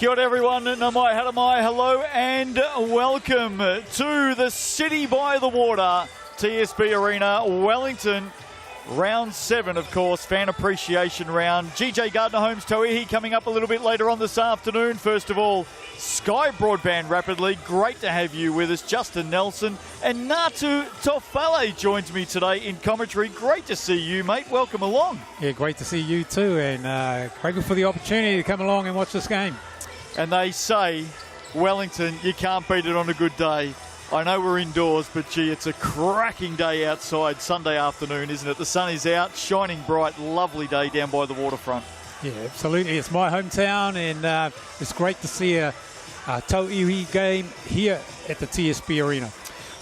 Kia ora everyone, nā mai, hara mai, hello and welcome to the City by the Water, TSB Arena, Wellington. Round 7, of course, fan appreciation round. GJ Gardner Holmes Tauihi coming up a little bit later on this afternoon. First of all, Sky Broadband Rapid League. Great to have you with us. Justin Nelson and Natu Tofale joins me today in commentary. Great to see you, mate. Welcome along. Yeah, great to see you too, and grateful for the opportunity to come along and watch this game. And they say, Wellington, you can't beat it on a good day. I know we're indoors, but gee, it's a cracking day outside, Sunday afternoon, isn't it? The sun is out, shining bright, lovely day down by the waterfront. Yeah, absolutely. It's my hometown, and it's great to see a Tauihi game here at the TSB Arena.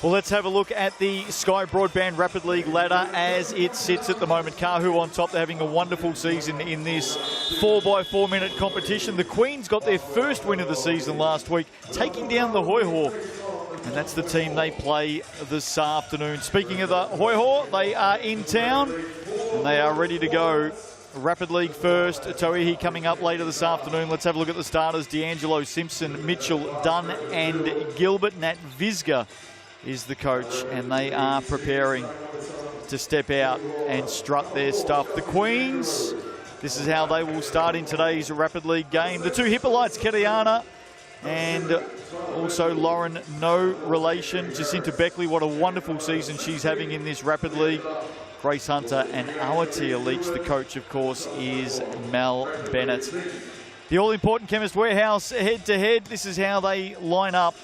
Well, let's have a look at the Sky Broadband Rapid League ladder as it sits at the moment. Kahu on top. They're having a wonderful season in this 4x4 minute competition. The Queens got their first win of the season last week, taking down the Hoiho. And that's the team they play this afternoon. Speaking of the Hoiho, they are in town and they are ready to go. Rapid League first, Tauihi coming up later this afternoon. Let's have a look at the starters. D'Angelo, Simpson, Mitchell, Dunn and Gilbert. Nat Visga is the coach, and they are preparing to step out and strut their stuff. The Queens, this is how they will start in today's Rapid League game. The two Hippolytes, Keriana and also Lauren, no relation. Jacinta Beckley, what a wonderful season she's having in this Rapid League. Grace Hunter and Aotearoa Leach. The coach, of course, is Mel Bennett. The all-important Chemist Warehouse head-to-head. This is how they line up.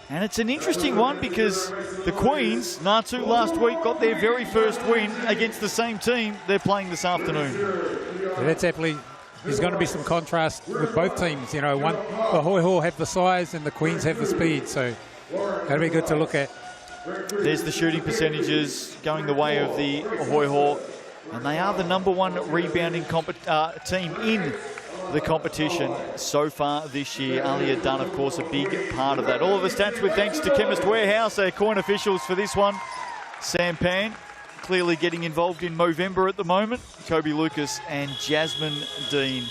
And it's an interesting one because the Queens, Natu last week, got their very first win against the same team they're playing this afternoon. Yeah, that's definitely, there's going to be some contrast with both teams. You know, the Hoiho have the size and the Queens have the speed, so that'll be good to look at. There's the shooting percentages going the way of the Hoiho, and they are the #1 rebounding team in the competition so far this year. Alia Dunn, of course, a big part of that. All of the stats with thanks to Chemist Warehouse, their coin officials for this one. Sam Pan clearly getting involved in Movember at the moment. Kobe Lucas and Jasmine Dean.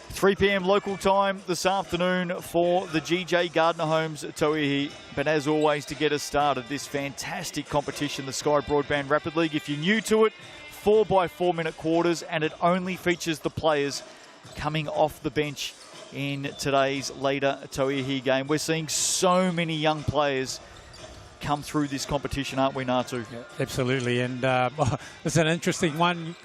3 p.m. local time this afternoon for the GJ Gardner Holmes Tauihi. But as always, to get us started, this fantastic competition, the Sky Broadband Rapid League. If you're new to it, 4x4 minute quarters, and it only features the players coming off the bench in today's later Tauihi game. We're seeing so many young players come through this competition, aren't we, Natu? Yeah, absolutely, and it's an interesting one.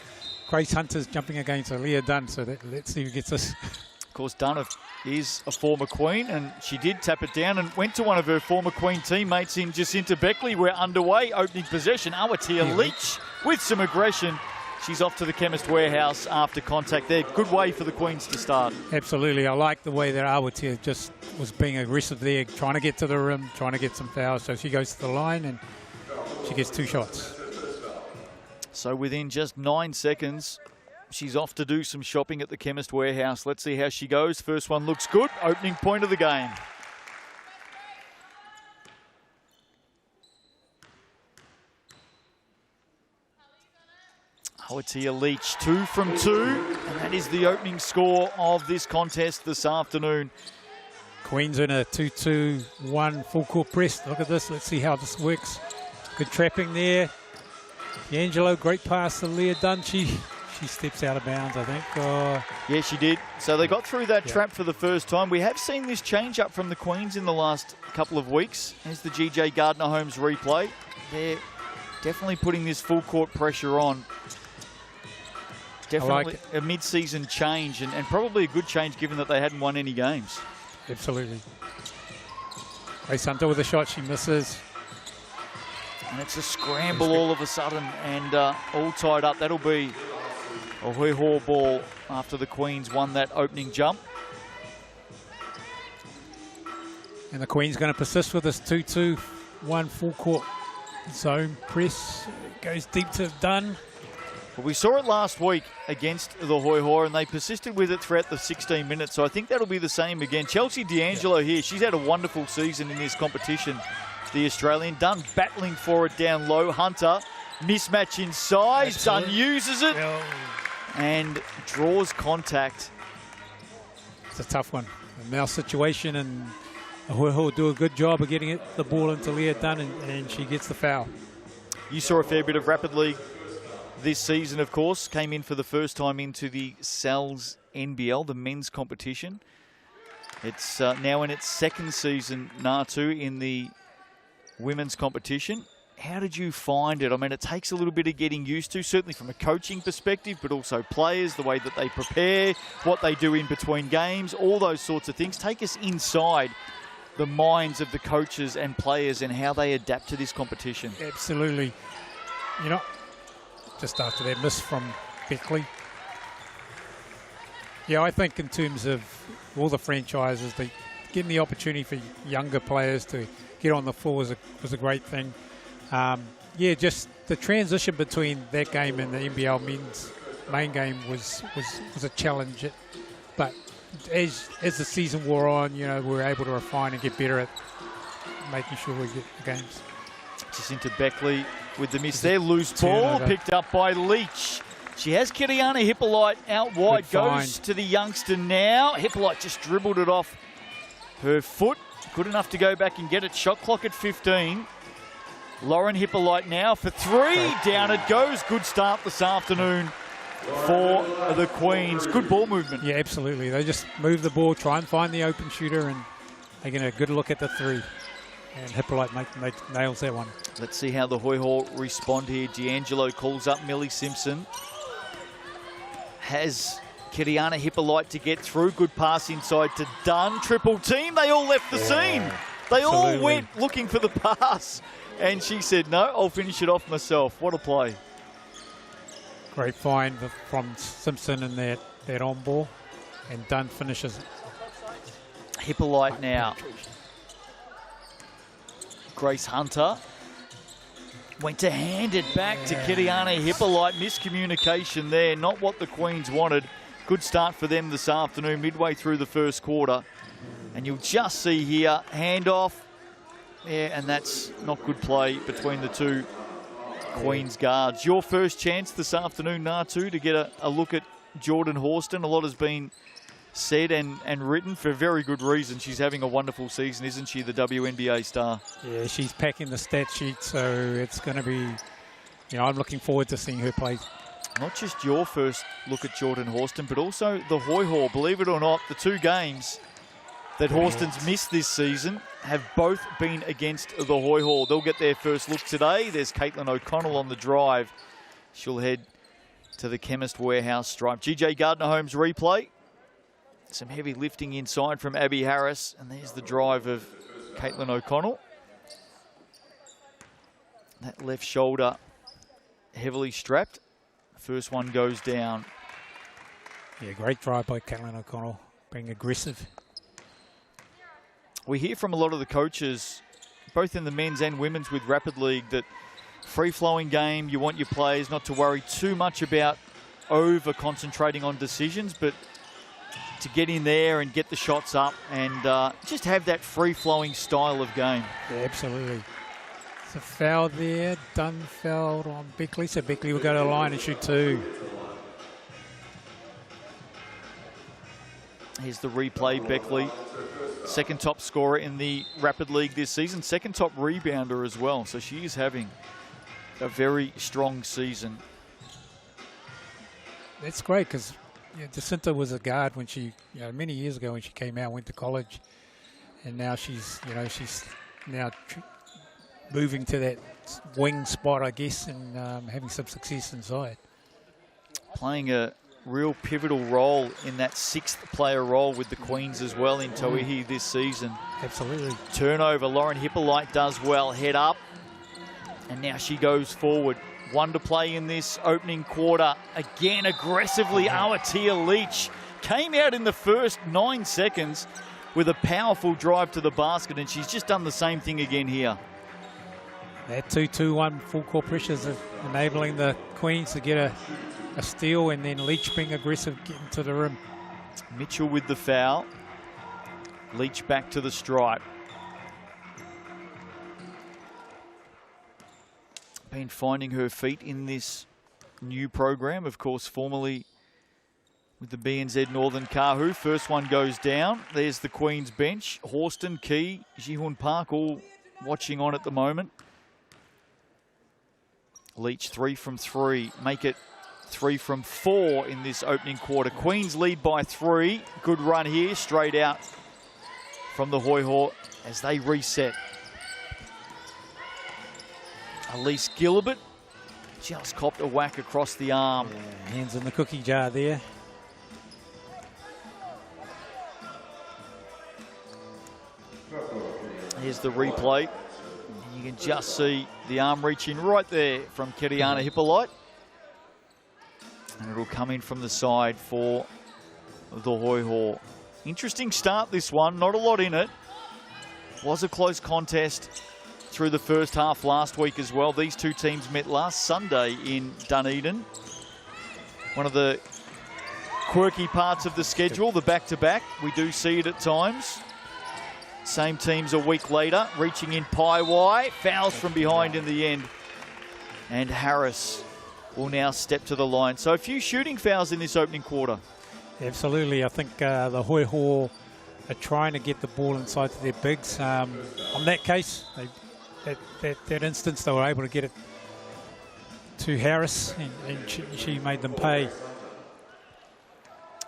Grace Hunter's jumping against Alia Dunn, so let's see who gets this. Of course, Dunn is a former Queen, and she did tap it down and went to one of her former Queen teammates in Jacinta Beckley. We're underway, opening possession. Aotearoa Leach with some aggression. She's off to the Chemist Warehouse after contact there. Good way for the Queens to start. Absolutely. I like the way that Aotearoa just was being aggressive there, trying to get to the rim, trying to get some fouls. So she goes to the line and she gets 2 shots. So within just 9 seconds, she's off to do some shopping at the Chemist Warehouse. Let's see how she goes. First one looks good. Opening point of the game. Aotearoa Leach, 2 from 2. And that is the opening score of this contest this afternoon. Queens in a 2-2-1 full court press. Look at this. Let's see how this works. Good trapping there. D'Angelo, great pass to Leah Dunn. She steps out of bounds, I think. Yeah, she did. So they got through that trap for the first time. We have seen this change up from the Queens in the last couple of weeks. As the GJ Gardner Holmes replay, they're definitely putting this full court pressure on. Definitely a mid-season change, and probably a good change given that they hadn't won any games. Absolutely. Grace Hunter with a shot, she misses. And it's a scramble all of a sudden, and all tied up. That'll be a Hoiho ball after the Queens won that opening jump. And the Queen's going to persist with this 2-2-1 full court zone press. Goes deep to Dunn. Well, we saw it last week against the Hoiho, and they persisted with it throughout the 16 minutes, so I think that'll be the same again. Chelsea D'Angelo here, she's had a wonderful season in this competition. The Australian. Dunn battling for it down low. Hunter, mismatch in size. Dunn uses it and draws contact It's a tough one. A mouse situation, and Hoiho do a good job of getting the ball into Leah Dunn, and she gets the foul. You saw a fair bit of Rapid League this season, of course. Came in for the first time into the Sal's NBL, the men's competition. It's now in its second season, Natu, in the women's competition. How did you find it? I mean, it takes a little bit of getting used to, certainly from a coaching perspective, but also players, the way that they prepare, what they do in between games, all those sorts of things. Take us inside the minds of the coaches and players and how they adapt to this competition. Absolutely. You know, just after that miss from Beckley. Yeah, I think in terms of all the franchises, getting the opportunity for younger players to get on the floor was a great thing. Yeah, just the transition between that game and the NBL men's main game was a challenge. But as the season wore on, you know, we were able to refine and get better at making sure we get the games. Just into Beckley with the miss there. Loose ball picked up by Leach. She has Kiriana Hippolyte out wide. Goes to the youngster now. Hippolyte just dribbled it off her foot. Good enough to go back and get it. Shot clock at 15. Lauren Hippolyte now for three. Down it goes. Good start this afternoon for the Queens. Good ball movement. Yeah, absolutely. They just move the ball, try and find the open shooter, and they get a good look at the three. And Hippolyte nails that one. Let's see how the Hoiho respond here. D'Angelo calls up Millie Simpson. Has Kiriana Hippolyte to get through. Good pass inside to Dunn. Triple team. They all left the scene. They all went looking for the pass. And she said, no, I'll finish it off myself. What a play. Great find from Simpson in that on ball. And Dunn finishes it. Hippolyte now. Grace Hunter went to hand it back to Kiriana Hippolyte. Miscommunication there. Not what the Queens wanted. Good start for them this afternoon, midway through the first quarter. And you'll just see here, handoff. Yeah, and that's not good play between the two Queens guards. Your first chance this afternoon, Natu, to get a look at Jordan Horston. A lot has been said and written for very good reason. She's having a wonderful season, isn't she, the WNBA star? Yeah, she's packing the stat sheet, so it's going to be, you know, I'm looking forward to seeing her play. Not just your first look at Jordan Horston, but also the Hoiho. Believe it or not, the two games that Horston's missed this season have both been against the Hoiho. They'll get their first look today. There's Caitlin O'Connell on the drive. She'll head to the Chemist Warehouse stripe. GJ Gardner-Holmes replay. Some heavy lifting inside from Abby Harris. And there's the drive of Caitlin O'Connell. That left shoulder heavily strapped. First one goes down. Yeah, great drive by Caitlin O'Connell, being aggressive. We hear from a lot of the coaches, both in the men's and women's with Rapid League, that free-flowing game, you want your players not to worry too much about over-concentrating on decisions, but to get in there and get the shots up and just have that free-flowing style of game. Yeah, absolutely. It's a foul there. Dunn fouled on Beckley, so Beckley will go to the line and shoot two. Here's the replay. Beckley, second top scorer in the Rapid League this season, second top rebounder as well. So she is having a very strong season. That's great because Jacinta was a guard when she, many years ago when she came out, went to college, and now she's, she's now moving to that wing spot, I guess, and having some success inside. Playing a real pivotal role in that sixth player role with the Queens as well in Tauihi this season. Absolutely. Turnover, Lauren Hippolyte does well, head up, and now she goes forward. One to play in this opening quarter. Again, aggressively, Aotearoa Leach came out in the first 9 seconds with a powerful drive to the basket, and she's just done the same thing again here. That 2-2-1 full court pressure is enabling the Queens to get a steal, and then Leach being aggressive, getting to the rim. Mitchell with the foul. Leach back to the stripe. Been finding her feet in this new program, of course, formerly with the BNZ Northern Kahu. First one goes down. There's the Queen's bench. Horston, Key, Jihun Park all watching on at the moment. Leach 3 from 3. Make it 3 from 4 in this opening quarter. Queens lead by 3. Good run here, straight out from the Hoiho as they reset. Elise Gilbert just copped a whack across the arm. Yeah, hands in the cookie jar there. Here's the replay. You can just see the arm reaching right there from Kiriana Hippolyte. And it'll come in from the side for the Hoiho. Interesting start, this one. Not a lot in it. Was a close contest through the first half last week as well. These two teams met last Sunday in Dunedin. One of the quirky parts of the schedule, the back-to-back. We do see it at times. Same teams a week later, reaching in Paiwai. Fouls from behind in the end. And Harris will now step to the line. So a few shooting fouls in this opening quarter. Absolutely. I think the Hoiho are trying to get the ball inside to their bigs. On that case, that instance, they were able to get it to Harris, and she made them pay.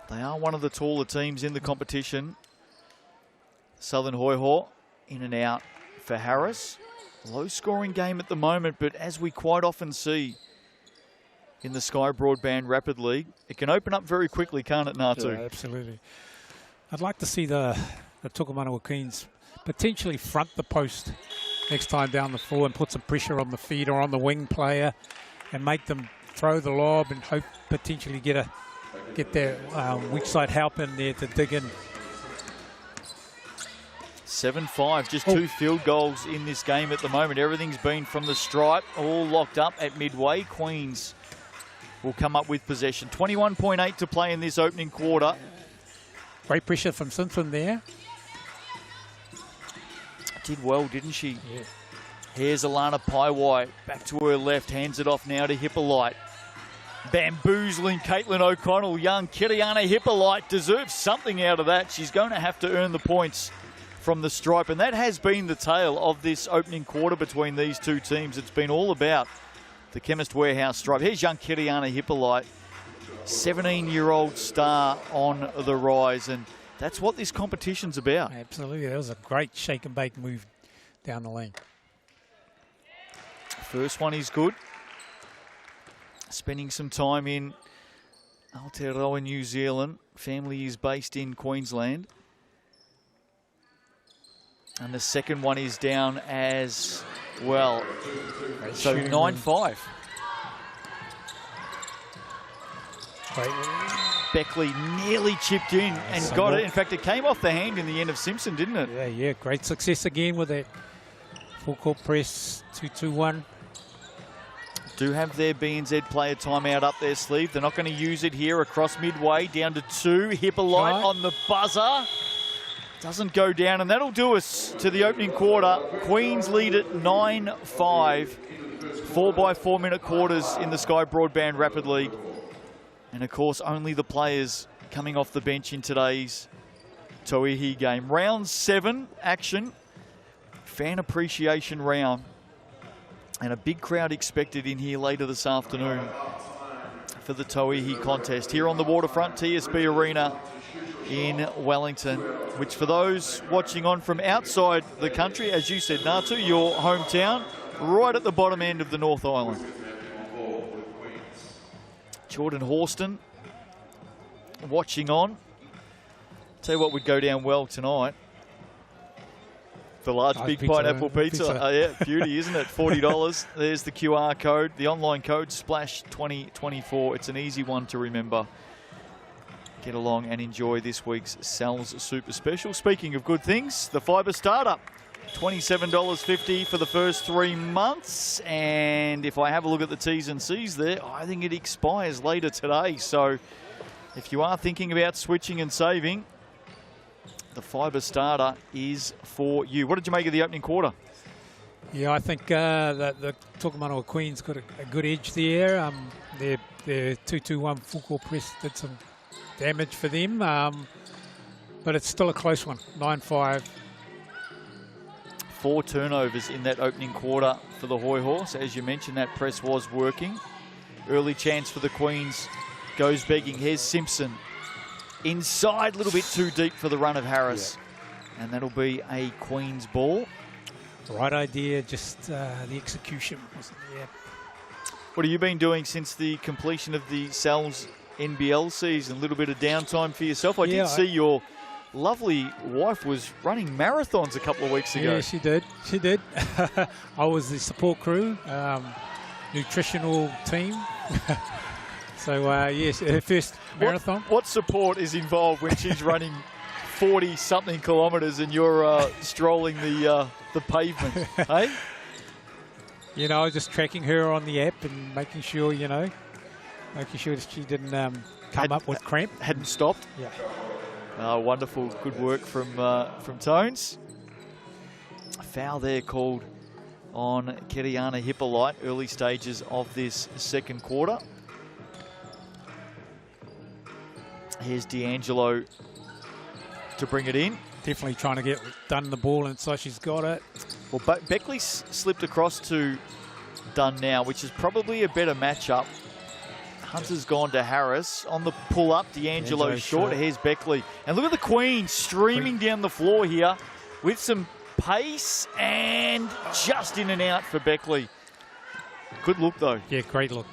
They are one of the taller teams in the competition. Southern Hoiho in and out for Harris. Low scoring game at the moment, but as we quite often see in the Sky Broadband Rapid League, it can open up very quickly, can't it, Natu? Yeah, absolutely. I'd like to see the Tokomanawa Queens potentially front the post next time down the floor and put some pressure on the feed or on the wing player and make them throw the lob and hope potentially get their weak side help in there to dig in. 7-5, just 2 field goals in this game at the moment. Everything's been from the stripe, all locked up at midway. Queens will come up with possession. 21.8 to play in this opening quarter. Great pressure from Simpson there. Did well, didn't she? Yeah. Here's Alana Paiwai, back to her left, hands it off now to Hippolyte. Bamboozling Caitlin O'Connell. Young Kiriana Hippolyte deserves something out of that. She's going to have to earn the points from the stripe, and that has been the tale of this opening quarter between these two teams. It's been all about the Chemist Warehouse stripe. Here's young Kiriana Hippolyte, 17-year-old star on the rise, and that's what this competition's about. Absolutely, that was a great shake and bake move down the lane. First one is good. Spending some time in Aotearoa, New Zealand. Family is based in Queensland. And the second one is down as well. So 9-5. Beckley nearly chipped in and got it. In fact, it came off the hand in the end of Simpson, didn't it? Yeah, great success again with that full court press, 2-2-1. Do have their BNZ player timeout up their sleeve. They're not going to use it here across midway, down to 2. Hippolyte on the buzzer. Doesn't go down, and that'll do us to the opening quarter. Queens lead at 9-5. 4x4 minute quarters in the Sky Broadband Rapid League. And of course, only the players coming off the bench in today's Tauihi game. Round 7 action. Fan appreciation round. And a big crowd expected in here later this afternoon for the Tauihi contest. Here on the waterfront, TSB Arena in Wellington, which for those watching on from outside the country, as you said, Natu, your hometown, right at the bottom end of the North Island. Jordan Horston watching on. Tell you what would go down well tonight. The large big pizza, pineapple pizza. Yeah, beauty, isn't it? $40. There's the QR code, the online code, SPLASH2024. It's an easy one to remember. Get along and enjoy this week's Sal's Super Special. Speaking of good things, the FIBA Startup, $27.50 for the first 3 months. And if I have a look at the T's and C's there, I think it expires later today. So if you are thinking about switching and saving, the FIBA Starter is for you. What did you make of the opening quarter? Yeah, I think that the Tokomanawa Queens got a good edge there. Their 2-2-1 full court press did some damage for them, but it's still a close one, 9-5. 4 turnovers in that opening quarter for the Hoiho. So as you mentioned, that press was working. Early chance for the Queens goes begging. Here's Simpson. Inside, a little bit too deep for the run of Harris. Yeah. And that'll be a Queens ball. Right idea, just the execution wasn't there. What have you been doing since the completion of the Sal's NBL season? A little bit of downtime for yourself? I did see your lovely wife was running marathons a couple of weeks ago. Yeah, she did. She did. I was the support crew, nutritional team. So, yes, her first marathon. What support is involved when she's running 40-something kilometres and you're strolling the pavement, hey? You know, just tracking her on the app and making sure, you know, making sure that she didn't come up with cramp. Hadn't stopped? Yeah. Wonderful, good work from Tones. A foul there called on Keriana Hippolyte, early stages of this second quarter. Here's D'Angelo to bring it in. Definitely trying to get Dunn the ball inside. She's got it. Well, Beckley slipped across to Dunn now, which is probably a better matchup. Hunter's gone to Harris. On the pull-up, D'Angelo short. Here's Beckley. And look at the Queen streaming down the floor here with some pace and just in and out for Beckley. Good look, though. Yeah, great look.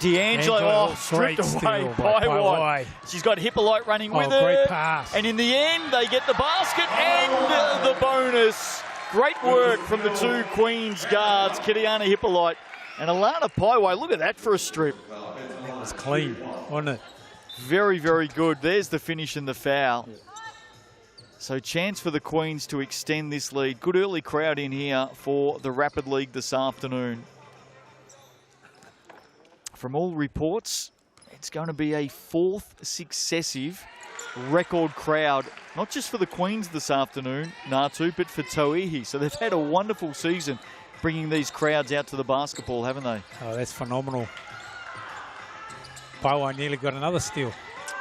D'Angelo, stripped away by White. She's got Hippolyte running with her. Great pass. And in the end, they get the basket and the bonus. Great work from the two Queens guards, Kiriana Hippolyte and Alana Paiwai. Look at that for a strip. That was clean, wasn't it? Very, very good. There's the finish and the foul. So chance for the Queens to extend this lead. Good early crowd in here for the Rapid League this afternoon. From all reports, it's going to be a fourth successive record crowd, not just for the Queens this afternoon, Natu, but for Tauihi. So they've had a wonderful season bringing these crowds out to the basketball, haven't they? Oh, that's phenomenal. Paiwai nearly got another steal.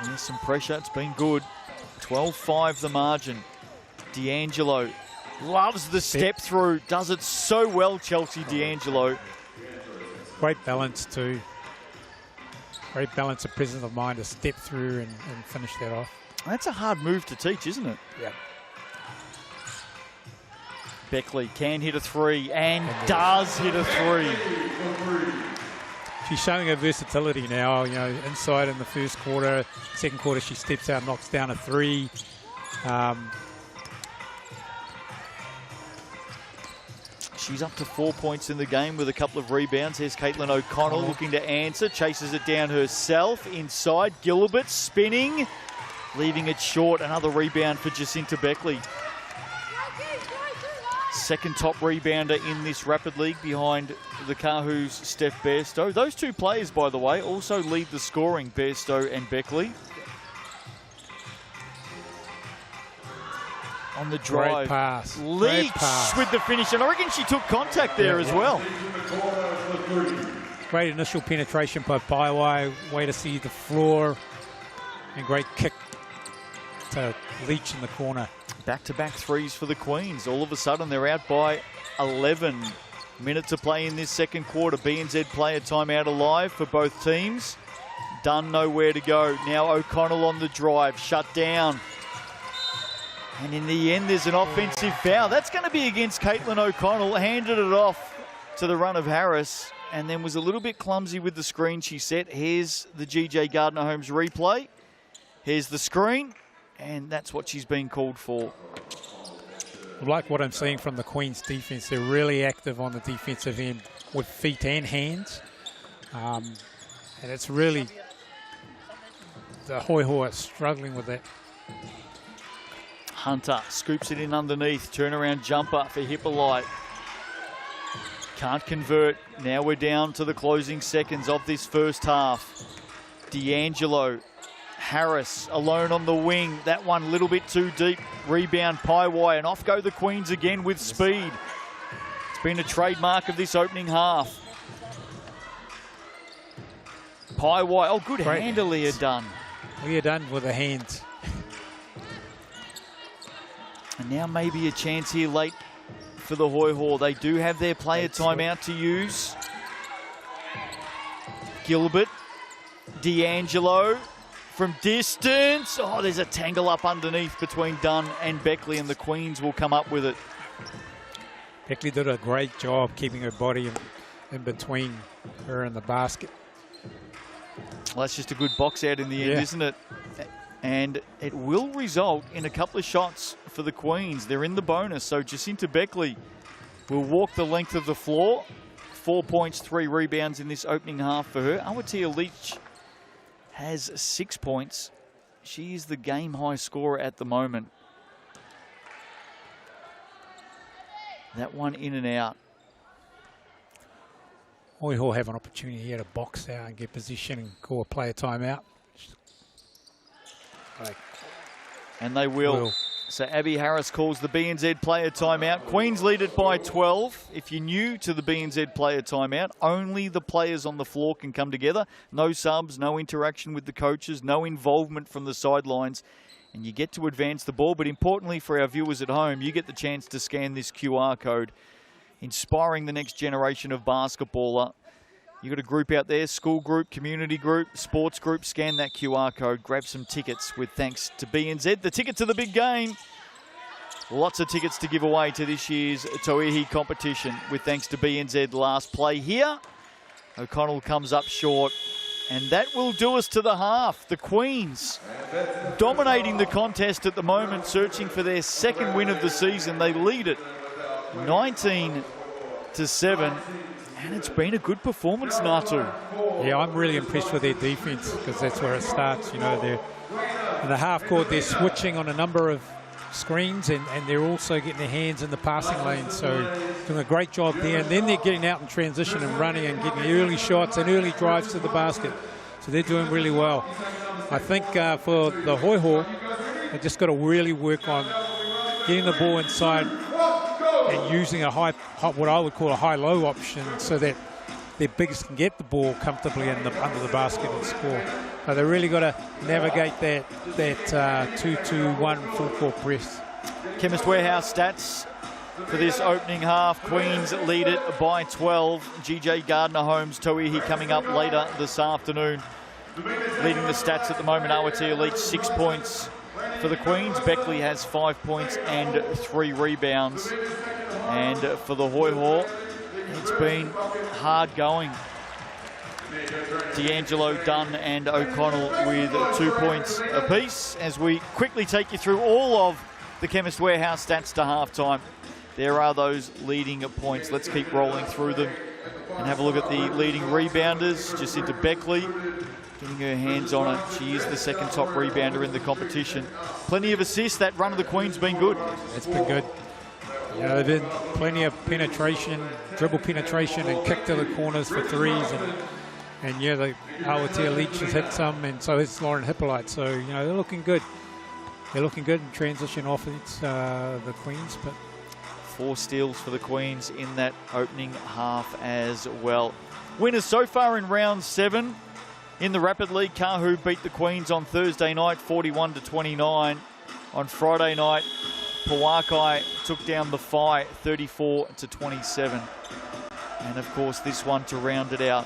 There's some pressure. It's been good. 12-5 the margin. D'Angelo loves the step through. Does it so well, Chelsea D'Angelo. Great balance too. Great balance of presence of mind to step through and finish that off. That's a hard move to teach, isn't it? Yeah. Beckley can hit a three and does hit a three. She's showing her versatility now, you know, inside in the first quarter. Second quarter, she steps out, knocks down a three. She's up to 4 points in the game with a couple of rebounds. Here's Caitlin O'Connell looking to answer. Chases it down herself. Inside, Gilbert spinning. Leaving it short. Another rebound for Jacinta Beckley. Second top rebounder in this Rapid League behind the Kahoo's Steph Bairstow. Those two players, by the way, also lead the scoring, Bairstow and Beckley. On the drive. Great pass. Leaks with the finish. And I reckon she took contact there as well. Great initial penetration by Paiwai. Way to see the floor. And great kick to Leach in the corner. Back-to-back threes for the Queens. All of a sudden, they're out by 11. Minute to play in this second quarter. BNZ player timeout alive for both teams. Dunn nowhere to go. Now O'Connell on the drive. Shut down. And in the end, there's an offensive foul. That's going to be against Caitlin O'Connell. Handed it off to the run of Harris and then was a little bit clumsy with the screen she set. Here's the GJ Gardner-Holmes replay. Here's the screen, and that's what she's been called for. I like what I'm seeing from the Queens defense. They're really active on the defensive end with feet and hands. And it's really, the Hoiho are struggling with that. Hunter scoops it in underneath. Turnaround jumper for Hippolyte. Can't convert. Now we're down to the closing seconds of this first half. D'Angelo. Harris alone on the wing. That one a little bit too deep. Rebound Paiwai, and off go the Queens again with speed. It's been a trademark of this opening half. Pie White. Oh, good Great hand, Leah Dunn. Leah Dunn with the hands. And now maybe a chance here late for the Hoiho. They do have their player timeout to use. Gilbert, D'Angelo from distance. Oh, there's a tangle up underneath between Dunn and Beckley, and the Queens will come up with it. Beckley did a great job keeping her body in between her and the basket. Well, that's just a good box out in the end, isn't it? And it will result in a couple of shots for the Queens. They're in the bonus, so Jacinta Beckley will walk the length of the floor. 4 points, 3 rebounds in this opening half for her. Aotearoa Leach has 6 points. She is the game high scorer at the moment. That one in and out. Hoiho have an opportunity here to box out and get position and call a player timeout. And they will. So Abby Harris calls the BNZ player timeout. Queens lead it by 12. If you're new to the BNZ player timeout, only the players on the floor can come together. No subs, no interaction with the coaches, no involvement from the sidelines. And you get to advance the ball. But importantly for our viewers at home, you get the chance to scan this QR code, inspiring the next generation of basketballer. You've got a group out there, school group, community group, sports group. Scan that QR code, grab some tickets with thanks to BNZ. The ticket to the big game. Lots of tickets to give away to this year's Tauihi competition with thanks to BNZ. Last play here. O'Connell comes up short. And that will do us to the half. The Queens dominating the contest at the moment, searching for their second win of the season. They lead it 19-7. And it's been a good performance, Natu. Yeah, I'm really impressed with their defense because that's where it starts. You know, they're in the half court, they're switching on a number of screens and they're also getting their hands in the passing lane. So doing a great job there. And then they're getting out in transition and running and getting early shots and early drives to the basket. So they're doing really well. I think for the Hoiho, they just got to really work on getting the ball inside and using a what I would call a high-low option so that their bigs can get the ball comfortably under the basket and score. So they really got to navigate that 2-2-1 full-court press. Chemist Warehouse stats for this opening half. Queens lead it by 12. GJ Gardner-Holmes, Tauihi coming up later this afternoon. Leading the stats at the moment, Aotearoa Leach 6 points for the Queens. Beckley has 5 points and 3 rebounds. And for the Hoiho, it's been hard going. D'Angelo, Dunn and O'Connell with 2 points apiece. As we quickly take you through all of the Chemist Warehouse stats to halftime, there are those leading points. Let's keep rolling through them and have a look at the leading rebounders. Jacinta Beckley getting her hands on it. She is the second top rebounder in the competition. Plenty of assists. That run of the Queen's been good. It's been good. You know, there's been plenty of penetration, dribble penetration and kick to the corners for threes. And yeah, the Aotearoa Leach has hit some, and so has Lauren Hippolyte. So, you know, they're looking good. They're looking good in transition offense, the Queens. But 4 steals for the Queens in that opening half as well. Winners so far in round 7. In the Rapid League, Kahu beat the Queens on Thursday night, 41-29. On Friday night, Pawakai took down the Phi, 34-27. And of course, this one to round it out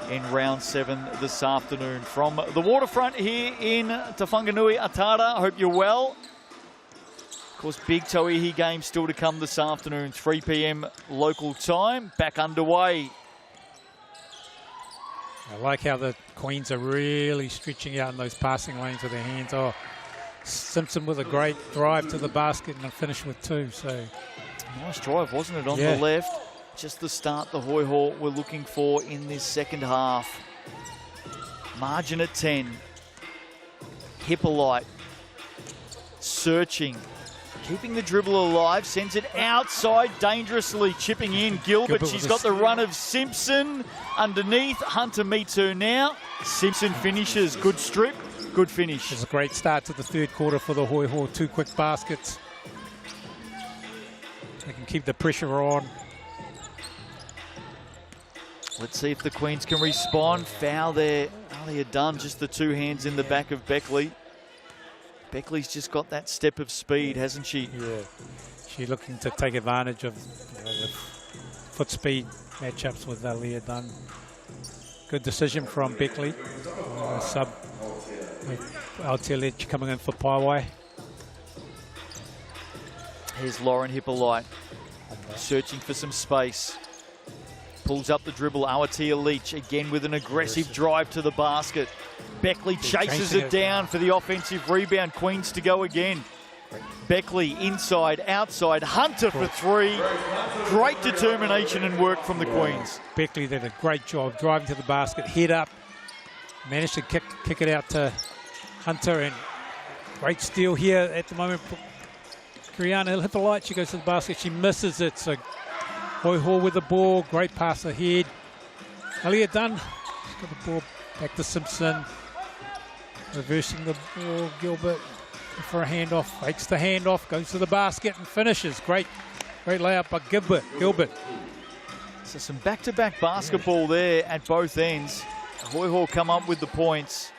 in round 7 this afternoon. From the waterfront here in Te Whanganui, Atara, hope you're well. Of course, big Tauihi game still to come this afternoon, 3 p.m. local time, back underway. I like how the Queens are really stretching out in those passing lanes with their hands. Oh, Simpson with a great drive to the basket and a finish with 2. So nice drive, wasn't it, on the left? Just the start the Hoiho were looking for in this second half. Margin at 10. Hippolyte searching, keeping the dribble alive, sends it outside dangerously, chipping in. Gilbert, she's got the run of Simpson underneath. Hunter meets her now. Simpson finishes. Good strip, good finish. It was a great start to the third quarter for the Hoiho. 2 quick baskets. They can keep the pressure on. Let's see if the Queens can respond. Foul there. Alia Dunn, just the two hands in the back of Beckley. Beckley's just got that step of speed, hasn't she? Yeah. She's looking to take advantage of the foot speed matchups with Alia Dunn. Good decision from Beckley. Sub with Aotearoa coming in for Paiwai. Here's Lauren Hippolyte searching for some space. Pulls up the dribble. Aotearoa again with an aggressive drive to the basket. Beckley chases it down for the offensive rebound. Queens to go again. Beckley inside, outside. Hunter for three. Great determination and work from the Queens. Beckley did a great job driving to the basket, head up, managed to kick it out to Hunter, and great steal here at the moment. Kriana Hippolyte, she goes to the basket, she misses it. So Hoiho with the ball, great pass ahead. Alia Dunn, she's got the ball back to Simpson. Reversing the ball, Gilbert for a handoff, fakes the handoff, goes to the basket and finishes. Great layup by Gilbert. So some back-to-back basketball there at both ends. Hoiho come up with the points.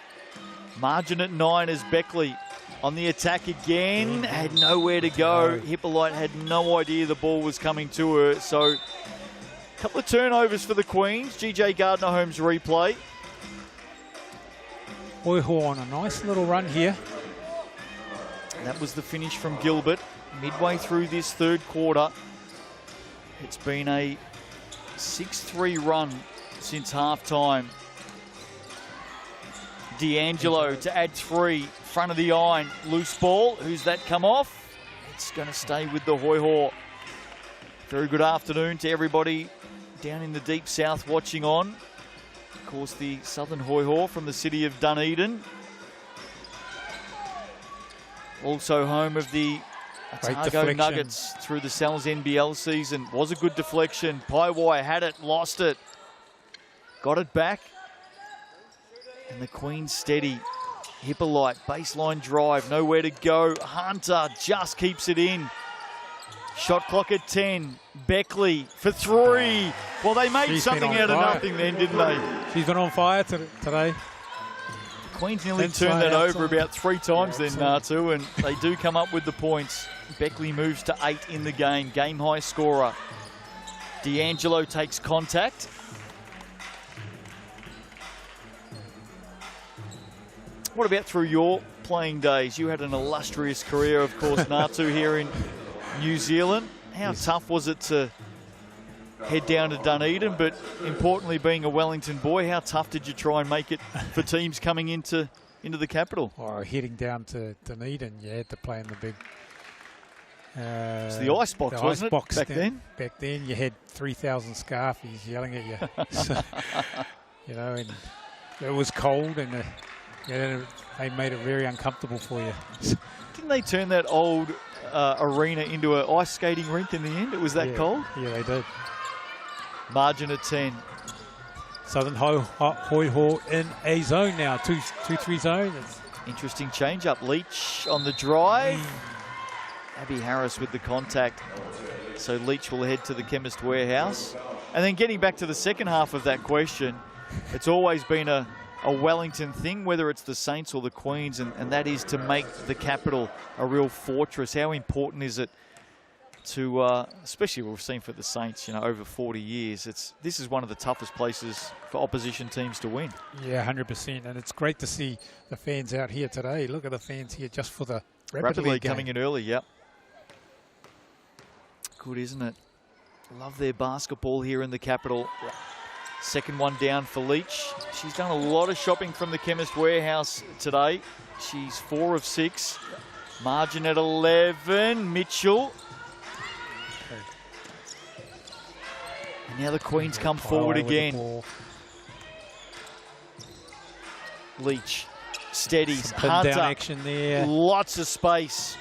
Margin at 9 as Beckley on the attack again. Had nowhere to go. Hippolyte had no idea the ball was coming to her. So a couple of turnovers for the Queens. GJ Gardner-Holmes replay. Hoiho on a nice little run here. That was the finish from Gilbert. Midway through this third quarter, it's been a 6-3 run since halftime. D'Angelo to add 3, front of the iron, loose ball. Who's that come off? It's going to stay with the Hoiho. Very good afternoon to everybody down in the deep south watching on. Of course, the Southern Hoiho from the city of Dunedin. Also home of the Otago Nuggets through the Sal's NBL season. Was a good deflection. Paiwai had it, lost it. Got it back. And the Queens steady. Hippolyte, baseline drive, nowhere to go. Hunter just keeps it in. Shot clock at 10. Beckley for 3. Well, they made something out of nothing then, didn't they? She's been on fire today. Queens nearly turned that over about 3 times then, Natu, and they do come up with the points. Beckley moves to 8 in the game. Game high scorer. D'Angelo takes contact. What about through your playing days? You had an illustrious career, of course, Natu, here in New Zealand. How tough was it to head down to Dunedin, but importantly being a Wellington boy, how tough did you try and make it for teams coming into the capital? Or heading down to Dunedin, you had to play in the big... it's the ice box, wasn't it, back then? Back then you had 3,000 Scarfies yelling at you. So, you know, and it was cold and they made it very uncomfortable for you. Didn't they turn that old arena into an ice skating rink in the end? It was that cold? Yeah, they did. Margin at 10. Southern Hoiho in a zone now, 2-3 zone. Interesting change-up. Leach on the drive. Abby Harris with the contact. So Leach will head to the Chemist Warehouse. And then getting back to the second half of that question, it's always been a Wellington thing, whether it's the Saints or the Queens, and that is to make the capital a real fortress. How important is it to, especially we've seen for the Saints, you know, over 40 years, this is one of the toughest places for opposition teams to win. Yeah, 100%, and it's great to see the fans out here today. Look at the fans here just for the Rapid League coming in early, yep. Good, isn't it? Love their basketball here in the capital. Second one down for Leach. She's done a lot of shopping from the Chemist Warehouse today. She's 4 of 6. Margin at 11. Mitchell. And now the Queens come forward again. Leach steadies. Hunter. Down action there. Lots of space.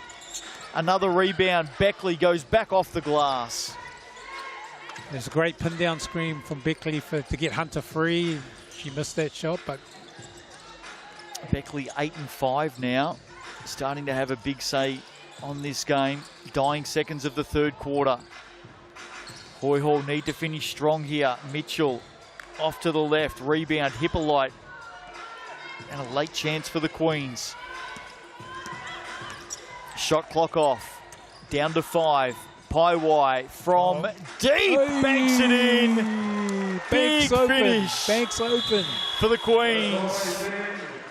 Another rebound. Beckley goes back off the glass. There's a great pin down screen from Beckley to get Hunter free. She missed that shot, but Beckley 8 and 5 now, starting to have a big say on this game. Dying seconds of the third quarter. Hoiho need to finish strong here. Mitchell off to the left. Rebound, Hippolyte. And a late chance for the Queens. Shot clock off. Down to 5. Paiwai from deep. Banks it in. Big finish. Banks open. For the Queens.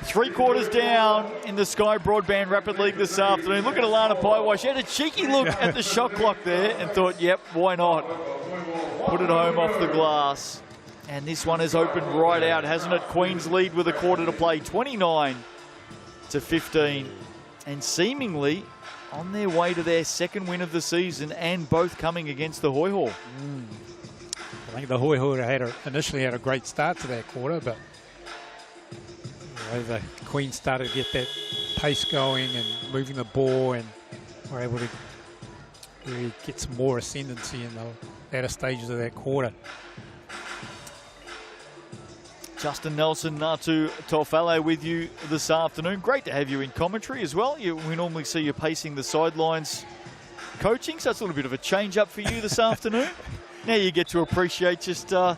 3/4 down in the Sky Broadband Rapid League this afternoon. Look at Alana Paiwai. She had a cheeky look at the shot clock there and thought, yep, why not? Put it home off the glass. And this one has opened right out, hasn't it? Queens lead with a quarter to play, 29-15. And seemingly on their way to their second win of the season, and both coming against the Hoiho. I think the Hoiho initially had a great start to that quarter, but the Queens started to get that pace going and moving the ball, and were able to really get some more ascendancy in the latter stages of that quarter. Justin Nelson, Natu Tofale with you this afternoon. Great to have you in commentary as well. We normally see you pacing the sidelines coaching, so it's a little bit of a change up for you this afternoon. Now you get to appreciate just, well,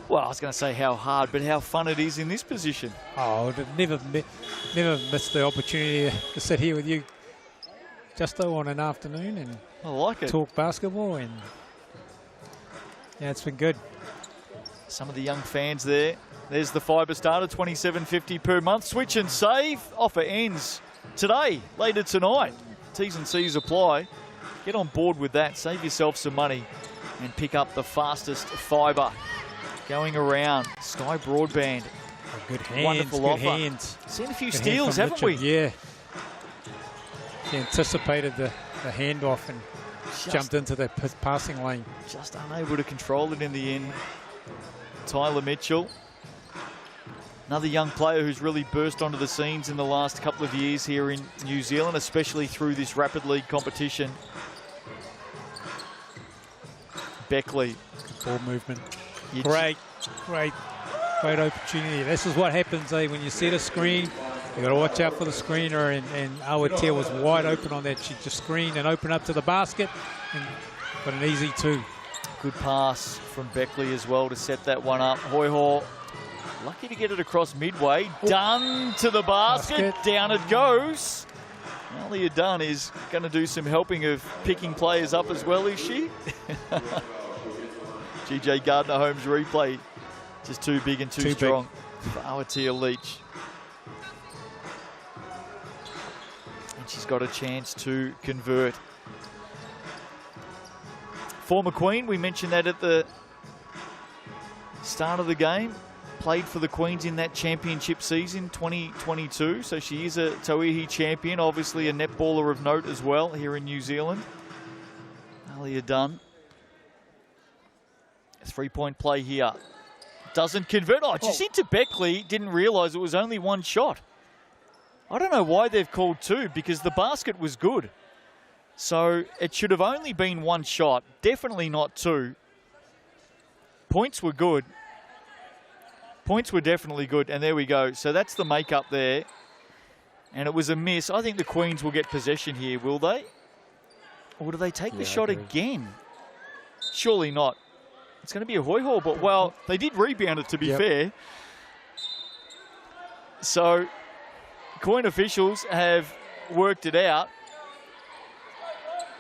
I was going to say how hard, but how fun it is in this position. Oh, I've never missed the opportunity to sit here with you, Justo, on an afternoon and I like it. Talk basketball, and yeah, it's been good. Some of the young fans there. There's the FIBA starter, $27.50 per month. Switch and save. Offer ends today, later tonight. T's and C's apply. Get on board with that. Save yourself some money and pick up the fastest fibre going around. Sky Broadband. Oh, good hands. Wonderful good offer. hands. Seen a few Good steals, hand haven't from we? Richard. Yeah. He anticipated the handoff and jumped into the passing lane. Just unable to control it in the end. Tyler Mitchell, another young player who's really burst onto the scenes in the last couple of years here in New Zealand, especially through this Rapid League competition. Beckley. Ball movement. Great opportunity. This is what happens, when you set a screen. You've got to watch out for the screener, and Aotearoa was wide open on that. She just screened and opened up to the basket and got an easy 2. Good pass from Beckley as well to set that one up. Hoiho, lucky to get it across midway. Dunn to the basket. Down it goes. Alia Dunn is going to do some helping of picking players up as well, is she? GJ Gardner-Holmes replay. Just too big and too strong for Aotearoa Leach. And she's got a chance to convert. Former Queen, we mentioned that at the start of the game. Played for the Queens in that championship season, 2022. So she is a Tauihi champion, obviously a netballer of note as well here in New Zealand. Alia Dunn. A 3-point play here. Doesn't convert. Oh, just into Beckley. Didn't realise it was only one shot. I don't know why they've called 2, because the basket was good. So it should have only been one shot, definitely not 2. Points were good. Points were definitely good, and there we go. So that's the make-up there. And it was a miss. I think the Queens will get possession here, will they? Or do they take the shot again? Surely not. It's going to be a Hoiho, but, well, they did rebound it, to be fair. So Queen officials have worked it out.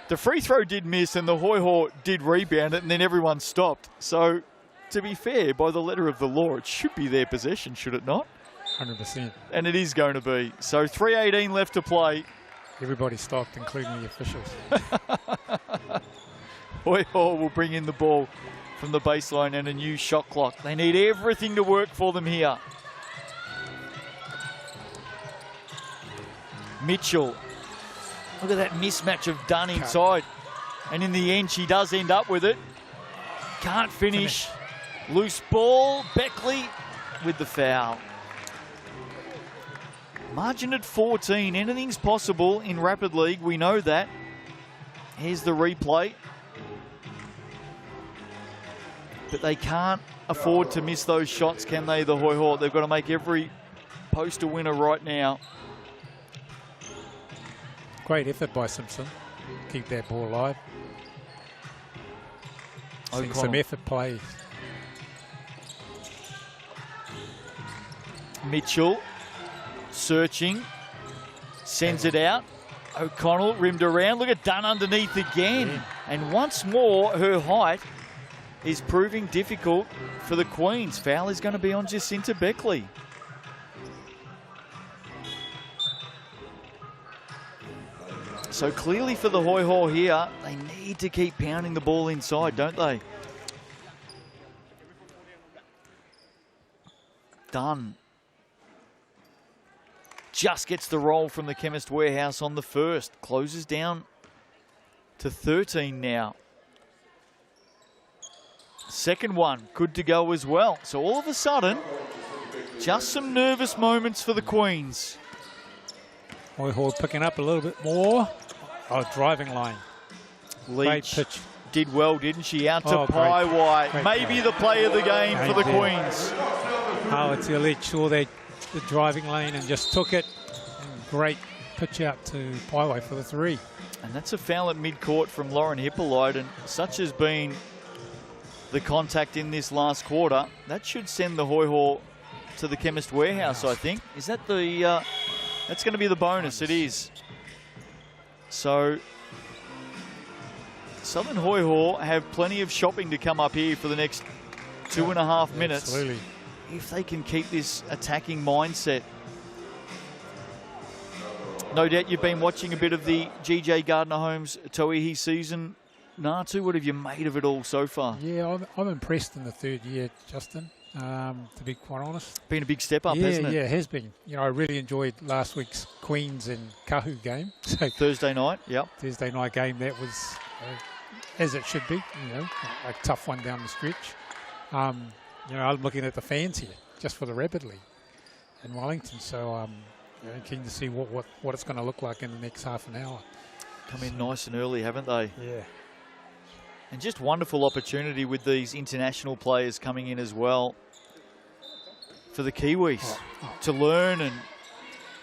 The free throw did miss and the Hoiho did rebound it, and then everyone stopped. So, to be fair, by the letter of the law, it should be their possession, should it not? 100%. And it is going to be. So 3:18 left to play. Everybody stopped, including the officials. Hoiho will bring in the ball from the baseline and a new shot clock. They need everything to work for them here. Mitchell. Look at that mismatch of Dunn inside. And in the end, she does end up with it. Can't finish. Loose ball. Beckley with the foul. Margin at 14. Anything's possible in Rapid League. We know that. Here's the replay. But they can't afford to miss those shots, can they, the Hoiho? They've got to make every post a winner right now. Great effort by Simpson. Keep that ball alive. Seeing some effort play. Mitchell searching, sends it out. O'Connell rimmed around. Look at Dunn underneath again. Yeah. And once more, her height is proving difficult for the Queens. Foul is going to be on Jacinta Beckley. So clearly for the Hoiho here, they need to keep pounding the ball inside, don't they? Dunn just gets the roll from the Chemist Warehouse on the first. Closes down to 13 now. Second one, good to go as well. So all of a sudden, just some nervous moments for the Queens. Hoiho picking up a little bit more. Oh, driving line. Leach Great pitch. did well, didn't she? Out to Great Paiwai. Maybe the play of the game for the Queens. Tauihi Leach saw the driving lane and just took it. And great pitch out to Paiwai for the three. And that's a foul at mid-court from Lauren Hippolyte, and such has been the contact in this last quarter. That should send the Hoiho to the Chemist Warehouse, I think. Is that the... that's going to be the bonus. It is. So, Southern Hoiho have plenty of shopping to come up here for the next 2.5 minutes. Absolutely. If they can keep this attacking mindset. No doubt you've been watching a bit of the GJ Gardner Homes Tauihi season. Natu, what have you made of it all so far? Yeah, I'm impressed in the third year, Justin, to be quite honest. Been a big step up, hasn't it? Yeah, it has been. You know, I really enjoyed last week's Queens and Kahu game. So Thursday night, yep. Thursday night game, that was, as it should be, you know, a tough one down the stretch. You know, I'm looking at the fans here, just for the Rapid League in Wellington. So you know, keen to see what it's going to look like in the next half an hour. Come in nice and early, haven't they? Yeah. And just wonderful opportunity with these international players coming in as well for the Kiwis to learn and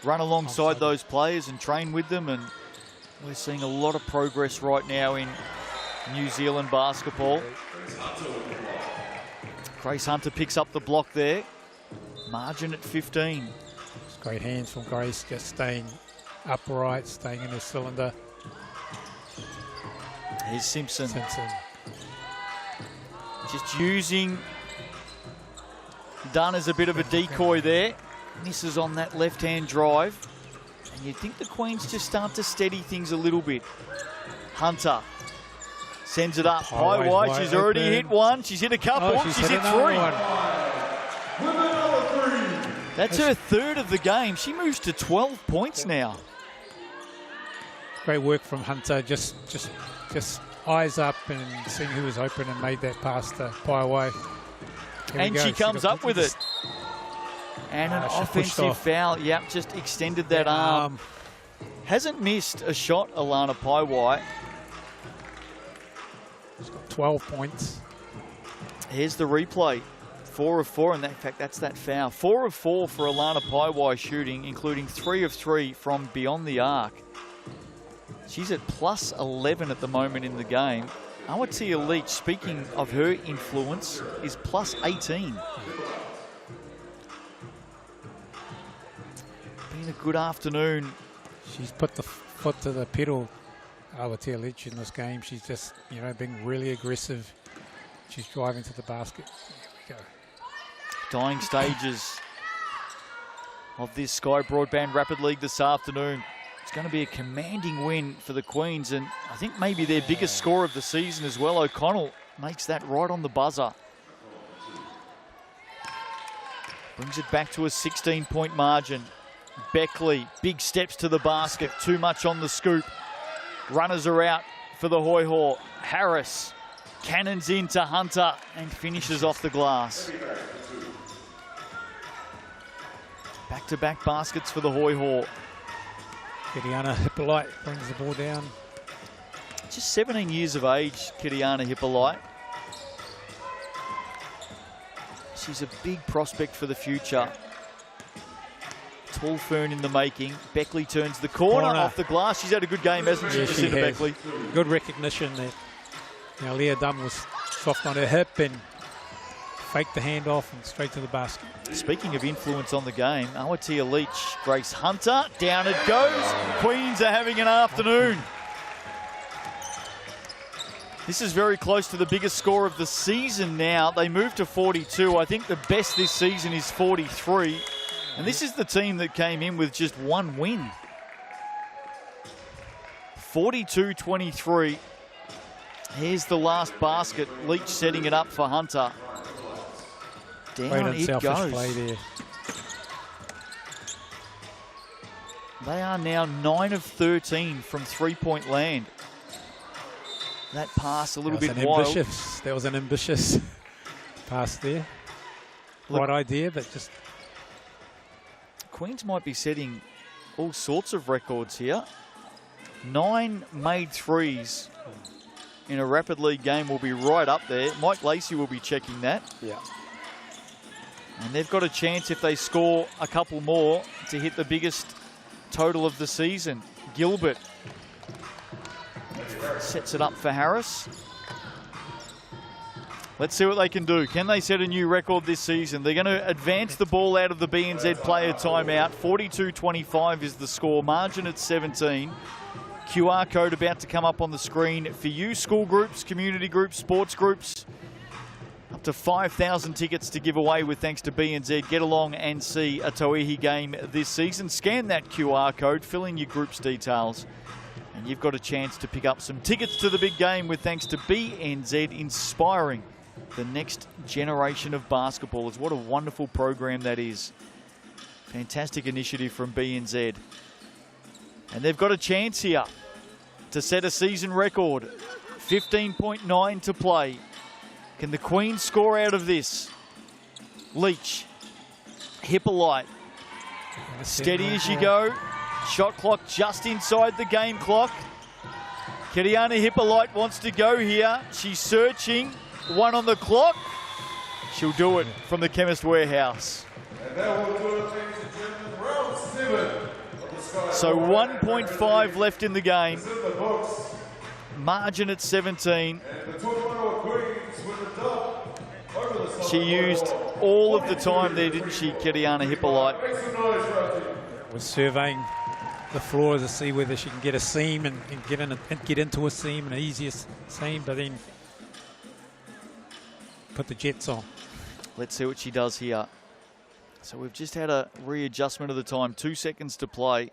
run alongside those players and train with them. And we're seeing a lot of progress right now in New Zealand basketball. Grace Hunter picks up the block there. Margin at 15. It's great hands from Grace, just staying upright, staying in her cylinder. Here's Simpson. Just using Dunn as a bit of a decoy there. Misses on that left-hand drive. And you'd think the Queens just start to steady things a little bit. Hunter sends it up. Paiwai, she's already hit one. She's hit a couple. She's hit three. That's her third of the game. She moves to 12 points now. Great work from Hunter. Just eyes up and seeing who was open and made that pass to Paiwai. And she comes up with it. And an offensive foul. Yep, just extended that arm. Hasn't missed a shot, Alana Paiwai. She's got 12 points. Here's the replay. 4 of 4, and in fact, that's that foul. 4 of 4 for Alana Paiwai shooting, including 3 of 3 from beyond the arc. She's at plus 11 at the moment in the game. Aotearoa Leach, speaking of her influence, is plus 18. Been a good afternoon. She's put the foot to the pedal, Aotearoa Leach, in this game. She's just, you know, being really aggressive. She's driving to the basket. There we go. Dying stages of this Sky Broadband Rapid League this afternoon. It's going to be a commanding win for the Queens, and I think maybe their biggest score of the season as well. O'Connell makes that right on the buzzer. Brings it back to a 16-point margin. Beckley, big steps to the basket, too much on the scoop. Runners are out for the Hoiho. Harris cannons into Hunter and finishes off the glass. Back-to-back baskets for the Hoiho. Kiriana Hippolyte brings the ball down. Just 17 years of age, Kiriana Hippolyte. She's a big prospect for the future. Tall fern in the making. Beckley turns the corner off the glass. She's had a good game, hasn't she, Jacinta Beckley? Good recognition that, you know, Leah Dunn was soft on her hip and fake the handoff and straight to the basket. Speaking of influence on the game, Aotearoa Leach, Grace Hunter, down it goes. Queens are having an afternoon. This is very close to the biggest score of the season now. They moved to 42. I think the best this season is 43. And this is the team that came in with just one win. 42-23. Here's the last basket. Leach setting it up for Hunter. Down it goes. Play there. They are now 9 of 13 from three-point land. That pass a little bit wild. That was an ambitious pass there. Right idea, but just... Queens might be setting all sorts of records here. 9 made threes in a Rapid League game will be right up there. Mike Lacey will be checking that. Yeah. And they've got a chance if they score a couple more to hit the biggest total of the season. Gilbert sets it up for Harris. Let's see what they can do. Can they set a new record this season? They're going to advance the ball out of the BNZ player timeout. 42-25 is the score. Margin at 17. QR code about to come up on the screen for you. School groups, community groups, sports groups. Up to 5,000 tickets to give away with thanks to BNZ. Get along and see a Tauihi game this season. Scan that QR code, fill in your group's details, and you've got a chance to pick up some tickets to the big game with thanks to BNZ, inspiring the next generation of basketballers. What a wonderful program that is. Fantastic initiative from BNZ. And they've got a chance here to set a season record. 15.9 to play. Can the Queens score out of this? Leach. Hippolyte. Steady as you go. Shot clock just inside the game clock. Kiriana Hippolyte wants to go here. She's searching. 1 on the clock. She'll do it from the Chemist Warehouse. So 1.5 left in the game. Margin at 17. She used all of the time there, didn't she, Kiriana Hippolyte? Was surveying the floor to see whether she can get a seam and get into a seam, an easiest seam, but then put the jets on. Let's see what she does here. So we've just had a readjustment of the time. 2 seconds to play.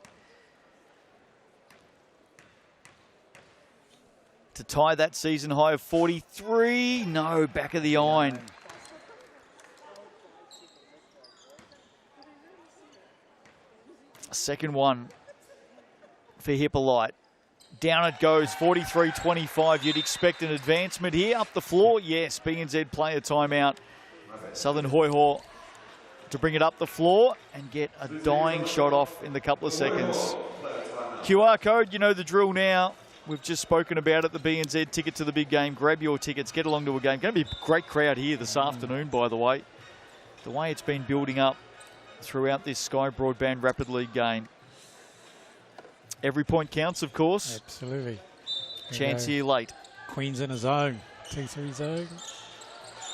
To tie that season high of 43. No, back of the iron. Second one for Hippolyte. Down it goes, 43-25. You'd expect an advancement here. Up the floor, yes. BNZ player timeout. Southern Hoiho to bring it up the floor and get a dying shot off in the couple of seconds. QR code, you know the drill now. We've just spoken about it, the BNZ ticket to the big game. Grab your tickets, get along to a game. Going to be a great crowd here this afternoon, by the way. The way it's been building up throughout this Sky Broadband Rapid League game. Every point counts, of course. Absolutely. Chance here late. Queens in a zone. 2-3 zone.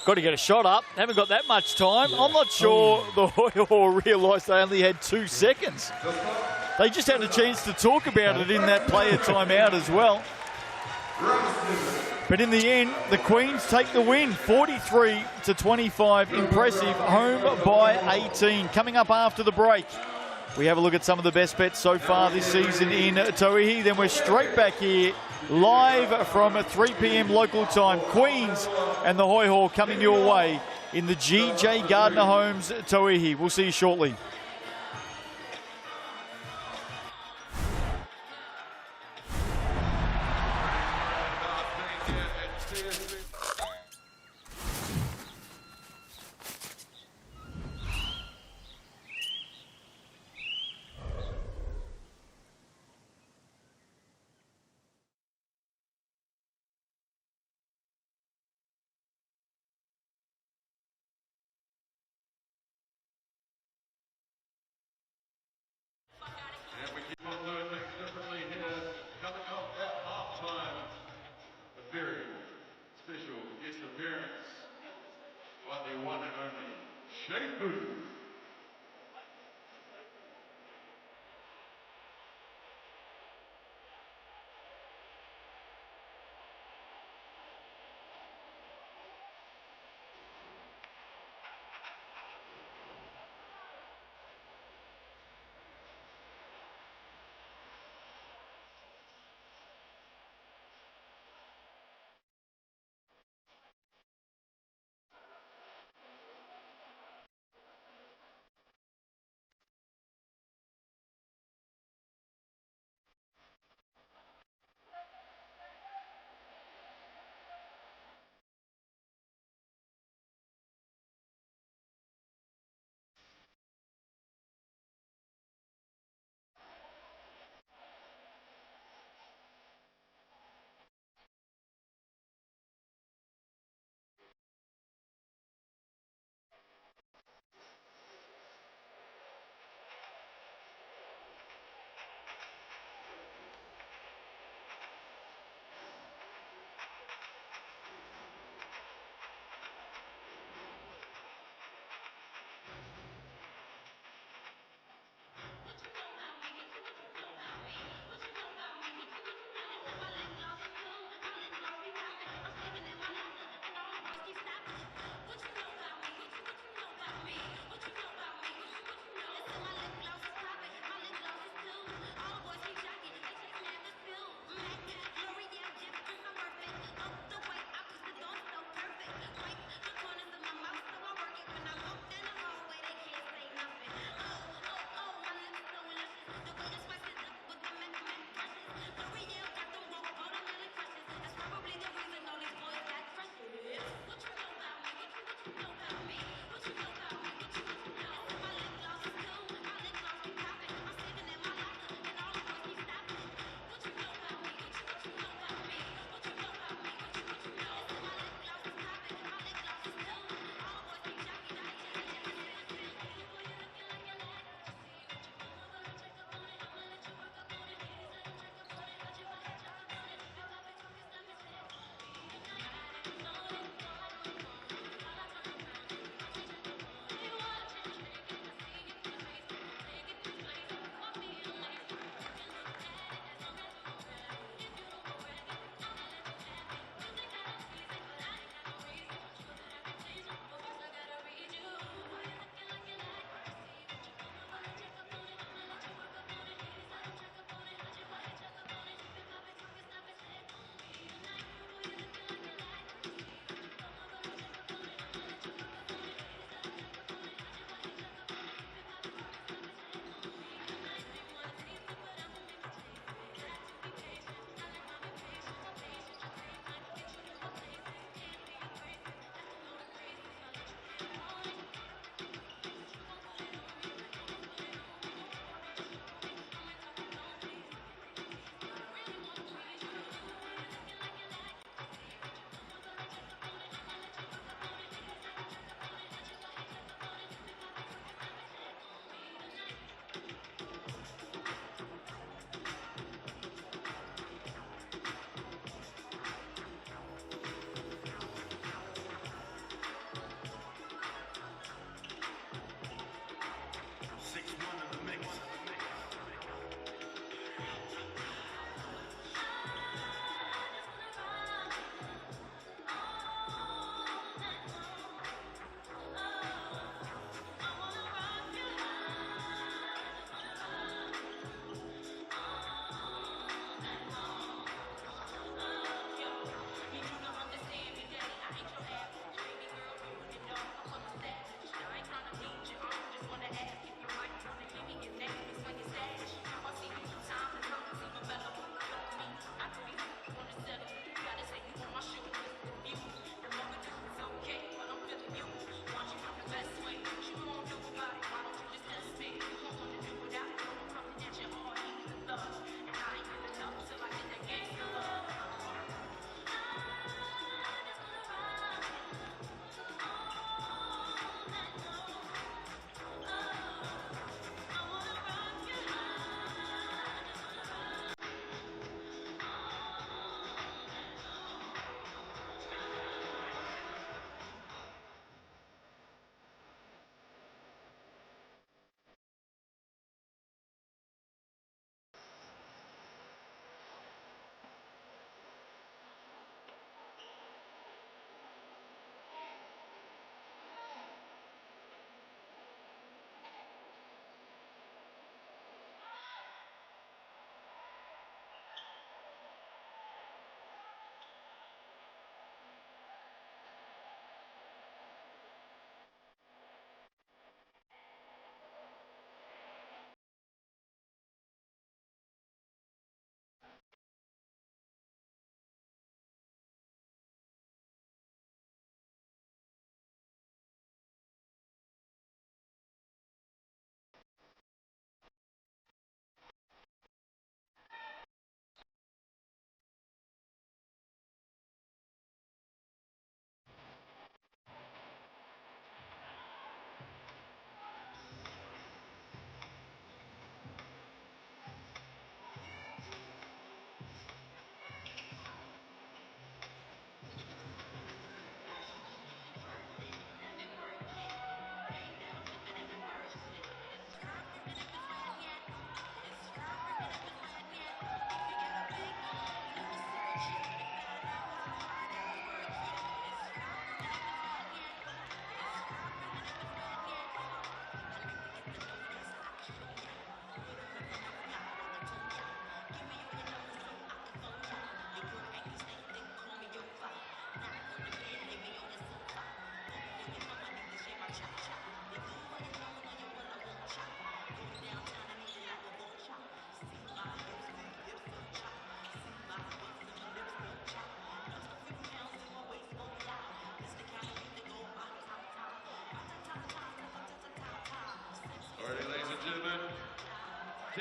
Got to get a shot up. Haven't got that much time. Yeah. I'm not sure the Hoiho realised they only had 2 seconds. They just had a chance to talk about it in that player timeout as well. But in the end, the Queens take the win, 43-25. Impressive, home by 18. Coming up after the break, we have a look at some of the best bets so far this season in Tauihi. Then we're straight back here, live from 3 p.m. local time. Queens and the Hoiho coming your way in the GJ Gardner Homes Tauihi. We'll see you shortly.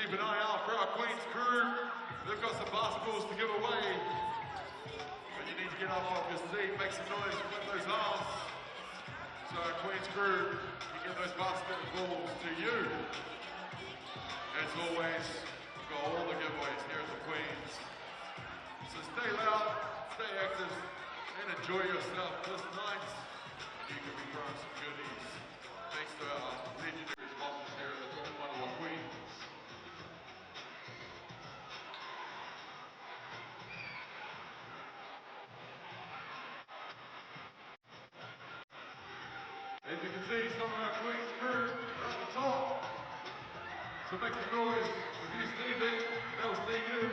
keep an eye out for our Queens crew. They've got some basketballs to give away. But you need to get up off your seat, make some noise with those arms. So our Queens crew can get those basketballs to you. As always, we've got all the giveaways here at the Queens. So stay loud, stay active, and enjoy yourself this night. You can be throwing some goodies. Thanks to our legendary sponsors here at the Tokomanawa Queens. As you can see, some of our Queens crew are at the top. So make some noise. If you see them, they'll see you.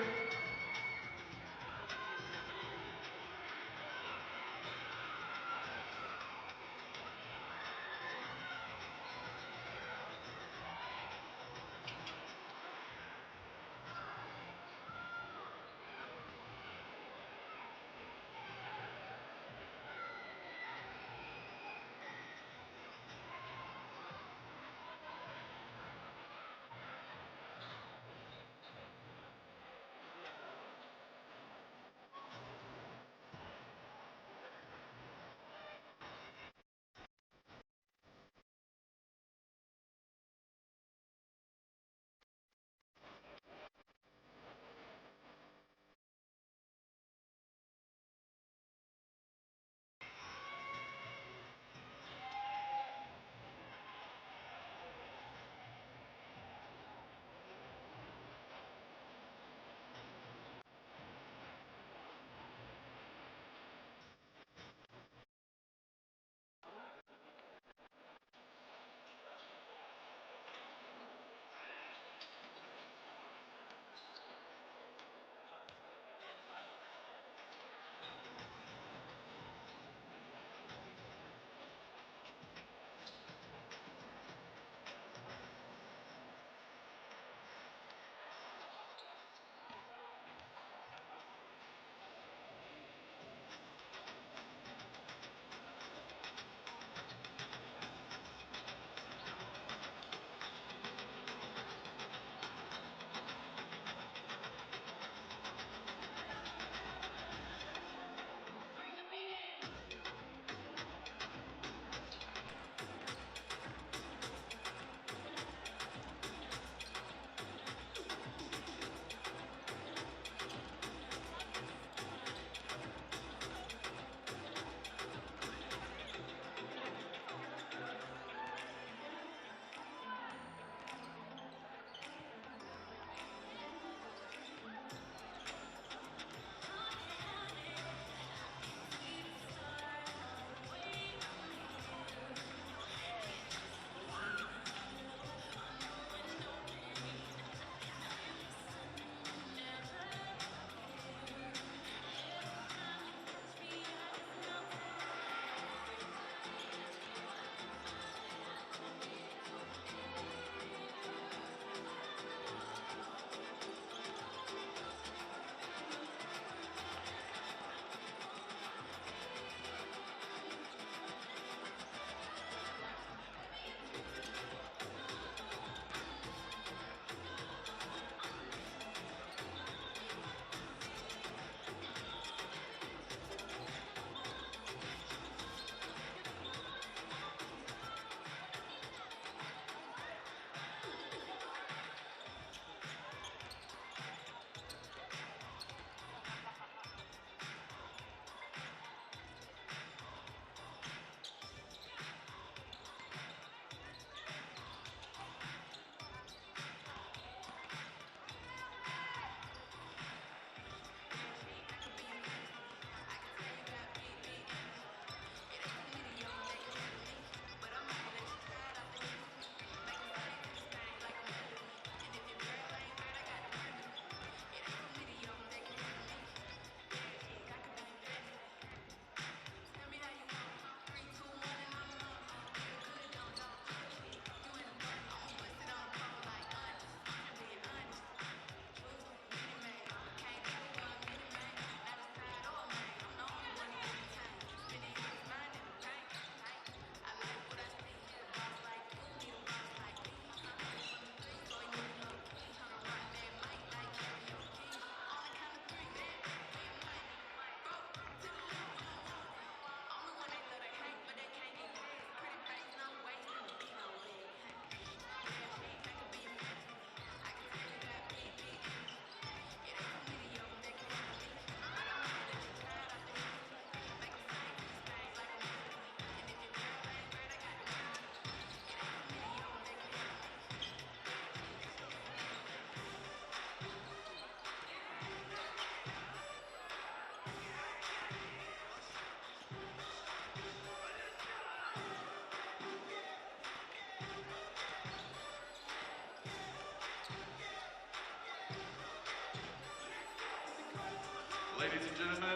Ladies and gentlemen,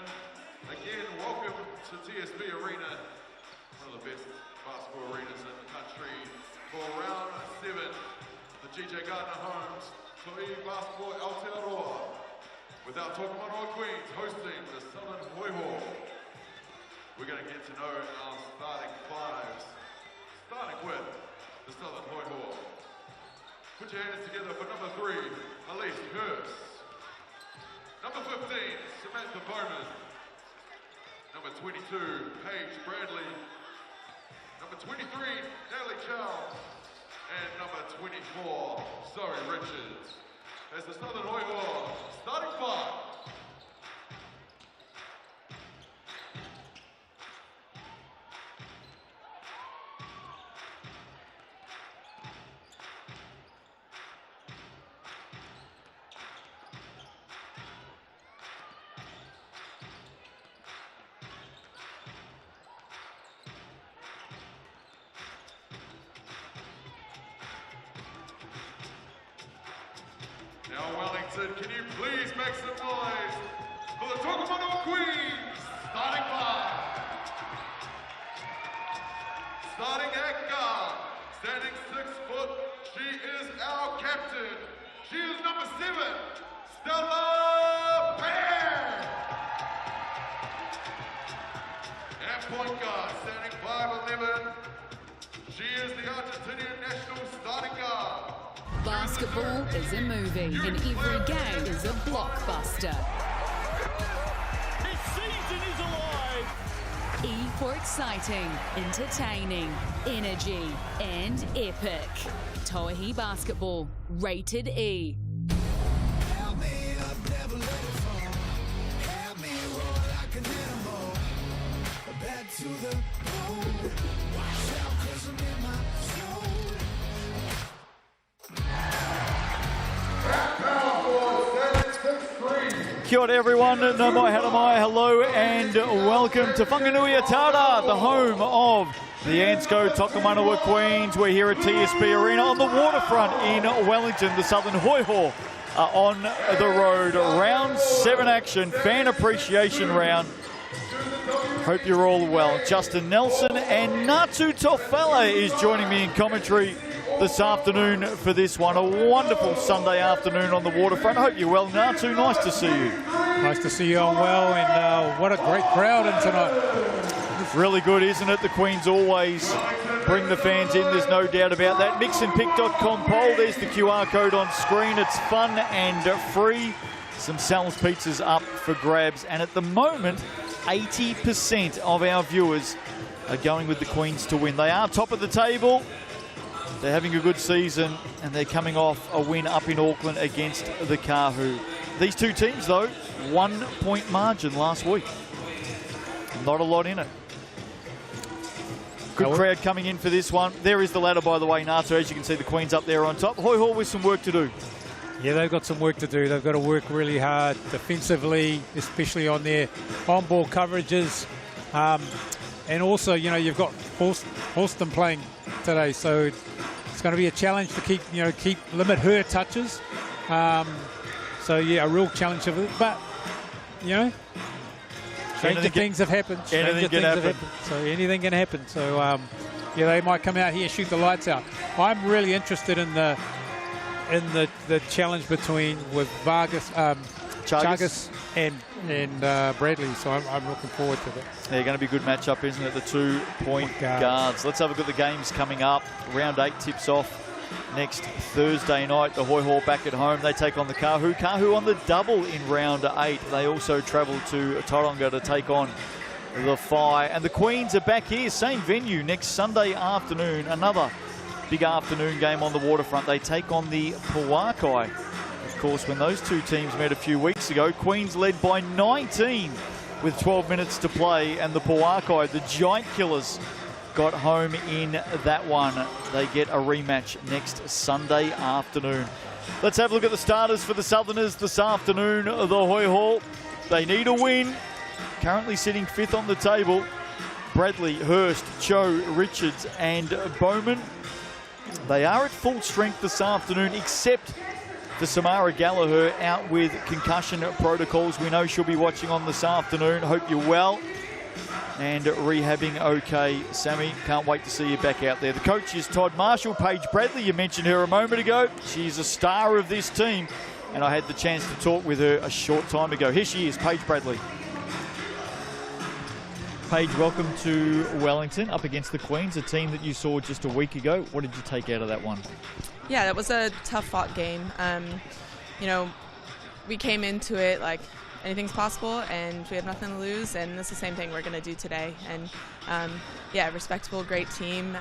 again, welcome to TSB Arena, one of the best basketball arenas in the country, for round 7, the GJ Gardner Homes Tauihi Basketball Aotearoa, with our Tokomanawa Queens hosting the Southern Hoiho. We're going to get to know our starting fives, starting with the Southern Hoiho. Put your hands together for number 3, Elise Hurst. Number 15, Samantha Bowman. Number 22, Paige Bradley. Number 23, Natalie Chow. And number 24, Zoe Richards. As the Southern Hoiho starting 5. Now Wellington, can you please make some noise for the Tokomanawa Queens, starting 5. Starting at guard, standing 6 foot, she is our captain. She is number 7, Stella Pear. At point guard, standing 5'11", she is the Argentinian national starting guard. Basketball is a movie, and every game is a blockbuster. This season is alive! E for exciting, entertaining, energy, and epic. Tauihi Basketball, rated E. Help me up, never let it fall. Help me roar like an animal. Back to the bone. Watch out, 'cause I'm in my zone. Kia ora everyone, no mai hara mai, hello and welcome to Whanganui Atara, the home of the Ansco Tokomanawa Queens. We're here at TSB Arena on the waterfront in Wellington. The Southern Hoiho are on the road. Round 7 action, fan appreciation round. Hope you're all well. Justin Nelson and Natu Tofela is joining me in commentary this afternoon for this one. A wonderful Sunday afternoon on the waterfront. Hope you're well, Natu. Nice to see you. Nice to see you on well, and what a great crowd in tonight. Really good, isn't it? The Queens always bring the fans in, there's no doubt about that. Mixandpick.com poll, there's the QR code on screen. It's fun and free. Some Sal's pizzas up for grabs, and at the moment 80% of our viewers are going with the Queens to win. They are top of the table. They're having a good season, and they're coming off a win up in Auckland against the Kahu. These two teams, though, 1 point margin last week. Not a lot in it. Good crowd coming in for this one. There is the ladder, by the way, Natu. As you can see, the Queens up there on top. Hoiho with some work to do. Yeah, they've got some work to do. They've got to work really hard defensively, especially on their on-ball coverages. And also, you know, you've got Halston playing today, so it's going to be a challenge to limit her touches. So yeah, a real challenge of it. But you know, stranger things have happened. Anything can happen. So anything can happen. So yeah, they might come out here and shoot the lights out. I'm really interested in the challenge with Vargas, Chagas and Bradley, so I'm looking forward to that. They're going to be a good matchup, isn't it? The 2-point guards. Let's have a look at the games coming up. Round 8 tips off next Thursday night. The Hoiho back at home. They take on the Kahu. Kahu on the double in round 8. They also travel to Tauranga to take on the Phi. And the Queens are back here, same venue, next Sunday afternoon. Another big afternoon game on the waterfront. They take on the Puakai. Of course, when those two teams met a few weeks ago, Queens led by 19 with 12 minutes to play, and the Puakai, the Giant Killers, got home in that one. They get a rematch next Sunday afternoon. Let's have a look at the starters for the Southerners this afternoon. The Hoiho, they need a win. Currently sitting 5th on the table. Bradley, Hurst, Cho, Richards and Bowman. They are at full strength this afternoon, except for Samara Gallagher, out with concussion protocols. We know she'll be watching on this afternoon. Hope you're well and rehabbing okay, Sammy. Can't wait to see you back out there. The coach is Todd Marshall. Paige Bradley, you mentioned her a moment ago. She's a star of this team, and I had the chance to talk with her a short time ago. Here she is, Paige Bradley. Paige, welcome to Wellington, up against the Queens, a team that you saw just a week ago. What did you take out of that one? Yeah, that was a tough-fought game. You know, we came into it like anything's possible, and we have nothing to lose, and it's the same thing we're going to do today. And yeah, respectable, great team.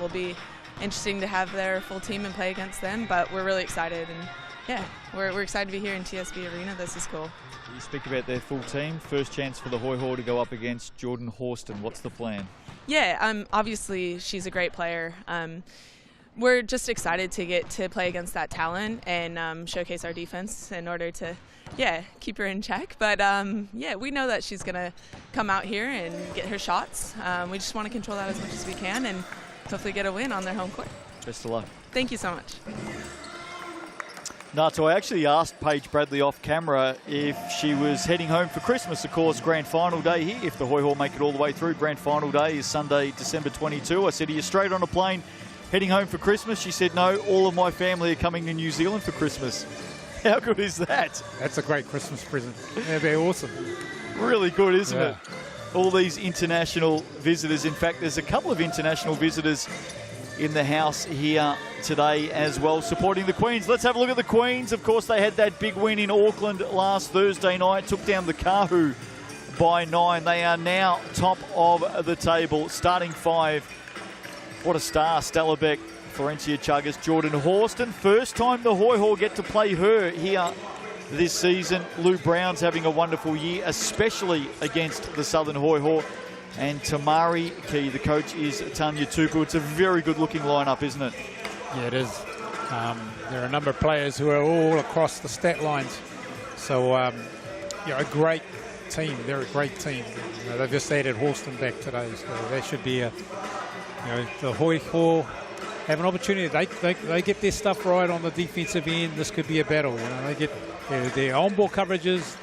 Will be interesting to have their full team and play against them, but we're really excited, and yeah, we're excited to be here in TSB Arena. This is cool. You speak about their full team. First chance for the Hoiho to go up against Jordan Horston. What's the plan? Yeah, obviously she's a great player. We're just excited to get to play against that talent and showcase our defense in order to, yeah, keep her in check. But yeah, we know that she's gonna come out here and get her shots. We just want to control that as much as we can and hopefully get a win on their home court. Best of luck. Thank you so much. Nato, I actually asked Paige Bradley off camera if she was heading home for Christmas. Of course, grand final day here. If the Hoiho make it all the way through, grand final day is Sunday, December 22. I said, are you straight on a plane heading home for Christmas? She said, no, all of my family are coming to New Zealand for Christmas. How good is that? That's a great Christmas present. Yeah, they're awesome. Really good, isn't it? All these international visitors. In fact, there's a couple of international visitors in the house here today as well, supporting the Queens. Let's have a look at the Queens. Of course, they had that big win in Auckland last Thursday night, took down the Kahu by 9. They are now top of the table, starting 5. What a star, Stellerbeck, Florencia Chagas, Jordan Horston. First time the Hoiho get to play her here this season. Lou Brown's having a wonderful year, especially against the Southern Hoiho. And Tamari Key, the coach, is Tanya Tupu. It's a very good-looking lineup, isn't it? Yeah, it is. There are a number of players who are all across the stat lines. So, yeah, a great team. They're a great team. You know, they've just added Horston back today, so that should be a, you know, the Hoiho have an opportunity. They get their stuff right on the defensive end. This could be a battle. You know, they get their on-ball coverages,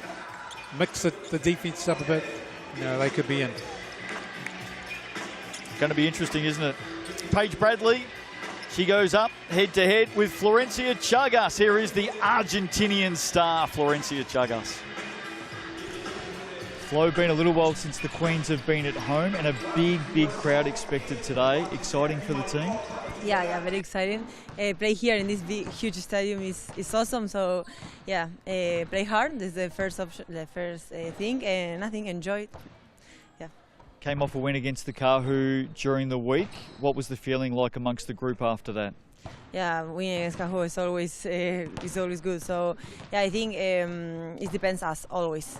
mix the defense up a bit. You know, they could be in. Going to be interesting, isn't it? Paige Bradley, she goes up head-to-head with Florencia Chagas. Here is the Argentinian star, Florencia Chagas. Flo, been a little while since the Queens have been at home, and a big crowd expected today. Exciting for the team? Yeah, very exciting. Play here in this big, huge stadium is awesome. So, yeah, play hard. This is the first option, the first thing, and I think enjoy it. Came off a win against the Kahu during the week. What was the feeling like amongst the group after that? Yeah, winning against Kahu is always good. So yeah, I think it depends us always.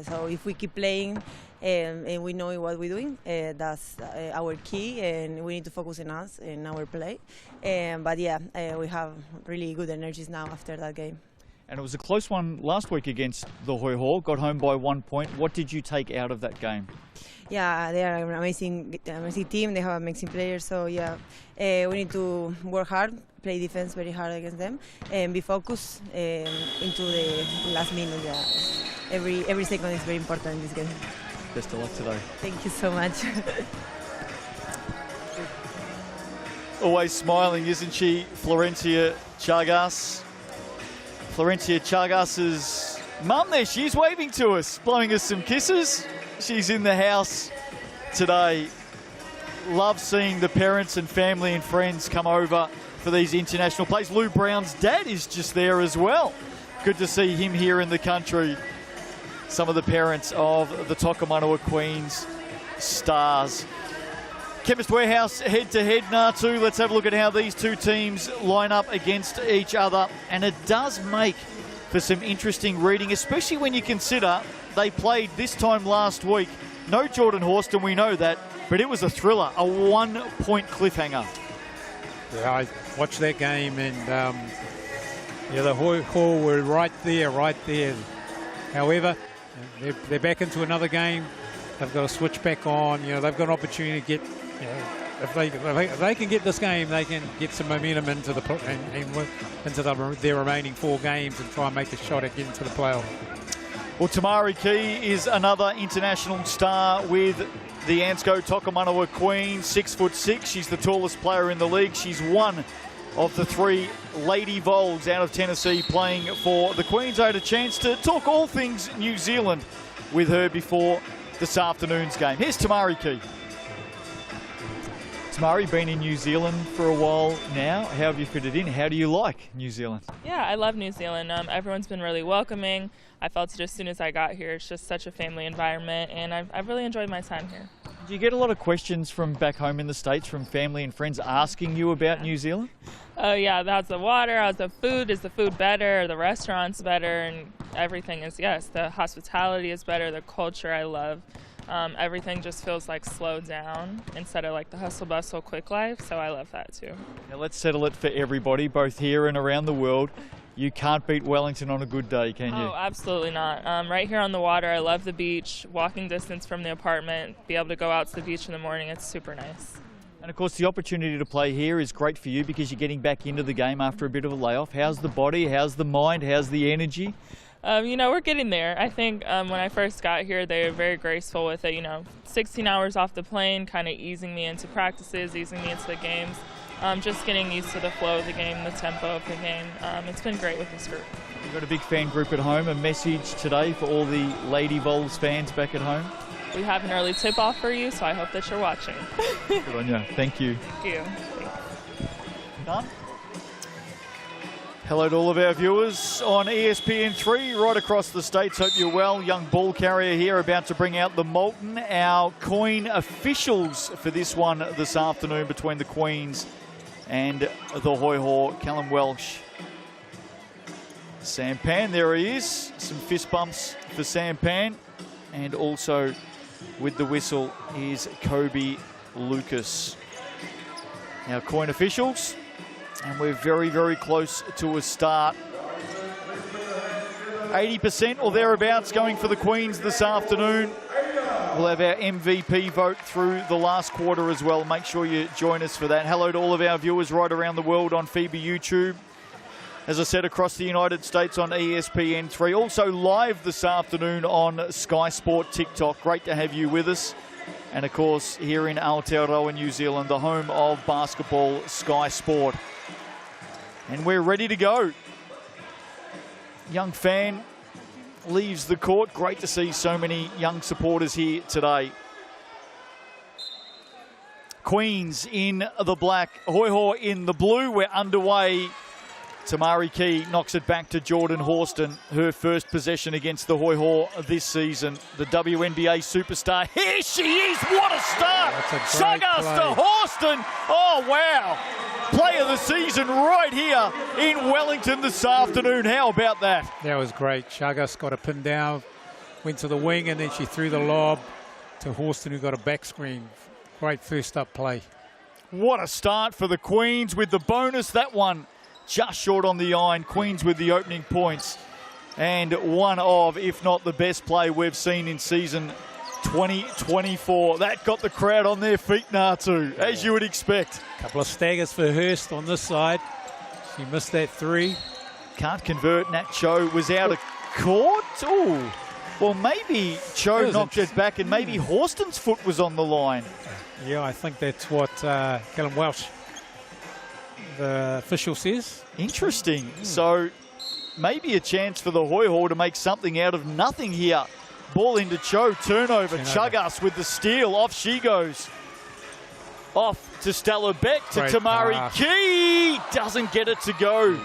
So if we keep playing and we know what we're doing, that's our key, and we need to focus on us in our play. But yeah, we have really good energies now after that game. And it was a close one last week against the Hoiho. Got home by 1 point. What did you take out of that game? Yeah, they are an amazing team. They have amazing players. So yeah, we need to work hard, play defense very hard against them, and be focused into the last minute. Yeah, every second is very important in this game. Best of luck today. Thank you so much. Always smiling, isn't she, Florencia Chagas? Florencia Chagas's mum there, she's waving to us, blowing us some kisses. She's in the house today. Love seeing the parents and family and friends come over for these international plays. Lou Brown's dad is just there as well. Good to see him here in the country. Some of the parents of the Tokomanawa Queens stars. Chemist Warehouse head-to-head, Natu. Let's have a look at how these two teams line up against each other. And it does make for some interesting reading, especially when you consider they played this time last week. No Jordan Horston, we know that, but it was a thriller, a 1-point cliffhanger. Yeah, I watched that game, and yeah, the Hoiho were right there. However, they're back into another game. They've got to switch back on. You know, they've got an opportunity to get if they can get this game, they can get some momentum into their remaining 4 games and try and make a shot at getting to the playoff. Well, Tamari Key is another international star with the Ansco Tokomanawa Queens, 6'6". She's the tallest player in the league. She's one of the 3 Lady Vols out of Tennessee playing for the Queens. I had a chance to talk all things New Zealand with her before this afternoon's game. Here's Tamari Key. Tamari, been in New Zealand for a while now. How have you fitted in? How do you like New Zealand? Yeah, I love New Zealand. Everyone's been really welcoming. I felt it as soon as I got here. It's just such a family environment, and I've really enjoyed my time here. Do you get a lot of questions from back home in the States from family and friends asking you about New Zealand? Oh yeah, how's the water? How's the food? Is the food better? Are the restaurants better? And everything is, yes, the hospitality is better. The culture I love. Everything just feels like slowed down instead of like the hustle bustle quick life, so I love that too. Now let's settle it for everybody, both here and around the world. You can't beat Wellington on a good day, can you? Oh, absolutely not. Right here on the water, I love the beach, walking distance from the apartment, be able to go out to the beach in the morning, it's super nice. And of course the opportunity to play here is great for you because you're getting back into the game after a bit of a layoff. How's the body? How's the mind? How's the energy? We're getting there. I think when I first got here, they were very graceful with it. 16 hours off the plane, kind of easing me into practices, easing me into the games. Just getting used to the flow of the game, the tempo of the game. It's been great with this group. You've got a big fan group at home. A message today for all the Lady Vols fans back at home? We have an early tip-off for you, so I hope that you're watching. Good on you. Thank you. Thank you. Done? Hello to all of our viewers on ESPN3 right across the states. Hope you're well. Young ball carrier here about to bring out the Molten. Our coin officials for this one this afternoon between the Queens and the Hoiho. Callum Welsh. Sampan, there he is. Some fist bumps for Sampan. And also with the whistle is Kobe Lucas. Our coin officials. And we're very, very close to a start. 80% or thereabouts going for the Queens this afternoon. We'll have our MVP vote through the last quarter as well. Make sure you join us for that. Hello to all of our viewers right around the world on FIBA YouTube. As I said, across the United States on ESPN3. Also live this afternoon on Sky Sport TikTok. Great to have you with us. And of course, here in Aotearoa, New Zealand, the home of basketball, Sky Sport. And we're ready to go. Young fan leaves the court. Great to see so many young supporters here today. Queens in the black, Hoiho in the blue. We're underway. Tamari Key knocks it back to Jordan Horston. Her first possession against the Hoiho this season. The WNBA superstar. Here she is. What a start. Chagas to Horston. Oh, wow. Play of the season right here in Wellington this afternoon. How about that? That was great. Chagas got a pin down, went to the wing, and then she threw the lob to Horston, who got a back screen. Great first up play. What a start for the Queens with the bonus. That one just short on the iron. Queens with the opening points. And one of, if not the best play we've seen in season 2024. That got the crowd on their feet, Natu, as you would expect. A couple of staggers for Hurst on this side. She missed that 3. Can't convert. Nat Cho was out of court. Ooh. Well, maybe Cho knocked it back and maybe Horston's foot was on the line. Yeah, I think that's what Callum Welsh, the official, says. Interesting. So maybe a chance for the Hoiho to make something out of nothing here. Ball into Cho, turnover. Chagas with the steal. Off she goes. Off to Stella Beck, to Tamari Key. Doesn't get it to go.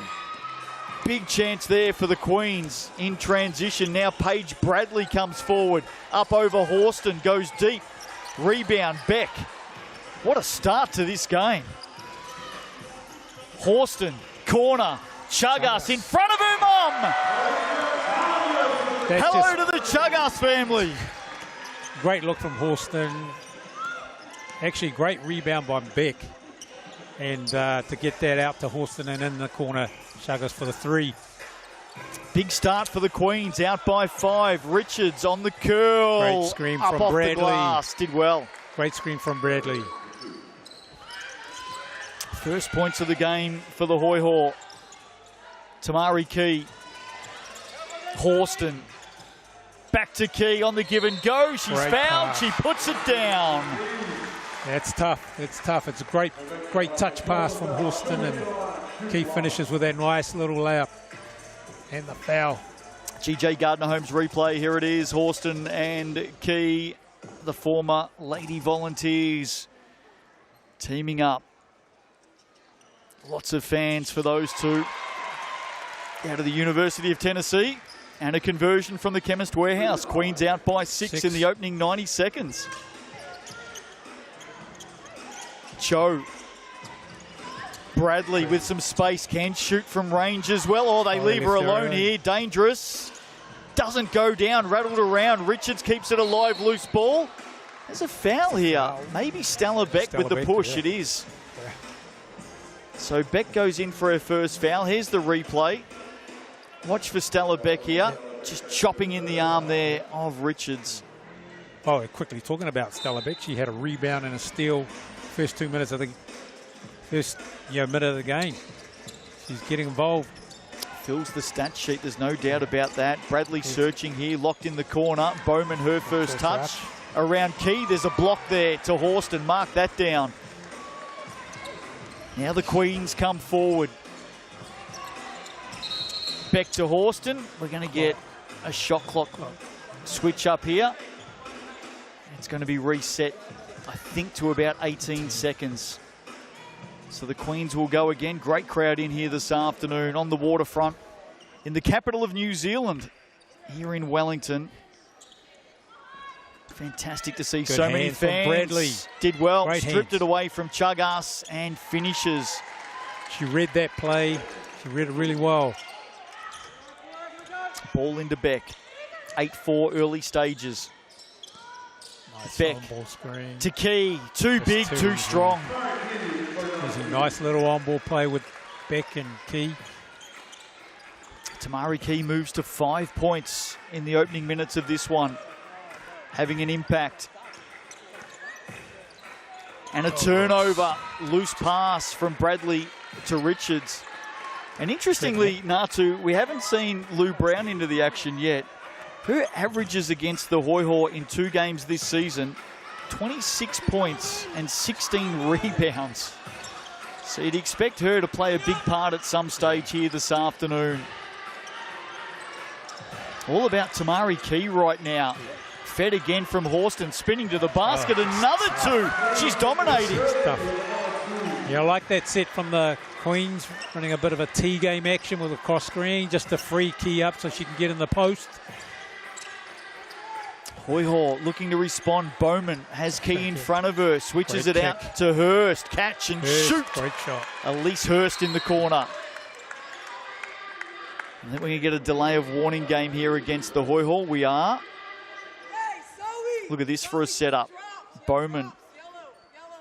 Big chance there for the Queens in transition. Now Paige Bradley comes forward. Up over Horston, goes deep. Rebound, Beck. What a start to this game. Horston, corner. Chagas in front of her mum. Hello to the Chagas family. Great look from Horston. Actually, great rebound by Beck. And to get that out to Horston and in the corner, Chagas for the 3. Big start for the Queens, out by 5. Richards on the curl. Great screen up from off Bradley. The glass. Did well. Great screen from Bradley. First points of the game for the Hoiho. Tamari Key. Horston. Back to Key on the give and go. She's Great fouled. pass. She puts it down. That's tough. It's tough. It's a great touch pass from Horston, and Key finishes with that nice little layup. And the foul. GJ Gardner-Holmes replay. Here it is. Horston and Key, the former Lady Volunteers, teaming up. Lots of fans for those two. Out of the University of Tennessee. And a conversion from the Chemist Warehouse. Queens out by 6 in the opening 90 seconds. Cho. Bradley with some space, can shoot from range as well. Oh, they leave her alone here. Dangerous. Doesn't go down, rattled around. Richards keeps it alive, loose ball. There's a foul here. Maybe Stella Beck with the push. It is. So Beck goes in for her first foul. Here's the replay. Watch for Stella Beck here. Just chopping in the arm there of Richards. Oh, quickly talking about Stella Beck, she had a rebound and a steal first 2 minutes of the first minute of the game. She's getting involved. Fills the stat sheet, there's no doubt about that. Bradley searching here, locked in the corner. Bowman, her first touch. Around Key, there's a block there to Horston. Mark that down. Now the Queens come forward. Beck to Horston. We're going to get a shot clock switch up here. It's going to be reset, I think, to about 18 seconds. So the Queens will go again. Great crowd in here this afternoon on the waterfront in the capital of New Zealand, here in Wellington. Fantastic to see so many fans. Bradley Did well, Great stripped hands. it away from Chugas and finishes. She read that play. She read it really well. Ball into Beck. 8-4 early stages. Nice Beck on-ball screen. to Key. Too big, too strong. There's a nice little on-ball play with Beck and Key. Tamari Key moves to 5 points in the opening minutes of this one, having an impact. And a turnover. Loose pass from Bradley to Richards. And interestingly, Natu, we haven't seen Lou Brown into the action yet. Her averages against the Hoiho in 2 games this season, 26 points and 16 rebounds. So you'd expect her to play a big part at some stage here this afternoon. All about Tamari Key right now. Fed again from Horston, spinning to the basket. Another 2. She's dominating. Yeah, I like that set from the Queens, running a bit of a T game action with a cross screen, just to free Key up so she can get in the post. Hoiho looking to respond. Bowman has Key in front of her, switches it out to Hurst. Catch and shoot. Great shot. Elise Hurst in the corner. And then we're going to get a delay of warning game here against the Hoiho. We are. Look at this for a setup. Bowman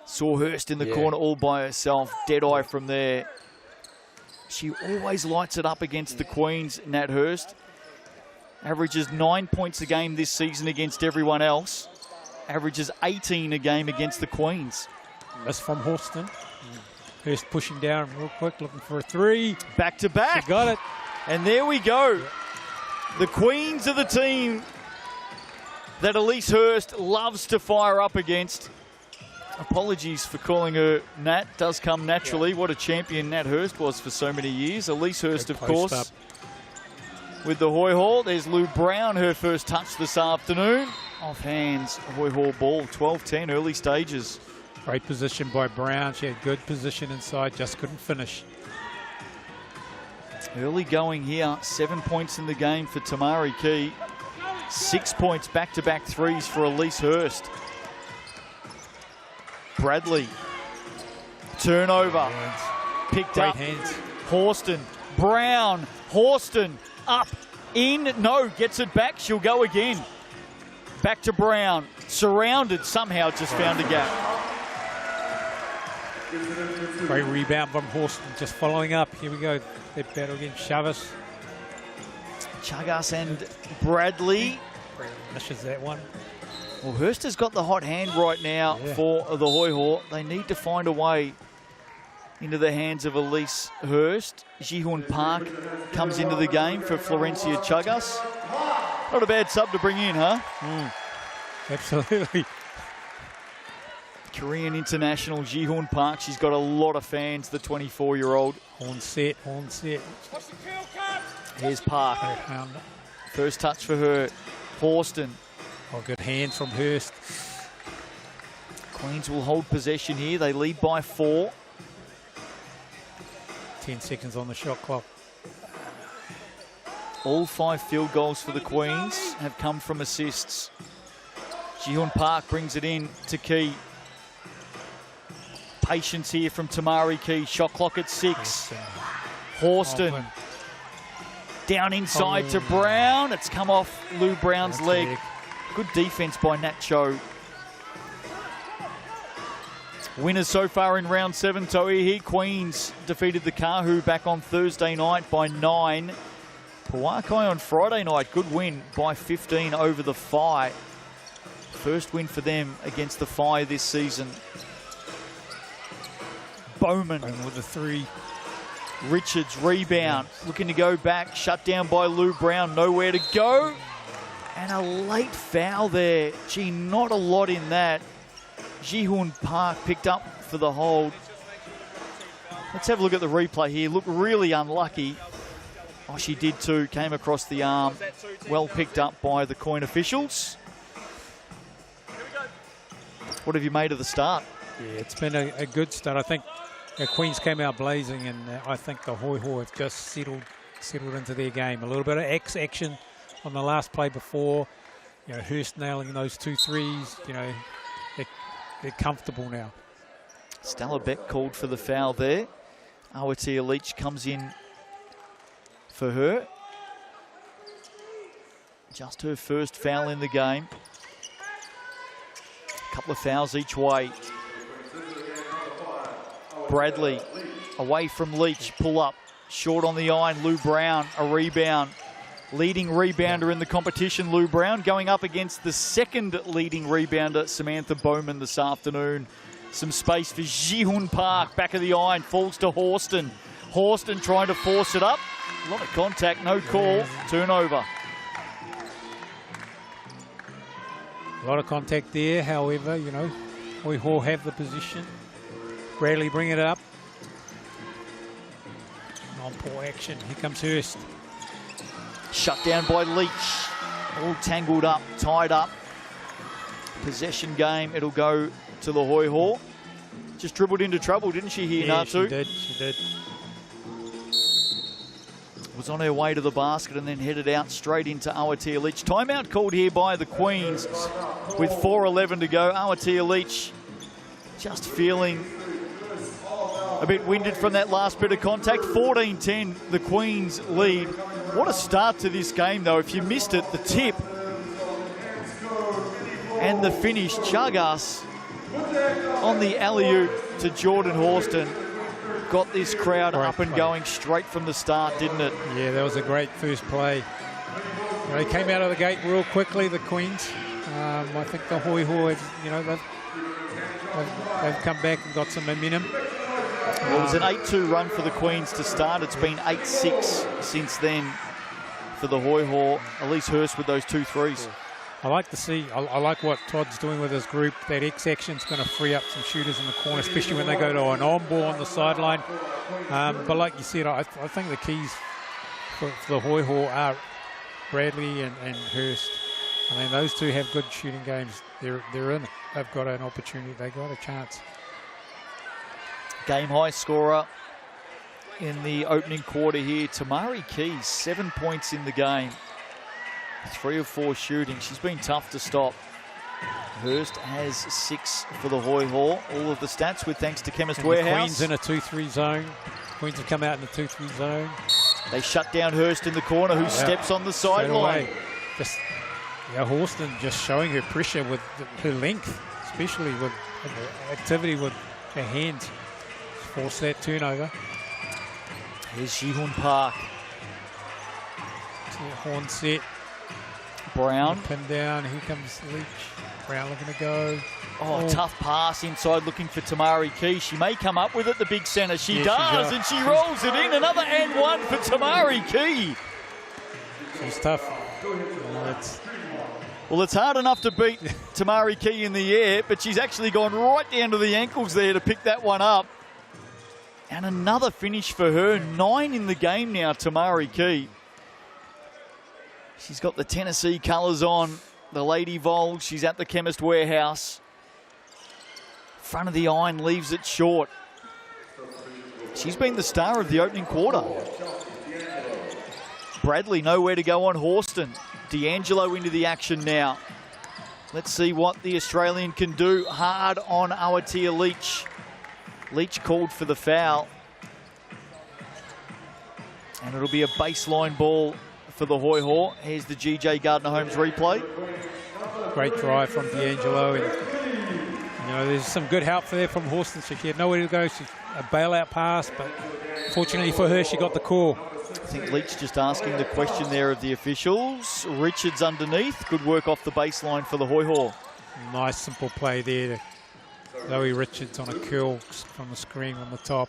saw Hurst in the corner all by herself. Dead eye from there. She always lights it up against the Queens, Nat Hurst. Averages 9 points a game this season against everyone else. Averages 18 a game against the Queens. Miss from Horston. Hurst pushing down real quick, looking for a 3. Back to back. She got it. And there we go. The Queens are the team that Elise Hurst loves to fire up against. Apologies for calling her Nat. Does come naturally. What a champion Nat Hurst was for so many years. Elise Hurst, of course, up with the Hoiho. There's Lou Brown, her first touch this afternoon. Off hands, Hoiho ball. 12-10 early stages. Great position by Brown. She had good position inside, just couldn't finish. Early going here. 7 points in the game for Tamari Key. 6 points, back-to-back threes for Elise Hurst. Bradley. Turnover. Picked Great up. hands. Horston. Brown. Horston. Up. In. No. Gets it back. She'll go again. Back to Brown. Surrounded. Somehow just found a gap. Great rebound from Horston. Just following up. Here we go. That battle against Chavez. Chagas and Bradley. Misses that one. Well, Hurst has got the hot hand right now for the Hoiho. They need to find a way into the hands of Elise Hurst. Ji-Hoon Park comes into the game for Florencia Chagas. Not a bad sub to bring in, huh? Absolutely. Korean international Ji-Hoon Park. She's got a lot of fans, the 24-year-old. Horn set, horn set. Here's Park. First touch for her. Horston. Oh, good hand from Hurst. Queens will hold possession here. They lead by 4. 10 seconds on the shot clock. All 5 field goals for the Queens have come from assists. Ji-Hoon Park brings it in to Key. Patience here from Tamari Key. Shot clock at 6. Horston. Down inside to Brown. It's come off Lou Brown's leg. Good defense by Nat Cho. Winners so far in round 7, Tauihi. Queens defeated the Kahu back on Thursday night by 9. Puakai on Friday night, good win by 15 over the Phi. First win for them against the Phi this season. Bowman with the 3. Richards rebound, looking to go back, shut down by Lou Brown, nowhere to go. And a late foul there. Gee, not a lot in that. Ji-Hoon Park picked up for the hold. Let's have a look at the replay here. Look really unlucky. Oh, she did too. Came across the arm. Well picked up by the coin officials. What have you made of the start? Yeah, it's been a good start. I think Queens came out blazing, and I think the Hoiho have just settled into their game. A little bit of action on the last play before. You know, Hurst nailing those 2 threes. You know, they're comfortable now. Stella Beck called for the foul there. Aotearoa Leach comes in for her. Just her first foul in the game. A couple of fouls each way. Bradley away from Leach, pull up, short on the iron. Lou Brown, a rebound. Leading rebounder in the competition, Lou Brown, going up against the second leading rebounder, Samantha Bowman, this afternoon. Some space for Ji-Hoon Park, back of the iron, falls to Horston. Horston trying to force it up. A lot of contact, no call, turnover. A lot of contact there, however, you know, Hoiho have the position. Bradley bring it up. Non-poor action, here comes Hurst. Shut down by Leach. All tangled up, tied up. Possession game, it'll go to the Hoiho. Just dribbled into trouble, didn't she here, Natu? She did. Was on her way to the basket and then headed out straight into Aotearoa Leach. Timeout called here by the Queens with 4:11 to go. Aotearoa Leach just feeling a bit winded from that last bit of contact. 14-10, the Queens lead. What a start to this game, though. If you missed it, the tip and the finish. Chagas on the alley-oop to Jordan Horston. Got this crowd up and going straight from the start, didn't it? Yeah, that was a great first play. They came out of the gate real quickly, the Queens. I think the Hoiho, you know, they've come back and got some momentum. Well, it was an 8-2 run for the Queens to start. It's been 8-6 since then for the Hoiho. Elise Hurst with those 2 threes. I like to see, I like what Todd's doing with his group. That X-action's going to free up some shooters in the corner, especially when they go to an on-ball on the sideline. But like you said, I think the keys for the Hoiho are Bradley and Hurst. I mean, those two have good shooting games. They're in it. They've got an opportunity. They've got a chance. Game high scorer in the opening quarter here. Tamari Keys, 7 points in the game. 3 of 4 shooting. She's been tough to stop. Hurst has 6 for the Hoiho. All of the stats with thanks to Chemist Warehouse. Queens in a 2-3 zone. Queens have come out in a 2-3 zone. They shut down Hurst in the corner, who steps on the sideline. Just, yeah, Horston just showing her pressure with her length, especially with activity with her hands. Force that turnover. Here's Ji-Hoon Park. Horn set. Brown. Pin down. Here comes Leach. Brown looking to go. Oh, tough pass inside looking for Tamari Key. She may come up with it, the big centre. She Yeah, does, and she rolls it in. Another and one for Tamari Key. She's tough. Well, it's hard enough to beat Tamari Key in the air, but she's actually gone right down to the ankles there to pick that one up. And another finish for her. 9 in the game now, Tamari Key. She's got the Tennessee colours on, the Lady Vols. She's at the Chemist Warehouse. Front of the iron, leaves it short. She's been the star of the opening quarter. Bradley nowhere to go on Horston. D'Angelo into the action now. Let's see what the Australian can do. Hard on Aotearoa Leach. Leach called for the foul. And it'll be a baseline ball for the Hoiho. Here's the GJ Gardner-Holmes replay. Great drive from D'Angelo. And, you know, there's some good help there from Horston. She had nowhere to go. She's a bailout pass, but fortunately for her, she got the call. I think Leach just asking the question there of the officials. Richards underneath. Good work off the baseline for the Hoiho. Nice simple play there. Zoe Richards on a curl from the screen on the top.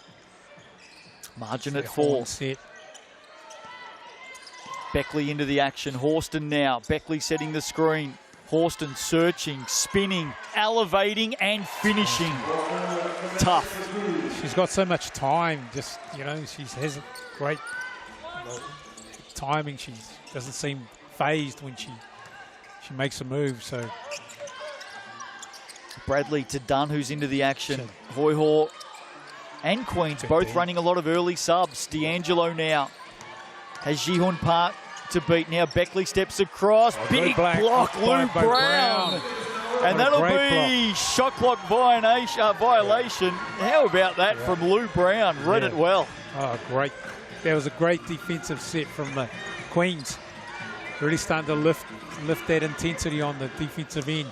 Margin at 4. Set. Beckley into the action. Horston now. Beckley setting the screen. Horston searching, spinning, elevating and finishing. Tough. She's got so much time. Just, you know, she has great timing. She doesn't seem phased when she makes a move. So Bradley to Dunn, who's into the action. Hoiho and Queens both running a lot of early subs. D'Angelo now has Jihun Park to beat. Now Beckley steps across. Big block, Lou Brown. And that'll be shot clock violation. How about that from Lou Brown? Read it well. Oh, great. That was a great defensive set from the Queens. Really starting to lift that intensity on the defensive end.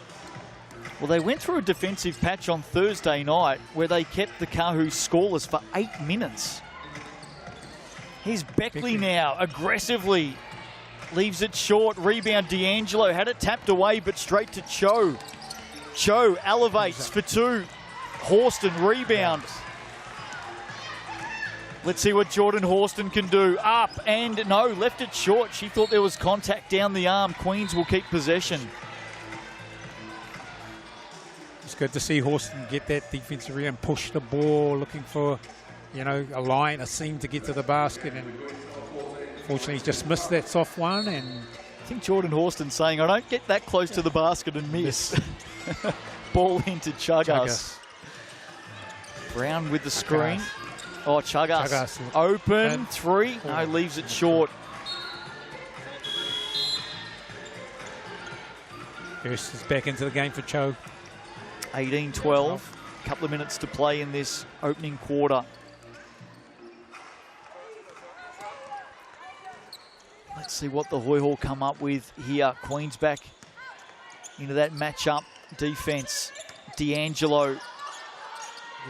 Well, they went through a defensive patch on Thursday night where they kept the Kahu scoreless for 8 minutes. Here's Beckley now, aggressively. Leaves it short, rebound D'Angelo. Had it tapped away, but straight to Cho. Cho elevates for 2. Horston rebound. Let's see what Jordan Horston can do. Up and no, left it short. She thought there was contact down the arm. Queens will keep possession. It's good to see Horston get that defensive rebound, push the ball, looking for, you know, a seam to get to the basket, and fortunately he's just missed that soft one. And I think Jordan Horston saying, I don't get that close to the basket and miss. Ball into Chagas. Brown with the screen. Oh, Chagas. Open, 3. No, leaves it short. Hurst is back into the game for Cho. 18-12. A couple of minutes to play in this opening quarter. Let's see what the Hoiho come up with here. Queens back into that matchup defense. D'Angelo.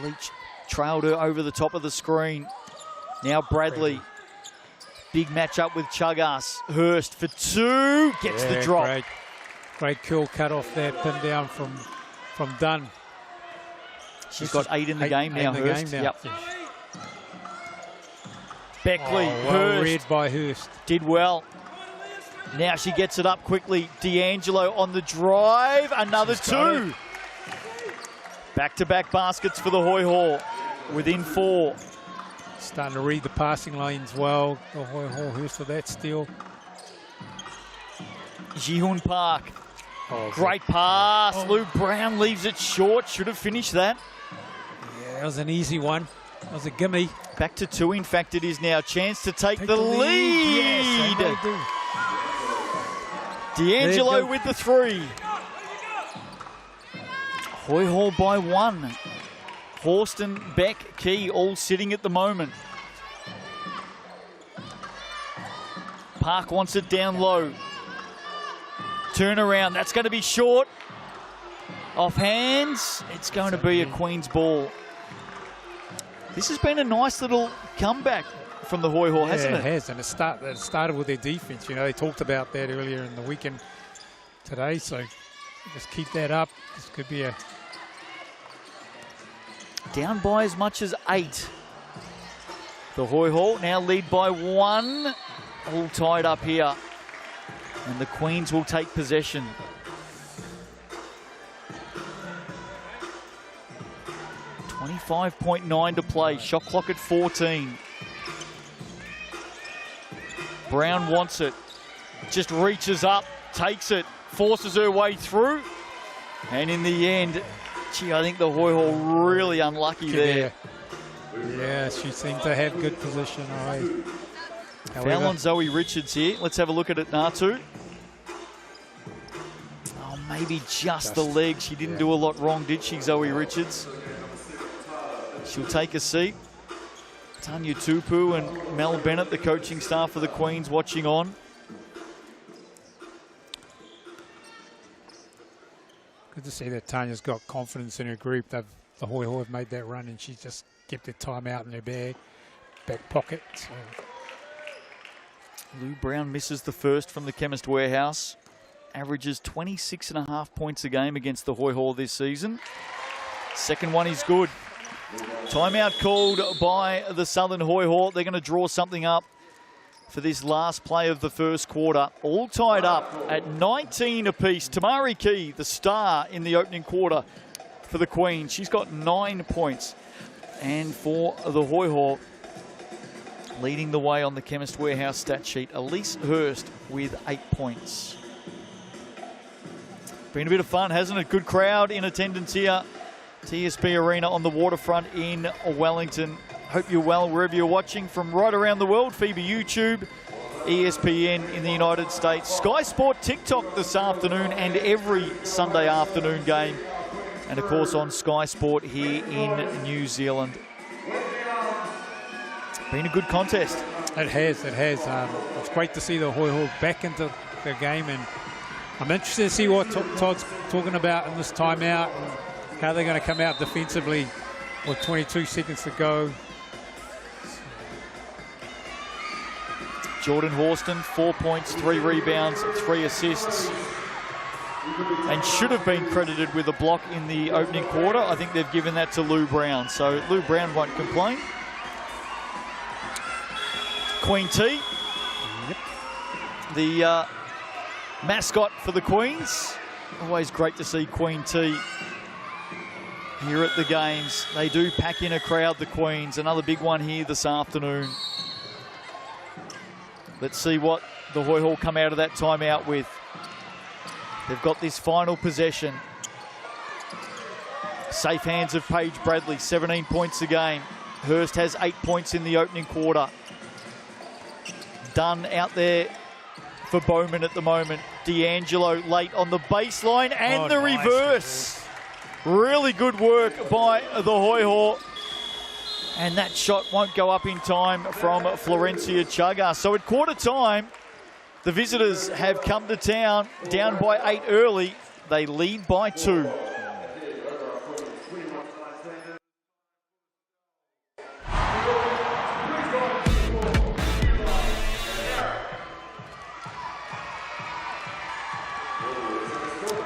Leach trailed her over the top of the screen. Now Bradley. Big matchup with Chagas. Hurst for 2. Gets the drop. Great curl cut off there. Pin down from Dunn. She's got 8 in the game now, Hurst. Yep. Beckley, well read by Hurst. Did well. Now she gets it up quickly. D'Angelo on the drive. Another 2. Back-to-back baskets for the Hoiho. Within 4. Starting to read the passing lanes well. The Hoiho, Hurst for that steal. Jihun Park. Great pass. Lou Brown leaves it short. Should have finished that. Yeah, that was an easy one. That was a gimme. Back to 2, in fact, it is now. Chance to take the lead. Yes, D'Angelo with the 3. Hoiho by 1. Horston, Beck, Key all sitting at the moment. Park wants it down low. Turnaround, that's going to be short. Off hands, it's going to be a Queens ball. This has been a nice little comeback from the Hoiho, hasn't it? It has, and it started with their defense. You know, they talked about that earlier in the weekend today, so just keep that up. This could be a down by as much as 8. The Hoiho now lead by 1. All tied up here. And the Queens will take possession. .9 to play. Shot clock at 14. Brown wants it. Just reaches up, takes it, forces her way through. And in the end, gee, I think the Hoiho really unlucky there. Yeah, she seemed to have good position. Foul on Zoe Richards here. Let's have a look at it, Natu. Oh, maybe just the leg. She didn't do a lot wrong, did she, Zoe Richards? She'll take a seat. Tanya Tupu and Mel Bennett, the coaching staff for the Queens, watching on. Good to see that Tanya's got confidence in her group. The Hoiho have made that run and she's just kept her time out in her back pocket. So. Lou Brown misses the first from the Chemist Warehouse. Averages 26.5 points a game against the Hoiho this season. Second one is good. Timeout called by the Southern Hoiho. They're going to draw something up for this last play of the first quarter. All tied up at 19 apiece. Tamari Key, the star in the opening quarter for the Queen. She's got 9 points. And for the Hoiho, leading the way on the Chemist Warehouse stat sheet, Elise Hurst with 8 points. Been a bit of fun, hasn't it? Good crowd in attendance here. TSB Arena on the waterfront in Wellington. Hope you're well wherever you're watching from right around the world. FIBA YouTube, ESPN in the United States, Sky Sport TikTok this afternoon and every Sunday afternoon game. And of course on Sky Sport here in New Zealand. Been a good contest. It has. It's great to see the Hoiho back into the game, and I'm interested to see what Todd's talking about in this timeout and how they're going to come out defensively with 22 seconds to go. Jordan Horston, 4 points, 3 rebounds, 3 assists. And should have been credited with a block in the opening quarter. I think they've given that to Lou Brown. So Lou Brown won't complain. Queen T, the mascot for the Queens. Always great to see Queen T here at the games. They do pack in a crowd, the Queens. Another big one here this afternoon. Let's see what the Hoiho come out of that timeout with. They've got this final possession. Safe hands of Paige Bradley, 17 points a game. Hurst has 8 points in the opening quarter. Dunn out there for Bowman at the moment. D'Angelo late on the baseline and the reverse. Really good work by the Hoiho. And that shot won't go up in time from Florencia Chaga. So at quarter time, the visitors have come to town, down by 8 early. They lead by 2.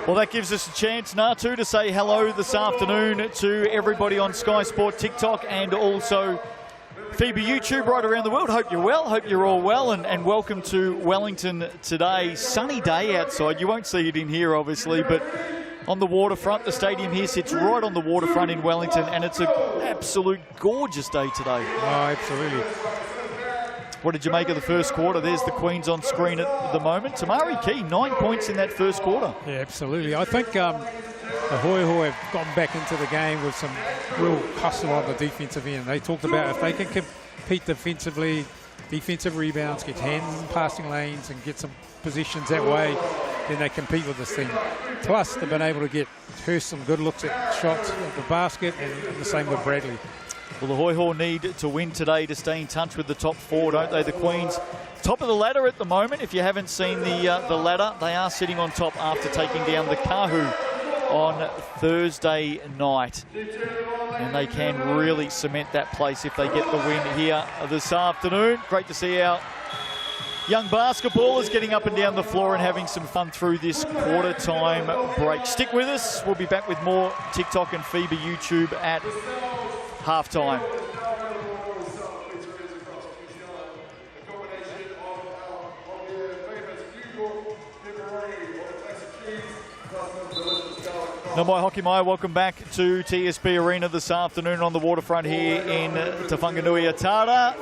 Well, that gives us a chance, Natu, to say hello this afternoon to everybody on Sky Sport TikTok and also FIBA YouTube right around the world. Hope you're well. Hope you're all well, and welcome to Wellington today. Sunny day outside. You won't see it in here, obviously, but on the waterfront. The stadium here sits right on the waterfront in Wellington, and it's an absolute gorgeous day today. Oh, absolutely. What did you make of the first quarter? There's the Queens on screen at the moment. Tamari Key, 9 points in that first quarter. Yeah, absolutely. I think the Hoiho have gotten back into the game with some real hustle on the defensive end. They talked about if they can compete defensively, defensive rebounds, get hands in passing lanes and get some positions that way, then they compete with this team. Plus, they've been able to get Hurst some good looks at shots at the basket, and the same with Bradley. Well, the Hoiho need to win today to stay in touch with the top 4, don't they? The Queens, top of the ladder at the moment. If you haven't seen the ladder, they are sitting on top after taking down the Kahu on Thursday night. And they can really cement that place if they get the win here this afternoon. Great to see our young basketballers getting up and down the floor and having some fun through this quarter time break. Stick with us. We'll be back with more TikTok and FIBA YouTube at halftime. Nā mai hoki mai, welcome back to TSB Arena this afternoon on the waterfront here in Te Whanganui Atara.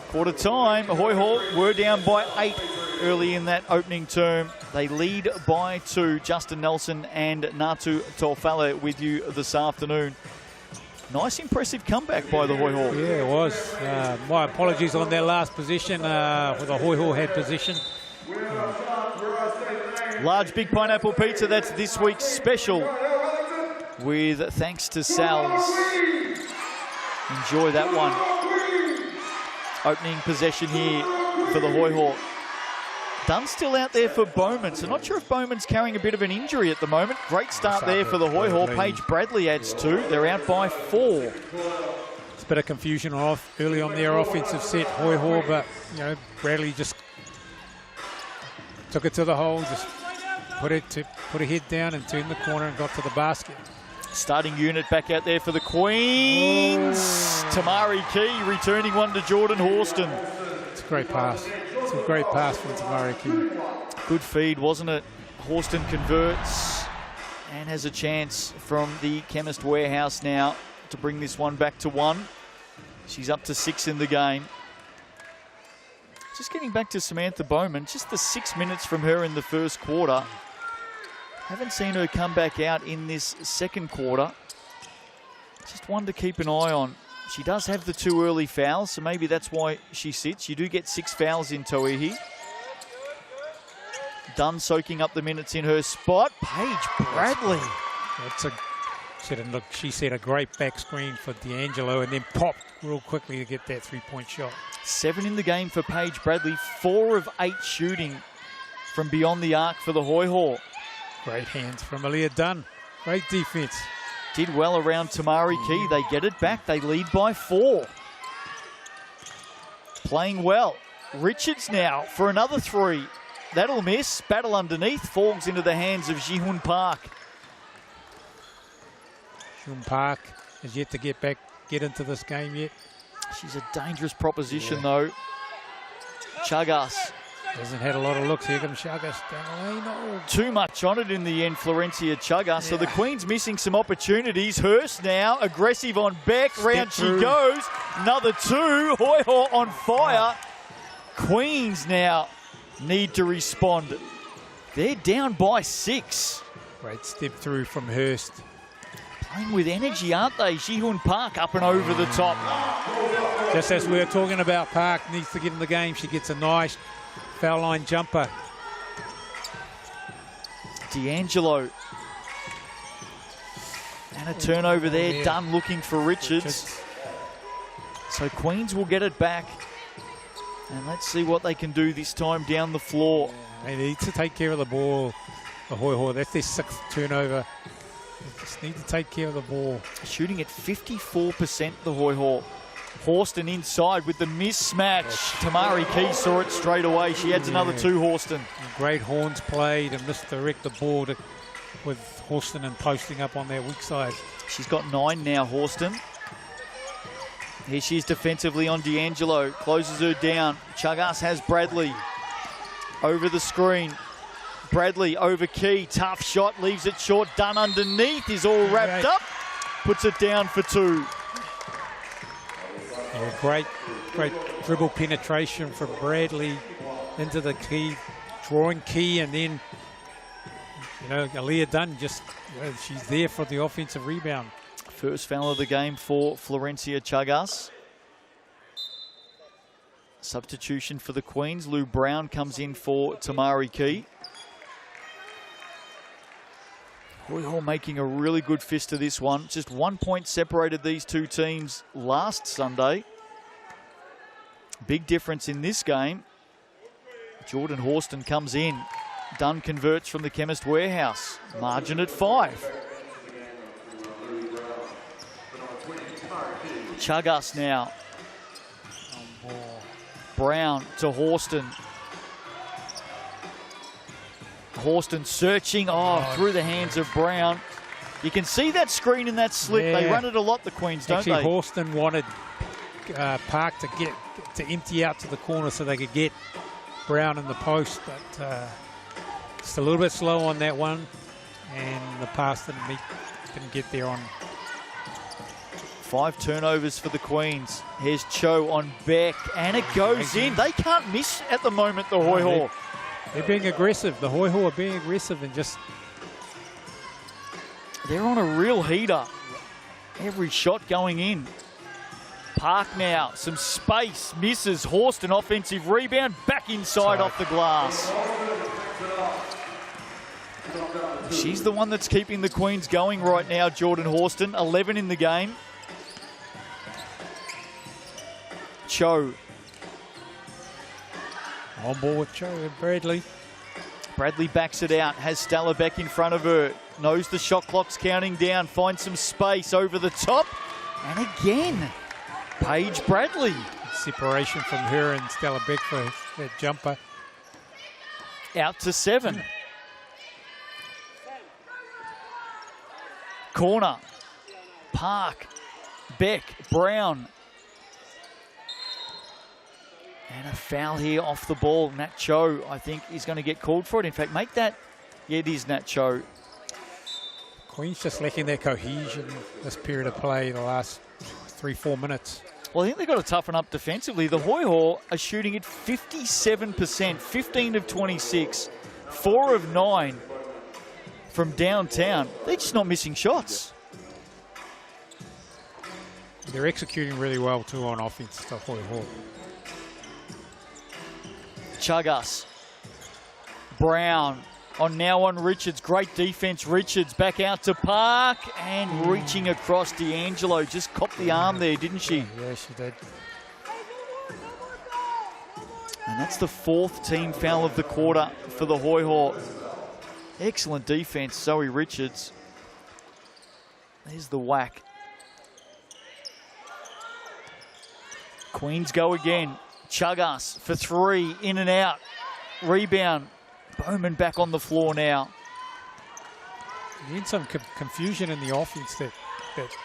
Quarter time, Hoiho were down by 8 early in that opening term. They lead by 2. Justin Nelson and Natu Tofale with you this afternoon. Nice impressive comeback by the Hoiho. Yeah, it was. My apologies on their last position, for the Hoiho head position. Large Big Pineapple Pizza, that's this week's special with thanks to Sal's. Enjoy that one. Opening possession here for the Hoiho. Dunn still out there for Bowman, so not sure if Bowman's carrying a bit of an injury at the moment. Great start there for the Hoiho. Paige Bradley adds 2. They're out by 4. It's a bit of confusion early on their offensive set, Hoiho, but you know, Bradley just took it to the hole, just put a head down and turned the corner and got to the basket. Starting unit back out there for the Queens. Tamari Key returning one to Jordan Horston. It's a great pass. It's a great pass from Tamari Key. Good feed, wasn't it? Horston converts and has a chance from the Chemist Warehouse now to bring this one back to 1. She's up to 6 in the game. Just getting back to Samantha Bowman, just the 6 minutes from her in the first quarter. Haven't seen her come back out in this second quarter. Just one to keep an eye on. She does have the 2 early fouls, so maybe that's why she sits. You do get 6 fouls in Tauihi. Dunn soaking up the minutes in her spot. Paige Bradley. She set a great back screen for D'Angelo and then popped real quickly to get that 3-point shot. 7 in the game for Paige Bradley. 4 of 8 shooting from beyond the arc for the Hoiho. Great hands from Aaliyah Dunn. Great defense. Did well around Tamari Key. They get it back. They lead by 4. Playing well. Richards now for another 3. That'll miss. Battle underneath. Falls into the hands of Ji-Hoon Park. Ji-Hoon Park is yet to get into this game yet. She's a dangerous proposition though. Chagas. Hasn't had a lot of looks. Here comes Chagas down the lane. Oh. Too much on it in the end, Florencia Chagas. Yeah. So the Queen's missing some opportunities. Hurst now, aggressive on Beck. Round she goes. Another 2. Hoiho on fire. Queens now need to respond. They're down by 6. Great step through from Hurst. Playing with energy, aren't they? Ji-Hoon Park up and over the top. Just as we were talking about, Park needs to get in the game. She gets a nice foul line jumper. D'Angelo. And a turnover there. Dunn looking for Richards. So Queens will get it back. And let's see what they can do this time down the floor. They need to take care of the ball. The Hoiho, that's their 6th turnover. They just need to take care of the ball. Shooting at 54%, the Hoiho. Horston inside with the mismatch. Tamari Key saw it straight away. She adds another 2, Horston. Great horns played and misdirect the ball with Horston and posting up on their weak side. She's got 9 now, Horston. Here she is defensively on D'Angelo. Closes her down. Chagas has Bradley. Over the screen. Bradley over Key. Tough shot. Leaves it short. Dunn underneath. Is all wrapped up. Puts it down for 2. Yeah, great dribble penetration from Bradley into the Key. Drawing Key and then, Aaliyah Dunn just, she's there for the offensive rebound. First foul of the game for Florencia Chagas. Substitution for the Queens. Lou Brown comes in for Tamari Key. Hoiho making a really good fist of this one. Just 1 point separated these two teams last Sunday. Big difference in this game. Jordan Horston comes in. Dunn converts from the Chemist Warehouse. Margin at 5. Chagas now. Brown to Horston. Horston searching, through the hands of Brown. You can see that screen and that slip. Yeah. They run it a lot, the Queens, don't Actually, they? Horston wanted Park to empty out to the corner so they could get Brown in the post, but just a little bit slow on that one, and the pass didn't get there on. 5 turnovers for the Queens. Here's Cho on Beck, and it goes in. They can't miss at the moment, the Hoiho. They're being aggressive. The Hoiho are being aggressive and just... They're on a real heater. Every shot going in. Park now, some space, misses. Horston offensive rebound, back inside off the glass. She's the one that's keeping the Queens going right now, Jordan Horston. 11 in the game. Cho. On ball with Cho and Bradley. Bradley backs it out, has Stella Beck in front of her. Knows the shot clock's counting down, finds some space over the top. And again, Paige Bradley. Separation from her and Stella Beck for that jumper. Out to 7. Corner. Park. Beck. Brown. And a foul here off the ball. Nat Cho, I think, is going to get called for it. In fact, make that... Yeah, it is Nat Cho. Queens just lacking their cohesion this period of play, the last 3-4 minutes. Well, I think they've got to toughen up defensively. The Hoiho are shooting at 57%, 15 of 26, 4 of 9 from downtown. They're just not missing shots. They're executing really well, too, on offense, the Hoiho. Chagas. Brown on Richards. Great defense. Richards back out to Park and reaching across. D'Angelo just copped the arm there, didn't she? Yeah, she did. And that's the 4th team foul of the quarter for the Hoiho. Excellent defense, Zoe Richards. There's the whack. Queens go again. Chagas for 3, in and out. Rebound. Bowman back on the floor now. You need some confusion in the offense, that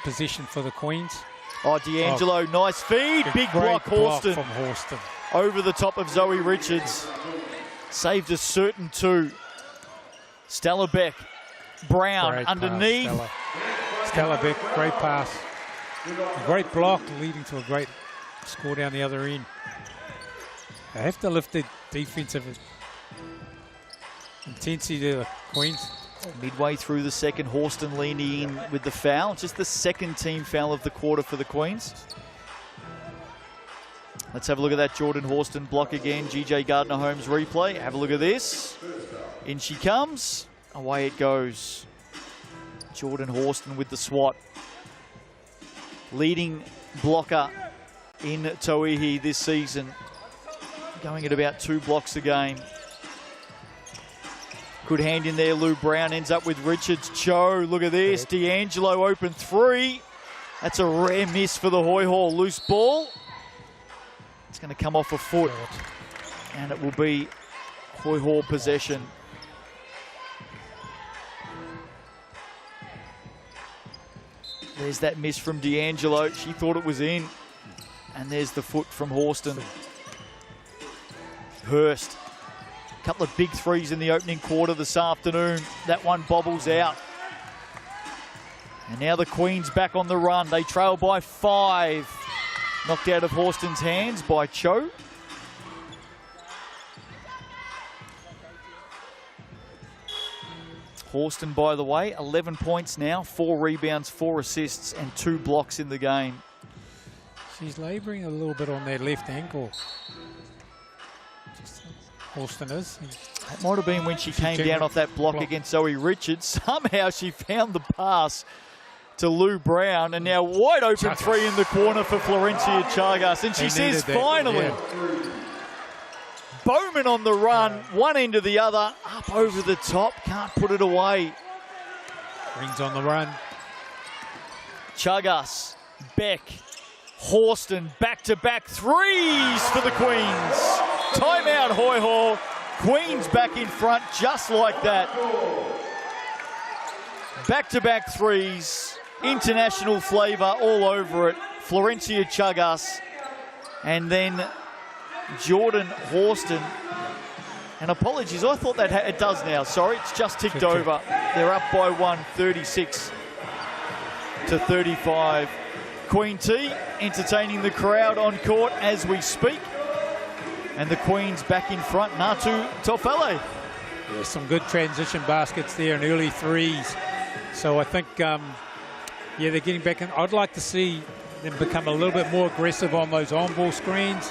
position for the Queens. Oh, D'Angelo, nice feed. Big block, Horston. From Horston. Over the top of Zoe Richards. Saved a certain 2. Stella Beck. Brown Great underneath. Pass, Stella Beck, great pass. A great block leading to a great score down the other end. They have to lift their defensive intensity to the Queens. Midway through the second, Horston leaning in with the foul. Just the 2nd team foul of the quarter for the Queens. Let's have a look at that Jordan Horston block again. GJ Gardner-Holmes replay. Have a look at this. In she comes. Away it goes. Jordan Horston with the swat. Leading blocker in Tauihi this season. Going at about 2 blocks a game. Good hand in there. Lou Brown ends up with Richards. Cho, look at this. D'Angelo open 3. That's a rare miss for the Hoiho. Loose ball. It's going to come off a foot. And it will be Hoiho possession. There's that miss from D'Angelo. She thought it was in. And there's the foot from Horston. Hurst. A couple of big 3s in the opening quarter this afternoon. That one bobbles out. And now the Queens back on the run. They trail by 5. Knocked out of Horston's hands by Cho. Horston, by the way, 11 points now, 4 rebounds, 4 assists, and 2 blocks in the game. She's labouring a little bit on that left ankle. Horston is. That might have been when she came down off that block against Zoe Richards. Somehow she found the pass to Lou Brown, and now wide open Chagas. 3 in the corner for Florencia Chagas. And she says, finally. Yeah. Bowman on the run, one end to the other, up over the top, can't put it away. Rings on the run. Chagas, Beck, Horston, back-to-back 3s for the Queens. Timeout, Hoiho. Queens back in front just like that. Back-to-back threes, international flavour all over it. Florencia Chagas and then Jordan Horston. And apologies, I thought that it does now. Sorry, it's just ticked over. They're up by 1, 36-35. Queen T entertaining the crowd on court as we speak. And the Queens back in front. Natu Tofele. Yeah, some good transition baskets there and early threes. So I think, yeah, they're getting back in. I'd like to see them become a little bit more aggressive on those on-ball screens.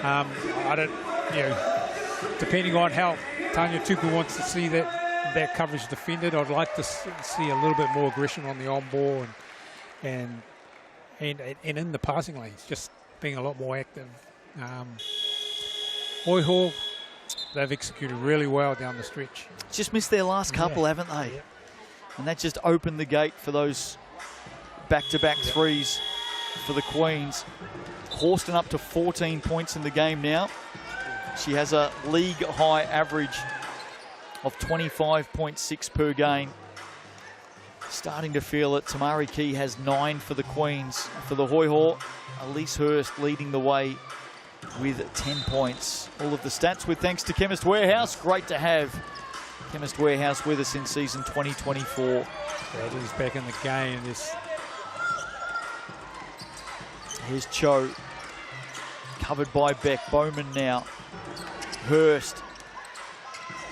I don't, you know, depending on how Tanya Tupu wants to see that coverage defended, I'd like to see a little bit more aggression on the on-ball and in the passing lanes, just being a lot more active. Hoiho, they've executed really well down the stretch. Just missed their last couple, haven't they? Yeah. And that just opened the gate for those back-to-back threes for the Queens. Horston up to 14 points in the game now. She has a league-high average of 25.6 per game. Starting to feel it. Tamari Key has 9 for the Queens. For the Hoiho, Elise Hurst leading the way with 10 points. All of the stats with thanks to Chemist Warehouse. Great to have Chemist Warehouse with us in season 2024. Bradley's back in the game. Here's Cho. Covered by Beck. Bowman now. Hurst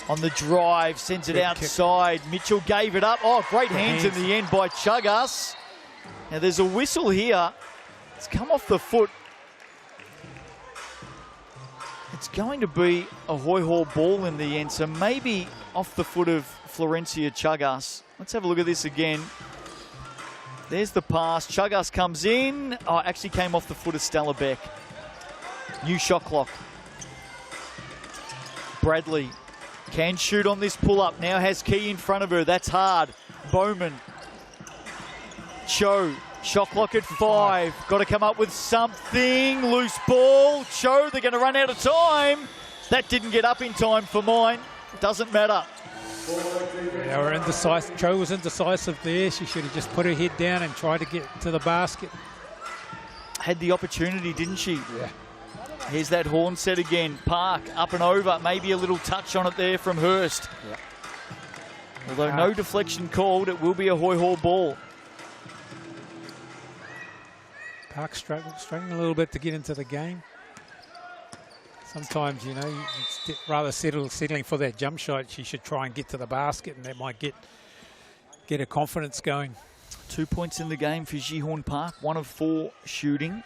on the drive, sends it outside. Mitchell gave it up. Oh, great hands in the end by Chagas. Now there's a whistle here. It's come off the foot. It's going to be a Hoiho ball in the end, so maybe off the foot of Florencia Chagas. Let's have a look at this again. There's the pass. Chagas comes in. Oh, actually came off the foot of Stella Beck. New shot clock. Bradley can shoot on this pull-up. Now has Key in front of her. That's hard. Bowman. Cho. Shot clock at 5. Got to come up with something. Loose ball. Cho, they're going to run out of time. That didn't get up in time for mine. Doesn't matter. They were indecisive. Cho was indecisive there. She should have just put her head down and tried to get to the basket. Had the opportunity, didn't she? Yeah. Here's that horn set again. Park up and over. Maybe a little touch on it there from Hurst. Yeah. Although no deflection called, it will be a Hoiho ball. Park struggling a little bit to get into the game. Sometimes, you know, rather settling for that jump shot, she should try and get to the basket, and that might get her confidence going. 2 points in the game for Jihorn Park. 1 of 4 shooting.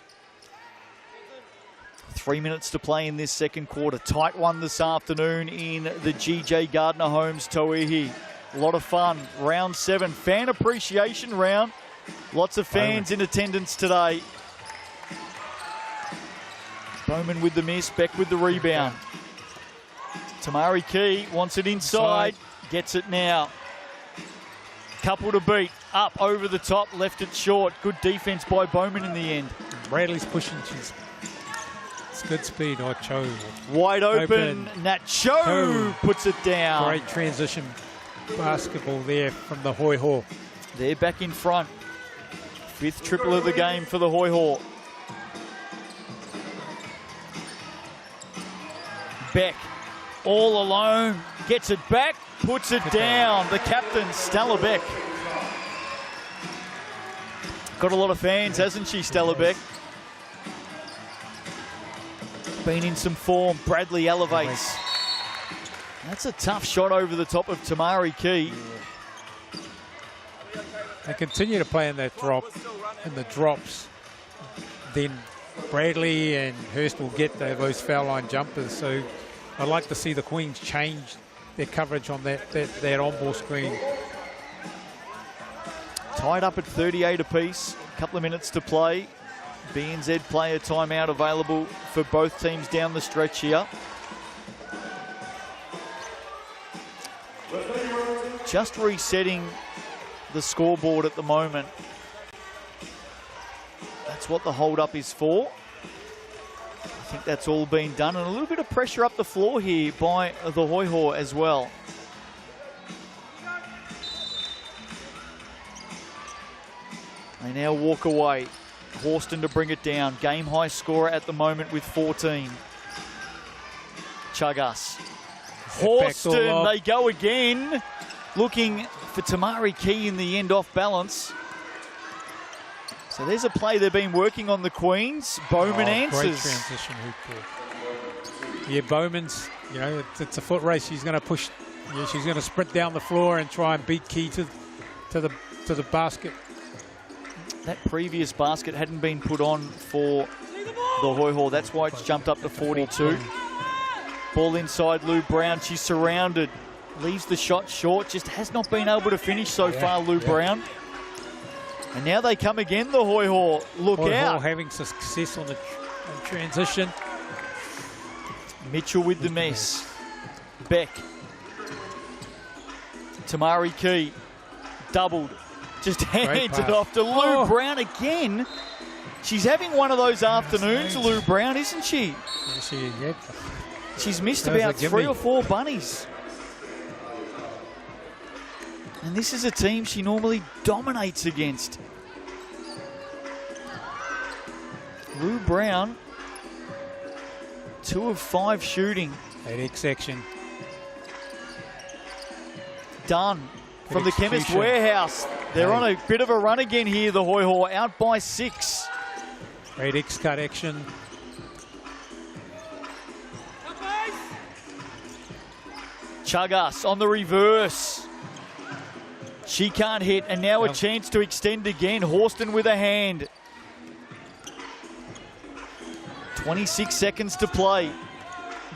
3 minutes to play in this second quarter. Tight one this afternoon in the GJ Gardner Homes Tauihi. A lot of fun. Round 7, fan appreciation round. Lots of fans in attendance today. Bowman with the miss, Beck with the rebound. Tamari Key wants it inside, gets it now. Couple to beat, up over the top, left it short. Good defense by Bowman in the end. Bradley's pushing, it's good speed. Oh, Cho. Wide open. Nat Cho puts it down. Great transition basketball there from the Hoiho. They're back in front. 5th triple of the game for the Hoiho. Beck all alone, gets it back, puts it down. The captain, Stella Beck. Got a lot of fans, hasn't she, Stella Beck? Been in some form. Bradley elevates. That's a tough shot over the top of Tamari Key. They continue to play in that drop, in the drops. Then Bradley and Hurst will get those foul line jumpers. So I'd like to see the Queens change their coverage on that on-ball screen. Tied up at 38 apiece. A couple of minutes to play. BNZ player timeout available for both teams down the stretch here. Just resetting the scoreboard at the moment. That's what the hold-up is for. I think that's all been done. And a little bit of pressure up the floor here by the Hoiho as well. They now walk away. Horston to bring it down. Game high scorer at the moment with 14. Chagas. Horston, they go again. Looking for Tamari Key in the end, off balance. So there's a play they've been working on, the Queens. Bowman answers. Great transition hoop ball. Yeah, Bowman's, you know, it's a foot race. She's going to push, yeah, she's going to sprint down the floor and try and beat Key to the basket. That previous basket hadn't been put on for the Hoiho. That's why it's jumped up to 42. Ball inside Lou Brown. She's surrounded. Leaves the shot short. Just has not been able to finish so far, Lou Brown. And now they come again, the Hoiho. Look out. Having success on the transition. Mitchell with the mess. Beck. Tamari Key. Doubled. Just hands it off to Lou Brown again. She's having one of those afternoons, Lou Brown, isn't she? She's missed about 3 or 4 bunnies. And this is a team she normally dominates against. Lou Brown, 2 of 5 shooting. 8X section. Done from the Chemist Warehouse. They're on a bit of a run again here, the Hoiho, out by 6. 8X cut action. Chagas on the reverse. She can't hit, and now a chance to extend again. Horston with a hand. 26 seconds to play.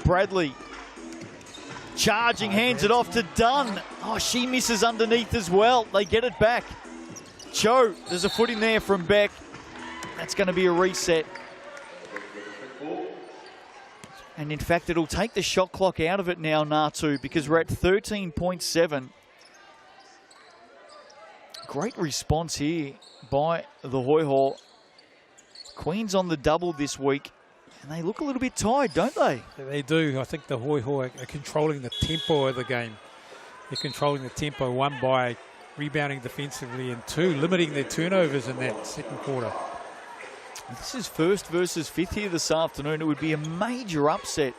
Bradley charging, hands it off to Dunn. Oh, she misses underneath as well. They get it back. Cho, there's a foot in there from Beck. That's going to be a reset. And in fact, it'll take the shot clock out of it now, Natu, because we're at 13.7. Great response here by the Hoiho. Queens on the double this week, and they look a little bit tired, don't they? They do. I think the Hoiho are controlling the tempo of the game. They're controlling the tempo, 1 by rebounding defensively, and 2, limiting their turnovers in that second quarter. This is first versus 5th here this afternoon. It would be a major upset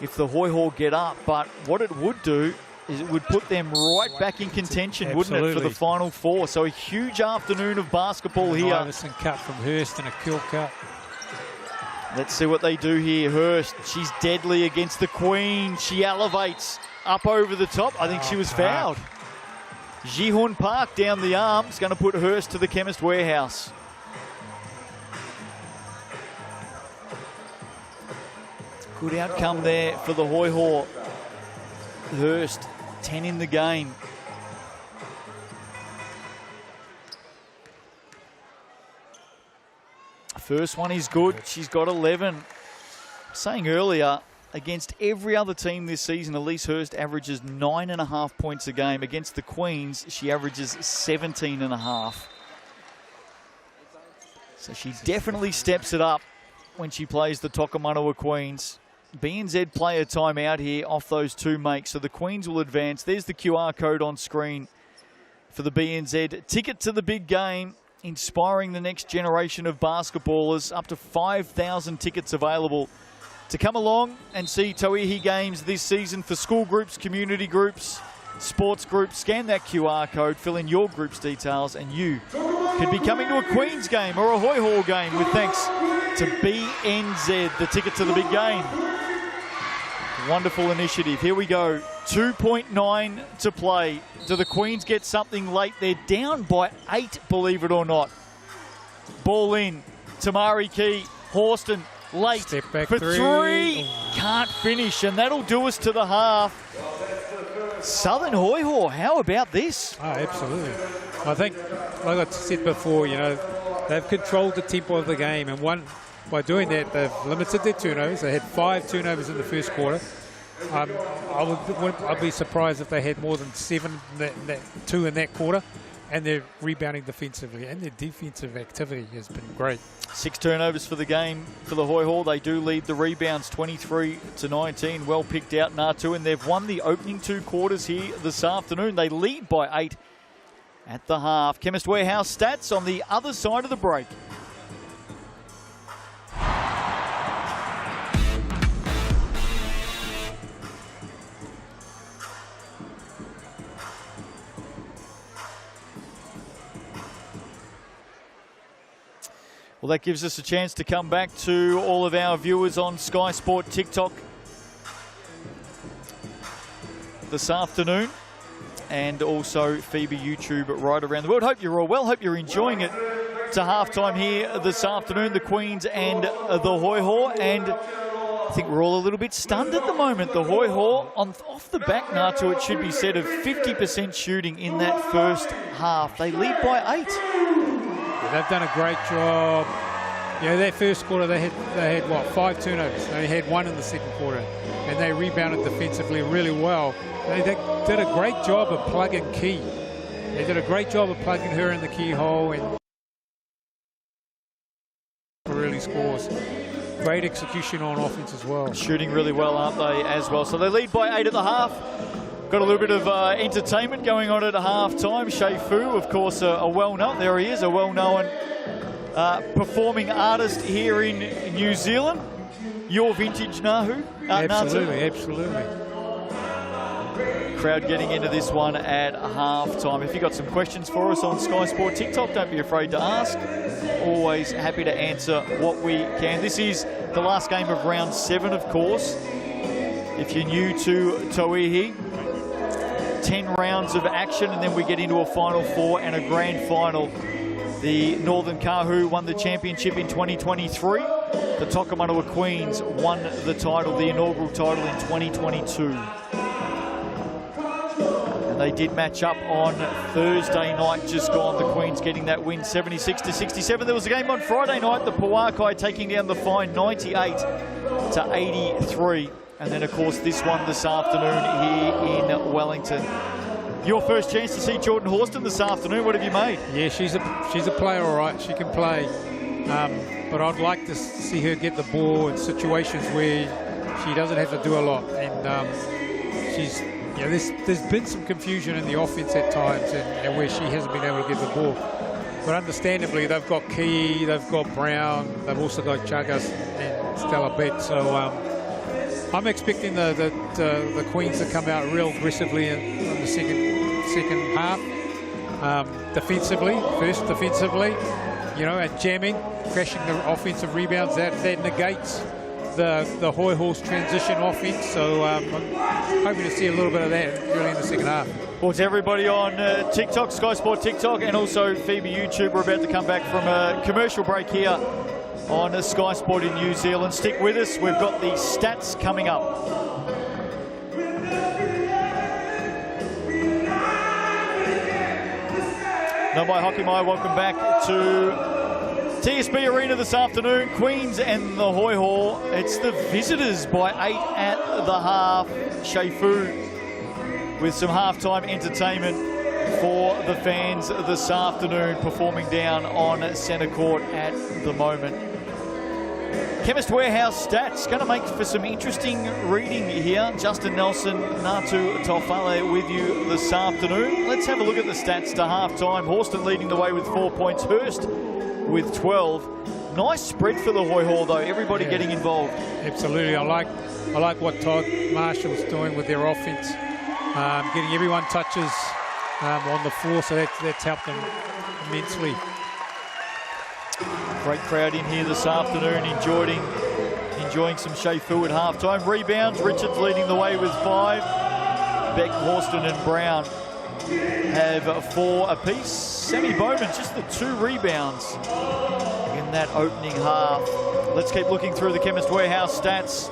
if the Hoiho get up, but what it would do is it would put them right back in contention, wouldn't it, for the Final 4? So a huge afternoon of basketball here. Iverson cut from Hurst and a kill cut. Let's see what they do here. Hurst, she's deadly against the Queen. She elevates up over the top. I think she was fouled. Ji-Hoon Park down the arm. It's going to put Hurst to the Chemist Warehouse. Good outcome there for the Hoiho. Hurst, 10 in the game. First one is good. She's got 11. Saying earlier, against every other team this season, Elise Hurst averages 9.5 points a game. Against the Queens, she averages 17.5. So she definitely steps it up when she plays the Tokomanawa Queens. BNZ play a timeout here off those 2 makes, so the Queens will advance. There's the QR code on screen for the BNZ. Ticket to the big game, inspiring the next generation of basketballers. Up to 5,000 tickets available to come along and see Tauihi games this season for school groups, community groups, sports groups. Scan that QR code, fill in your group's details, and you could be coming to a Queens game or a Hoiho game with thanks to BNZ, the ticket to the big game. Wonderful initiative. Here we go. 2.9 to play. Do the Queens get something late? They're down by 8, believe it or not. Ball in. Tamari Key. Horston late Step back for 3. Can't finish, and that'll do us to the half. Southern Hoiho, how about this? Oh, absolutely. I think, like I said before, you know, they've controlled the tempo of the game, and by doing that, they've limited their turnovers. They had 5 turnovers in the first quarter. I'd be surprised if they had more than 2 in that quarter. And they're rebounding defensively, and their defensive activity has been great. 6 turnovers for the game for the Hoiho. They do lead the rebounds 23-19. Well picked out, Natu, and they've won the opening 2 quarters here this afternoon. They lead by 8. at the half. Chemist Warehouse stats on the other side of the break. Well, that gives us a chance to come back to all of our viewers on Sky Sport TikTok this afternoon, and also FIBA YouTube right around the world. Hope you're all well. Hope you're enjoying it. To halftime here this afternoon, the Queens and the Hoiho, and I think we're all a little bit stunned at the moment. The Hoiho, off the back, Natu, it should be said, of 50% shooting in that first half. They lead by 8. They've done a great job. Yeah, their first quarter they had what, 5 turnovers. They had 1 in the second quarter, and they rebounded defensively really well. They did a great job of plugging Key. They did a great job of plugging her in the key hole and really scores. Great execution on offense as well. Shooting really well, aren't they, as well? So they lead by 8 at the half. Got a little bit of entertainment going on at a half-time. Shea Fu, of course, a well-known, there he is, a well-known performing artist here in New Zealand. Your vintage, Nahu? Absolutely, absolutely. Crowd getting into this one at half-time. If you've got some questions for us on Sky Sport TikTok, don't be afraid to ask. Always happy to answer what we can. This is the last game of round 7, of course. If you're new to Tauihi, 10 rounds of action, and then we get into a Final 4 and a Grand Final. The Northern Kahu won the championship in 2023. The Tokomanawa Queens won the title, the inaugural title, in 2022. And they did match up on Thursday night, just gone. The Queens getting that win, 76-67. There was a game on Friday night, the Puakai taking down the Fine, 98-83. And then, of course, this one this afternoon here in Wellington. Your first chance to see Jordan Horston this afternoon. What have you made? Yeah, she's a player, all right. She can play. But I'd like to see her get the ball in situations where she doesn't have to do a lot. And there's been some confusion in the offense at times and where she hasn't been able to get the ball. But understandably, they've got Key, they've got Brown, they've also got Chagas and Stella Bett. So I'm expecting the Queens to come out real aggressively in the second half. Defensively, and jamming, crashing the offensive rebounds. That negates the Hoiho's transition offense. So I'm hoping to see a little bit of that early in the second half. Well, to everybody on TikTok, Sky Sport TikTok, and also FIBA YouTube, we're about to come back from a commercial break here on Sky Sport in New Zealand. Stick with us. We've got the stats coming up. No Mai Hockey Mai, welcome back to TSB Arena this afternoon. Queens and the Hoiho. It's the visitors by 8 at the half. Shea Fu with some halftime entertainment for the fans this afternoon, performing down on centre court at the moment. Chemist Warehouse stats, going to make for some interesting reading here. Justin Nelson, Natu Tofale with you this afternoon. Let's have a look at the stats to halftime. Horston leading the way with 4 points. Hurst with 12. Nice spread for the Hoiho though, everybody getting involved. Absolutely, I like what Todd Marshall's doing with their offense. Getting everyone touches on the floor, so that's helped them immensely. Great crowd in here this afternoon, enjoying some Shea Fu at halftime. Rebounds, Richards leading the way with 5. Beck, Horston and Brown have 4 apiece. Sammy Bowman, just the 2 rebounds in that opening half. Let's keep looking through the Chemist Warehouse stats.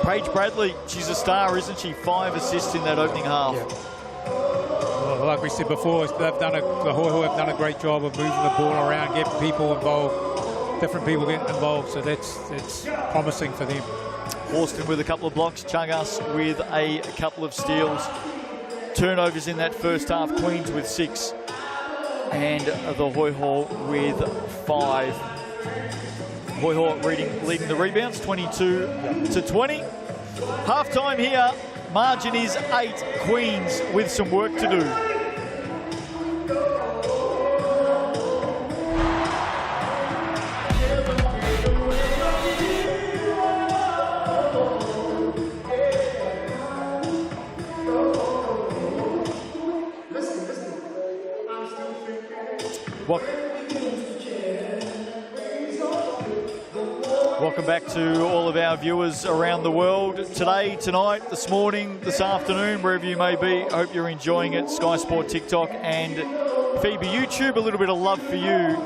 Paige Bradley, she's a star, isn't she? 5 assists in that opening half. Yeah. Well, like we said before, the Hoiho have done a great job of moving the ball around, getting people involved, different people getting involved, so that's promising for them. Horston with a couple of blocks, Chagas with a couple of steals. Turnovers in that first half, Queens with 6, and the Hoiho with 5. Hoiho leading the rebounds, 22-20. Half-time here, margin is 8, Queens with some work to do. Welcome back to all of our viewers around the world. Today, tonight, this morning, this afternoon, wherever you may be, I hope you're enjoying it. Sky Sport TikTok and FIBA YouTube. A little bit of love for you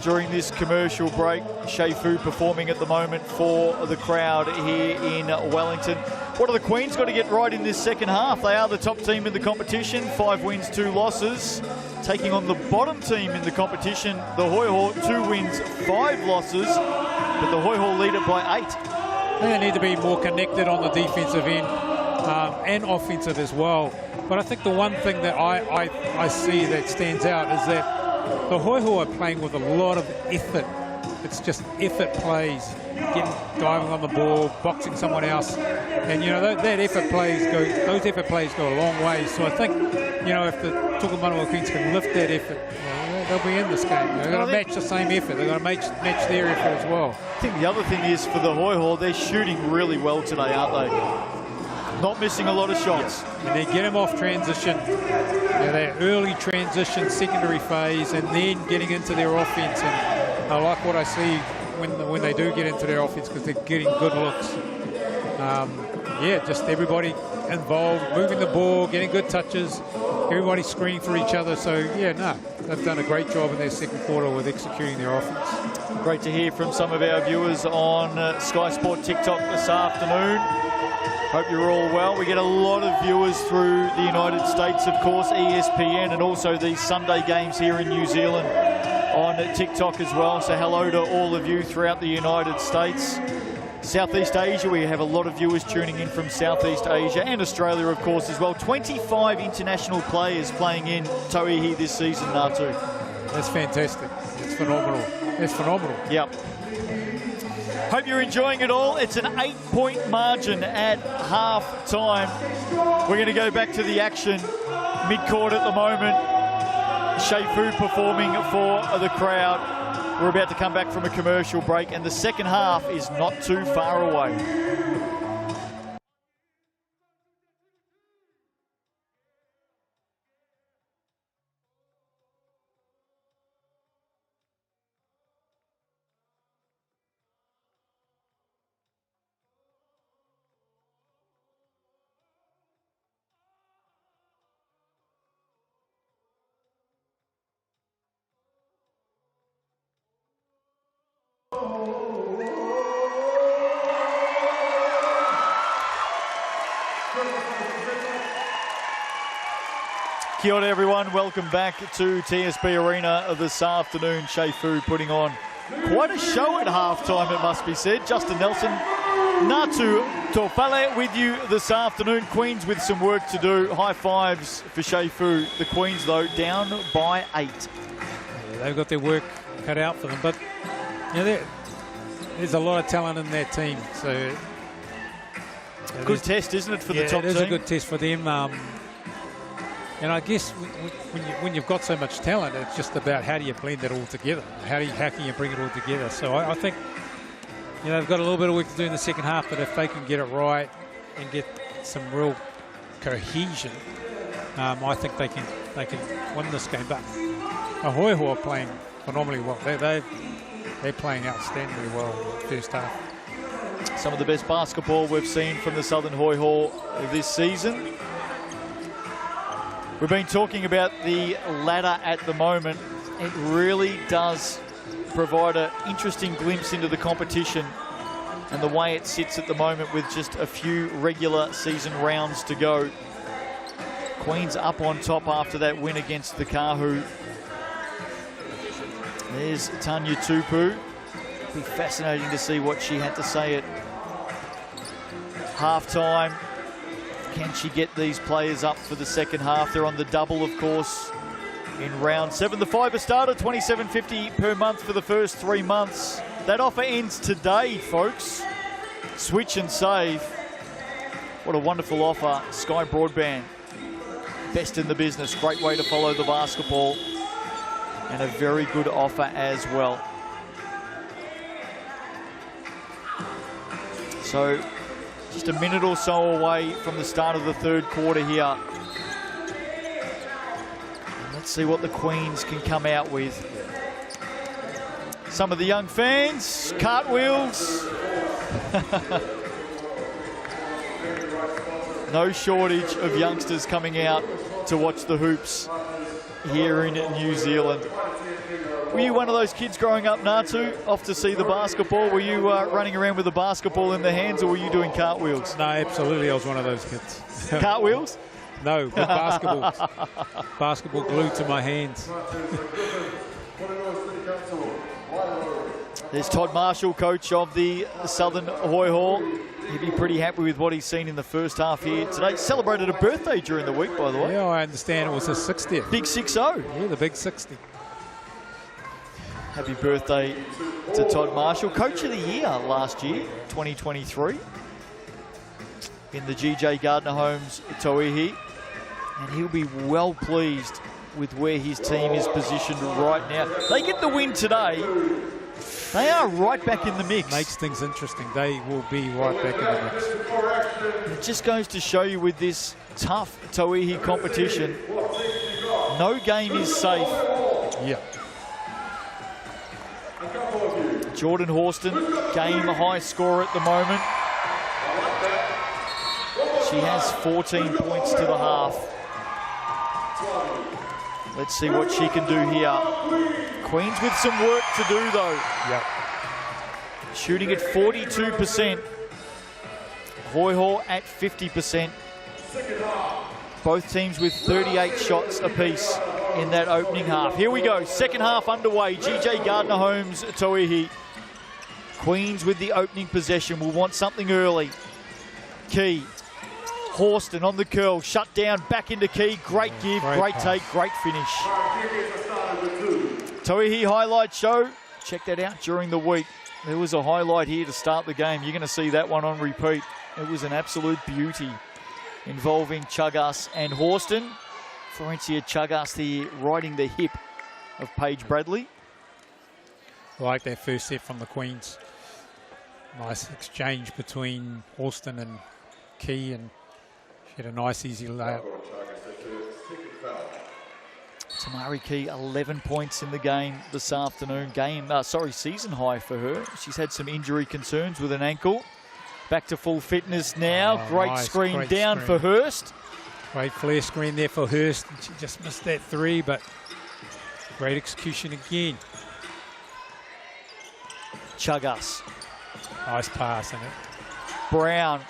during this commercial break. Shea Fu performing at the moment for the crowd here in Wellington. What are the Queens got to get right in this second half? They are the top team in the competition, 5 wins, 2 losses. Taking on the bottom team in the competition, the Hoiho, 2 wins, 5 losses. But the Hoiho lead it by 8. They need to be more connected on the defensive end and offensive as well. But I think the one thing that I see that stands out is that the Hoiho are playing with a lot of effort. It's just effort plays, diving on the ball, boxing someone else, and you know those effort plays go a long way. So I think if the Tokomanawa Queens can lift that effort, they'll be in this game. They've got to match the same effort. They've got to match their effort as well. I think the other thing is for the Hoiho, they're shooting really well today, aren't they? Not missing a lot of shots. And they get them off transition, that early transition, secondary phase, and then getting into their offense. And I like what I see when they do get into their offense because they're getting good looks. Just everybody involved, moving the ball, getting good touches, everybody screening for each other. So, they've done a great job in their second quarter with executing their offense. Great to hear from some of our viewers on Sky Sport TikTok this afternoon. Hope you're all well. We get a lot of viewers through the United States, of course, ESPN, and also these Sunday games here in New Zealand on TikTok as well. So hello to all of you throughout the United States. Southeast Asia, we have a lot of viewers tuning in from Southeast Asia and Australia, of course, as well. 25 international players playing in Tauihi this season, Natu. That's fantastic. It's phenomenal. It's phenomenal. Yep. Hope you're enjoying it all. It's an 8-point margin at half-time. We're going to go back to the action. Mid-court at the moment. Shea Fu performing for the crowd. We're about to come back from a commercial break, and the second half is not too far away. Kia ora everyone, welcome back to TSB Arena this afternoon. Shea Fu putting on quite a show at halftime, it must be said. Justin Nelson, Natu Tofale with you this afternoon. Queens with some work to do. High fives for Shea Fu. The Queens, though, down by 8. Yeah, they've got their work cut out for them, but there's a lot of talent in that team. So good test, isn't it, for the top team? It is a good test for them. And I guess when you've got so much talent, it's just about how do you blend it all together? How can you bring it all together? So I think they've got a little bit of work to do in the second half, but if they can get it right and get some real cohesion, I think they can win this game. But Hoiho are playing phenomenally well. They're playing outstandingly well in the first half. Some of the best basketball we've seen from the Southern Hoiho this season. We've been talking about the ladder at the moment. It really does provide an interesting glimpse into the competition and the way it sits at the moment with just a few regular season rounds to go. Queens up on top after that win against the Kahu. There's Tanya Tupu. It'll be fascinating to see what she had to say at halftime. Can she get these players up for the second half? They're on the double, of course, in round 7. The FIBA starter, $27.50 per month for the first 3 months. That offer ends today, folks. Switch and save. What a wonderful offer. Sky Broadband, best in the business. Great way to follow the basketball. And a very good offer as well. So, just a minute or so away from the start of the third quarter here. And let's see what the Queens can come out with. Some of the young fans, cartwheels. No shortage of youngsters coming out to watch the hoops here in New Zealand. Were you one of those kids growing up, Natu, off to see the basketball? Were you running around with a basketball in the hands, or were you doing cartwheels? No, absolutely, I was one of those kids. Cartwheels? No, with basketballs. Basketball glued to my hands. There's Todd Marshall, coach of the Southern Hoiho. He'd be pretty happy with what he's seen in the first half here today. Celebrated a birthday during the week, by the way. Yeah, I understand it was his 60th. Big 6-0. Yeah, the big 60. Happy birthday to Todd Marshall. Coach of the year last year, 2023. In the GJ Gardner Homes Tauihi. And he'll be well pleased with where his team is positioned right now. They get the win today. They are right back in the mix. Makes things interesting. They will be right back in the mix. It just goes to show you with this tough Tauihi competition, no game is safe. Yeah. Jordan Horston, game high scorer at the moment. She has 14 points to the half. Let's see what she can do here. Queens with some work to do though. Yep. Shooting at 42%. Hoiho at 50%. Both teams with 38 shots apiece in that opening half. Here we go, second half underway. GJ Gardner Homes Tauihi. Queens with the opening possession will want something early. Key. Horston on the curl, shut down, back into Key. Great give, great take, great finish. Tauihi highlight show. Check that out during the week. There was a highlight here to start the game. You're going to see that one on repeat. It was an absolute beauty involving Chagas and Horston. Florencia Chagas there riding the hip of Paige Bradley. I like that first set from the Queens. Nice exchange between Horston and Key, and she had a nice easy layup. Tamari Key, 11 points in the game this afternoon. Season high for her. She's had some injury concerns with an ankle. Back to full fitness now. Great nice, screen great down screen. for Hurst. Great flare screen there for Hurst. She just missed that three, but great execution again. Chagas. Nice pass in it. Brown.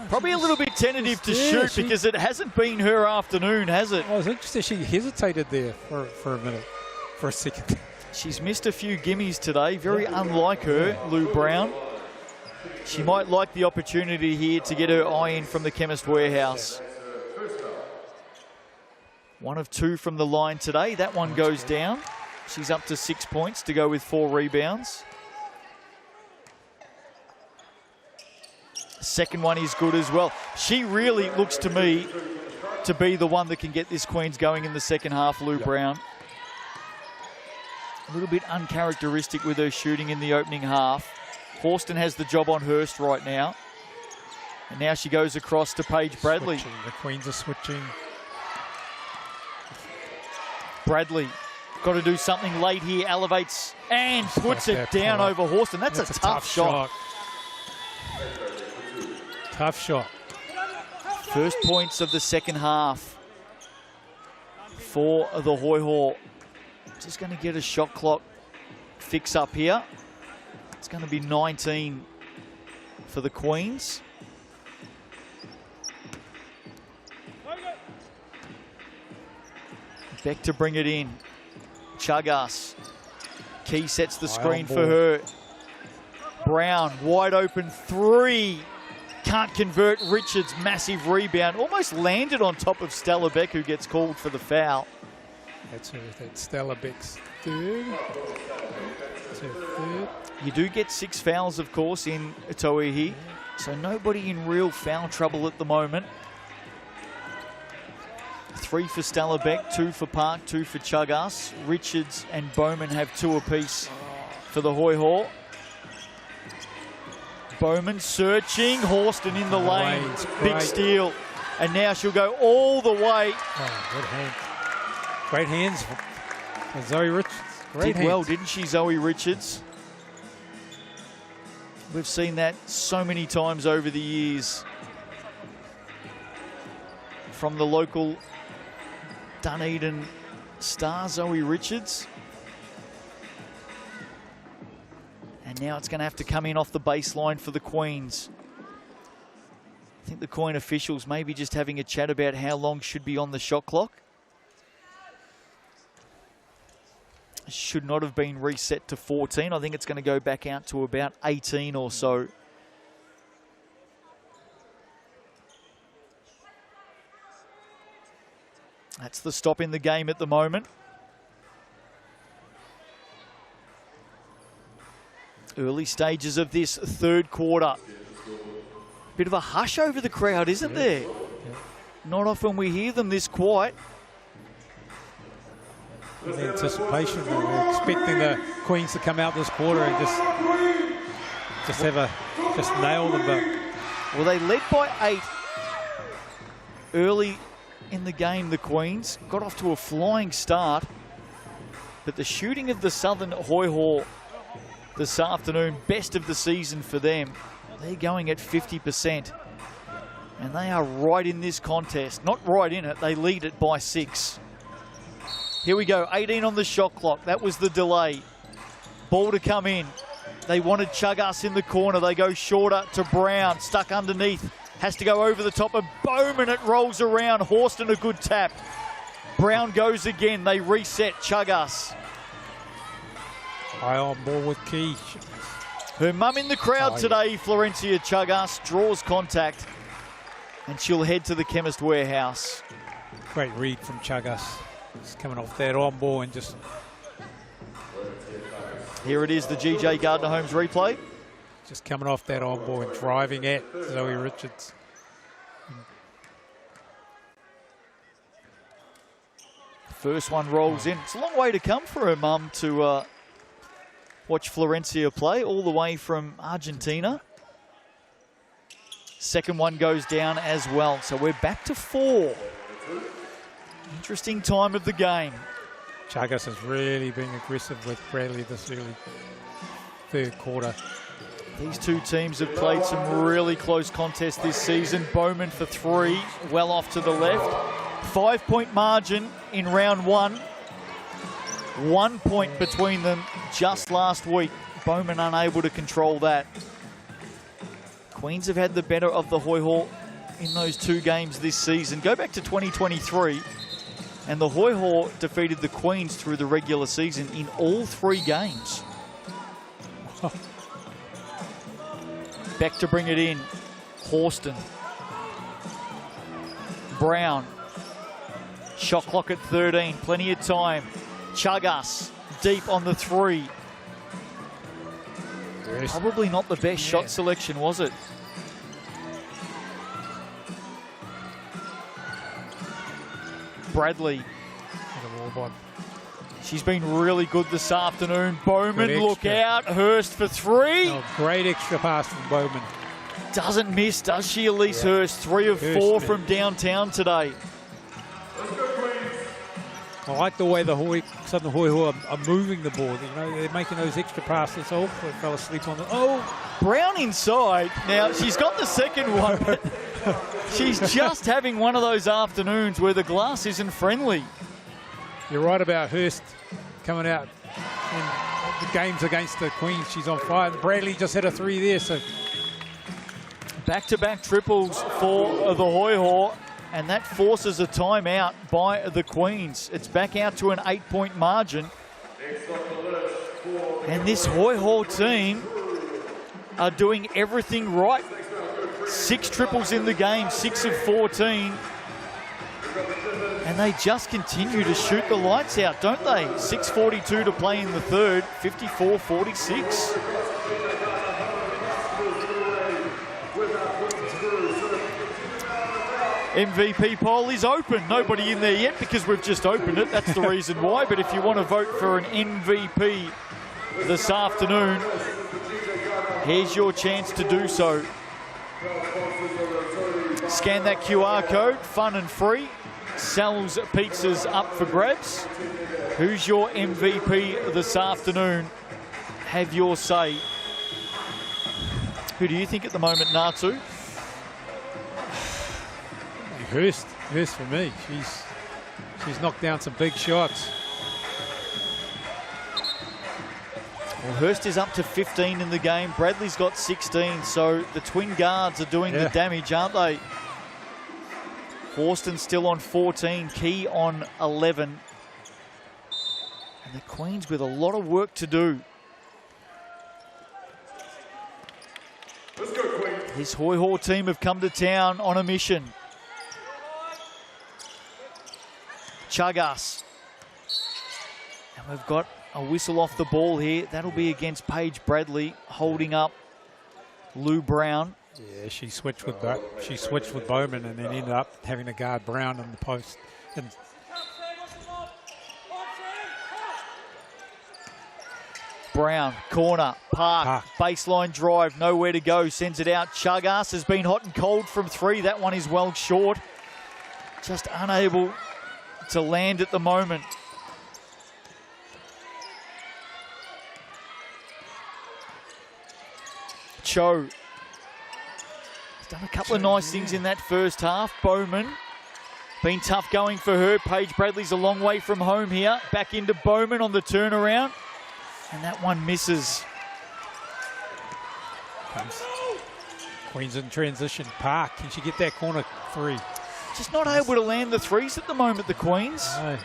Probably a little bit tentative to shoot because it hasn't been her afternoon, has it? I was interested. She hesitated there for a minute, for a second. She's missed a few gimmies today. Very unlike her, Lou Brown. She might like the opportunity here to get her eye in from the Chemist Warehouse. 1 of 2 from the line today. That one goes down. She's up to 6 points to go with 4 rebounds. Second one is good as well. She really looks to me to be the one that can get this Queens going in the second half, Lou Brown. A little bit uncharacteristic with her shooting in the opening half. Horston has the job on Hurst right now. And now she goes across to Paige Bradley. Switching. The Queens are switching. Bradley got to do something late here, elevates and puts it down over Horston. That's a tough shot. Tough shot. First points of the second half for the Hoiho. Just going to get a shot clock fix up here. It's going to be 19 for the Queens. Beck to bring it in. Chagas. Key sets the screen for her. Brown, wide open three. Can't convert. Richards, massive rebound. Almost landed on top of Stella Beck, who gets called for the foul. That's Stella Beck's third. That's her third. You do get 6 fouls, of course, in Tauihi. So nobody in real foul trouble at the moment. 3 for Stella Beck, 2 for Park, 2 for Chagas. Richards and Bowman have 2 apiece for the Hoiho. Bowman searching, Horston in the lane, big steal. And now she'll go all the way. Oh, good hand. Great hands for Zoe Richards. Great Did hands. well, didn't she, Zoe Richards? We've seen that so many times over the years from the local Dunedin star, Zoe Richards. And now it's going to have to come in off the baseline for the Queens. I think the Queen officials maybe just having a chat about how long should be on the shot clock. Should not have been reset to 14. I think it's going to go back out to about 18 or so. That's the stop in the game at the moment. Early stages of this third quarter. Bit of a hush over the crowd, isn't there? Not often we hear them this quiet. In anticipation, we're expecting the Queens to come out this quarter and just nail them. But well, they led by 8 early in the game. The Queens got off to a flying start, but the shooting of the Southern Hoiho this afternoon, best of the season for them. They're going at 50%, and they are right in this contest. Not right in it, they lead it by 6. Here we go, 18 on the shot clock. That was the delay. Ball to come in. They wanted Chugas in the corner. They go shorter to Brown, stuck underneath. Has to go over the top of Bowman. It rolls around. Horston, a good tap. Brown goes again. They reset Chugas. High on ball with Key. Her mum in the crowd today, Florencia Chugas, draws contact, and she'll head to the Chemist Warehouse. Great read from Chugas. He's coming off that on ball and just... Here it is, the GJ Gardner Holmes replay. Just coming off that on ball and driving at Zoe Richards. First one rolls in. It's a long way to come for her mum to watch Florencia play, all the way from Argentina. Second one goes down as well. So we're back to 4. Interesting time of the game. Chugas has really been aggressive with Bradley this early third quarter. These two teams have played some really close contests this season. Bowman for 3, well off to the left. 5-point margin in round 1. 1 point between them just last week. Bowman unable to control that. Queens have had the better of the Hoiho in those 2 games this season. Go back to 2023, and the Hoiho defeated the Queens through the regular season in all 3 games. Beck to bring it in. Horston. Brown. Shot clock at 13. Plenty of time. Chugas deep on the 3. Probably not the best shot selection, was it? Bradley. She's been really good this afternoon. Bowman, look out. Hurst for 3. Oh, great extra pass from Bowman. Doesn't miss, does she, Elise Hurst? 3 of 4 from downtown today. I like the way the Southern Hoiho are moving the ball. You know, they're making those extra passes. Oh, I fell asleep on the... Oh, Brown inside. Now, she's got the second one, but she's just having one of those afternoons where the glass isn't friendly. You're right about Hurst coming out in the games against the Queens. She's on fire. Bradley just hit a 3 there, so... Back-to-back triples for the Hoiho, and that forces a timeout by the Queens. It's back out to an 8-point margin. And this Hoiho team are doing everything right. 6 triples in the game, 6 of 14. And they just continue to shoot the lights out, don't they? 6:42 to play in the third, 54-46. MVP poll is open. Nobody in there yet because we've just opened it. That's the reason why. But if you want to vote for an MVP this afternoon, here's your chance to do so. Scan that QR code, fun and free. Sal's Pizzas up for grabs. Who's your MVP this afternoon? Have your say. Who do you think at the moment, Natsu? Hurst for me. She's knocked down some big shots. Well, Hurst is up to 15 in the game. Bradley's got 16, so the twin guards are doing the damage, aren't they? Horston still on 14, Key on 11. And the Queens with a lot of work to do. Let's go, Queens. This Hoiho team have come to town on a mission. Chagas. And we've got a whistle off the ball here. That'll be against Paige Bradley, holding up Lou Brown. Yeah, she switched with Bowman and then ended up having to guard Brown on the post. And Brown, corner, Park, baseline drive, nowhere to go, sends it out. Chagas has been hot and cold from three. That one is well short. Just unable to land at the moment. Cho has done a couple of nice things in that first half. Bowman, been tough going for her. Paige Bradley's a long way from home here. Back into Bowman on the turnaround. And that one misses. Queens in transition. Park, can she get that corner three? Just not able to land the threes at the moment, the Queens. No.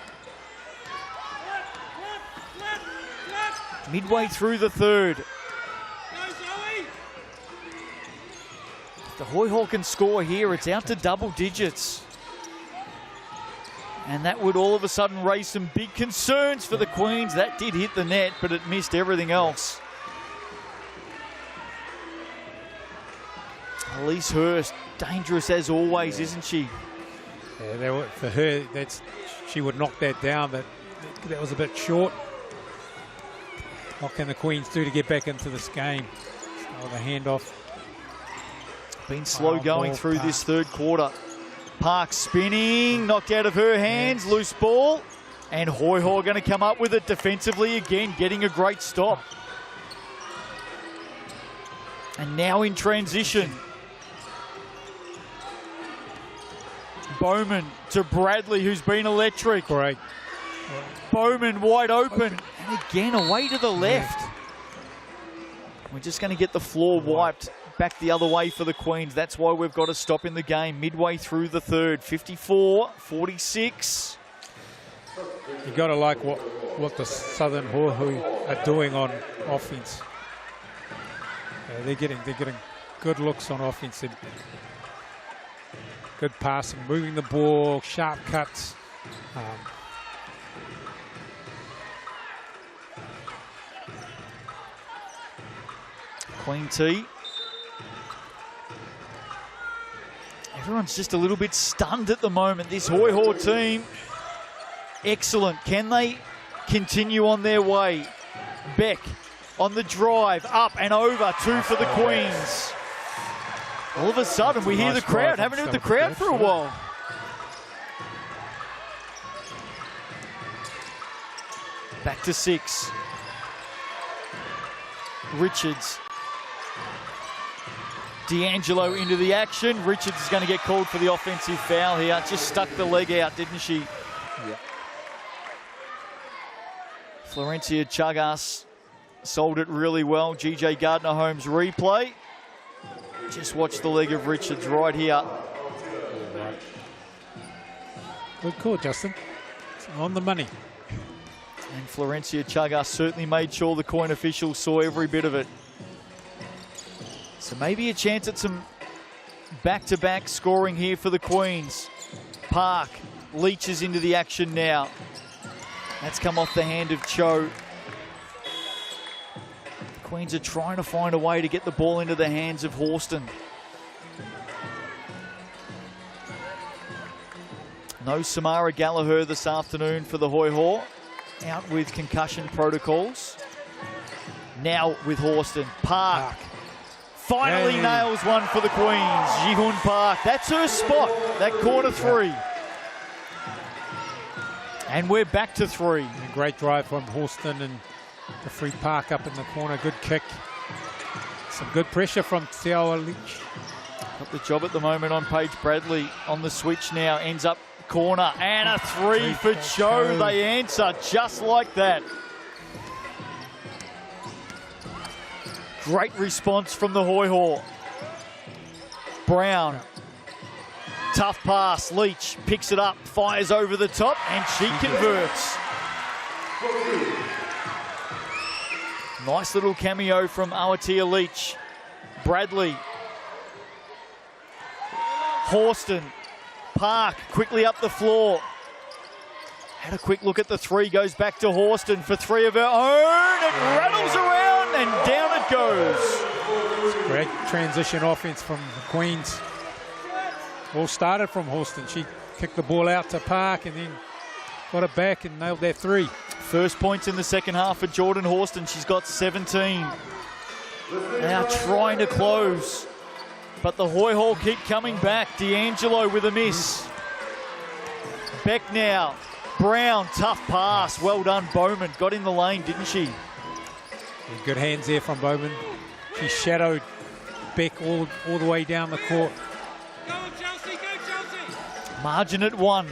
Midway through the third. If the Hoiho can score here, it's out to double digits. And that would all of a sudden raise some big concerns for the Queens. That did hit the net, but it missed everything else. Elise Hurst, dangerous as always, isn't she? Yeah, for her, she would knock that down, but that was a bit short. What can the Queens do to get back into this game? Oh, the handoff. Been slow going through this third quarter. Park spinning, knocked out of her hands, loose ball. And Hoiho going to come up with it defensively again, getting a great stop. And now in transition. Bowman to Bradley, who's been electric. Great. Bowman wide open. And again, away to the left. We're just going to get the floor wiped back the other way for the Queens. That's why we've got to stop in the game midway through the third. 54-46. You got to like what the Southern Hoiho are doing on offense. They're getting good looks on offense. And good passing, moving the ball, sharp cuts. Queen T. Everyone's just a little bit stunned at the moment. This Hoiho team, excellent. Can they continue on their way? Beck on the drive, up and over, two for the Queens. All of a sudden, we hear the crowd. Haven't heard the crowd for a while. Back to 6. Richards. D'Angelo into the action. Richards is going to get called for the offensive foul here. Just stuck the leg out, didn't she? Yeah. Florencia Chagas sold it really well. GJ Gardner-Holmes replay. Just watch the leg of Richards right here. Good call, Justin. It's on the money. And Florencia Chagas certainly made sure the coin officials saw every bit of it. So maybe a chance at some back-to-back scoring here for the Queens. Park leeches into the action now. That's come off the hand of Cho. The Queens are trying to find a way to get the ball into the hands of Horston. No Samara Gallagher this afternoon for the Hoiho. Out with concussion protocols. Now with Horston. Park. Finally nails one for the Queens. Ji-Hoon Park. That's her spot. That corner three. And we're back to 3. And a great drive from Horston and the free Park up in the corner. Good kick. Some good pressure from Tauihi. Got the job at the moment on Paige Bradley on the switch now. Ends up corner and a three for Cho. They answer just like that. Great response from the Hoiho. Brown. Tough pass. Leach picks it up, fires over the top, and she converts. Nice little cameo from Aotearoa Leach. Bradley. Horston. Park quickly up the floor. Had a quick look at the three, goes back to Horston for three of her own. It rattles around and down it goes. Great transition offense from the Queens. All started from Horston. She kicked the ball out to Park and then got it back and nailed that three. First points in the second half for Jordan Horston. She's got 17. Now trying to close. But the Hoiho keep coming back. D'Angelo with a miss. Beck now. Brown, tough pass. Well done, Bowman. Got in the lane, didn't she? Good hands there from Bowman. She shadowed Beck all the way down the court. Go Chelsea, go Chelsea! Margin at 1.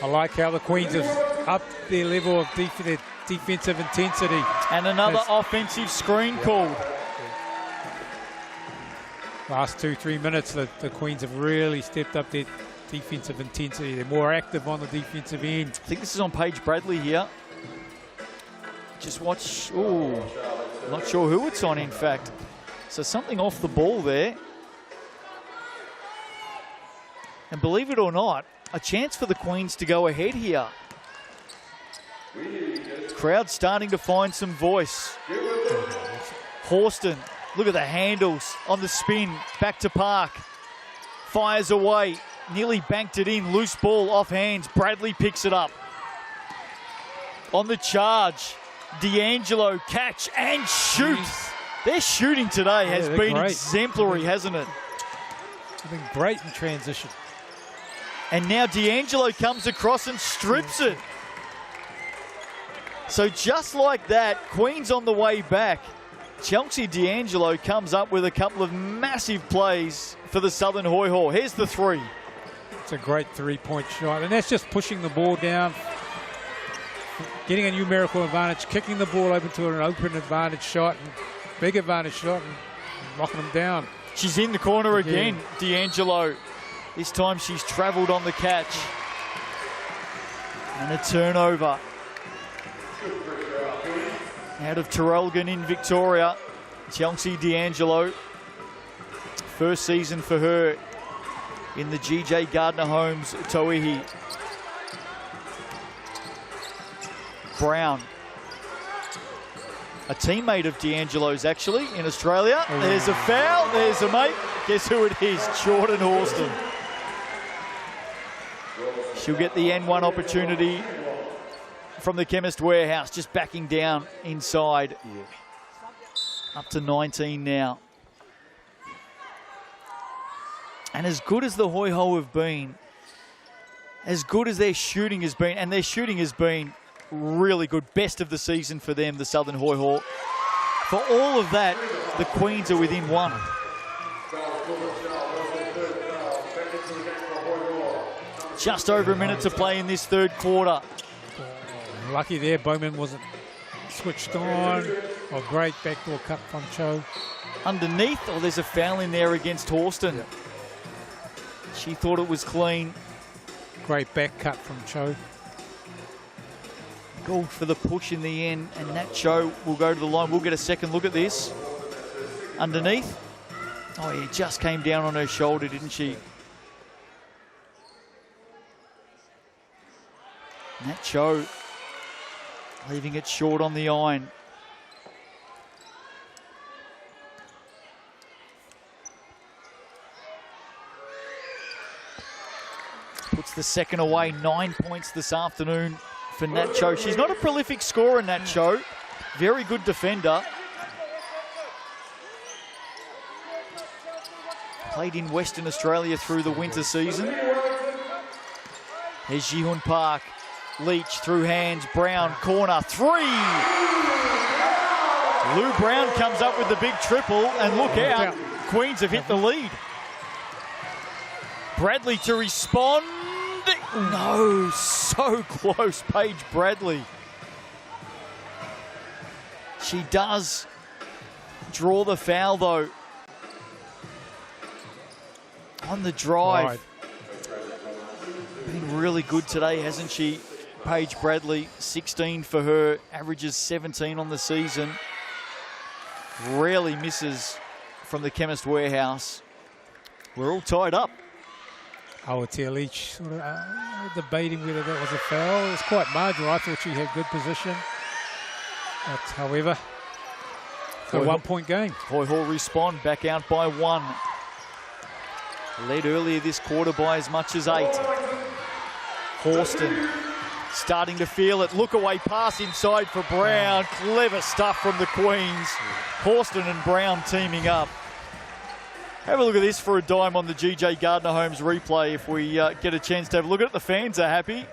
I like how the Queens have upped their level of defensive intensity. And another offensive screen called. Last 2-3 minutes, the Queens have really stepped up their defensive intensity. They're more active on the defensive end. I think this is on Paige Bradley here. Just watch. Ooh, not sure who it's on, in fact. So something off the ball there. And believe it or not, a chance for the Queens to go ahead here. Crowd starting to find some voice. Horston, look at the handles on the spin. Back to Park. Fires away. Nearly banked it in. Loose ball off hands. Bradley picks it up. On the charge. D'Angelo catch and shoot. Their shooting today has been great. exemplary, hasn't it? They've been great in transition. And now D'Angelo comes across and strips it. So just like that, Queens on the way back. Chelsea D'Angelo comes up with a couple of massive plays for the Southern Hoiho. Here's the three. It's a great three-point shot. And that's just pushing the ball down, getting a numerical advantage, kicking the ball open to an open advantage shot, and big advantage shot, and knocking them down. She's in the corner again, D'Angelo. This time she's travelled on the catch. And a turnover. Out of Terrelgan in Victoria. Chelsea D'Angelo. First season for her in the GJ Gardner Homes Tauihi. Brown. A teammate of D'Angelo's actually in Australia. There's a foul, there's a mate. Guess who it is? Jordan Horston. She'll get the N1 opportunity from the Chemist Warehouse, just backing down inside. Up to 19 now. And as good as the Hoiho have been, as good as their shooting has been, and their shooting has been really good, best of the season for them, the Southern Hoiho. For all of that, the Queens are within 1. Just over a minute to play in this third quarter. Lucky there, Bowman wasn't switched on. Oh, great backdoor cut from Cho. Underneath, there's a foul in there against Horston. She thought it was clean. Great back cut from Cho. Gold for the push in the end, and Nat Cho will go to the line. We'll get a second look at this. Underneath. Oh, he just came down on her shoulder, didn't she? Nat Cho leaving it short on the iron. Puts the second away. 9 points this afternoon for Nat Cho. She's not a prolific scorer, Nat Cho. Very good defender. Played in Western Australia through the winter season. Here's Jihun Park. Leach through hands. Brown, corner, three! Lou Brown comes up with the big triple, and look out. Queens have hit the lead. Bradley to respond. No, so close, Paige Bradley. She does draw the foul, though. On the drive. Been really good today, hasn't she? Paige Bradley, 16 for her, averages 17 on the season. Rarely misses from the Chemist Warehouse. We're all tied up. Aotearoa each sort of debating whether that was a foul. It was quite marginal. I thought she had good position. But however, it's a 1 point game. Hoiho respond, back out by 1. Led earlier this quarter by as much as 8. Horston starting to feel it. Look away pass inside for Brown. Clever stuff from the Queens. Horston and Brown teaming up. Have a look at this for a dime on the GJ Gardner Homes replay if we get a chance to have a look at it. The fans are happy.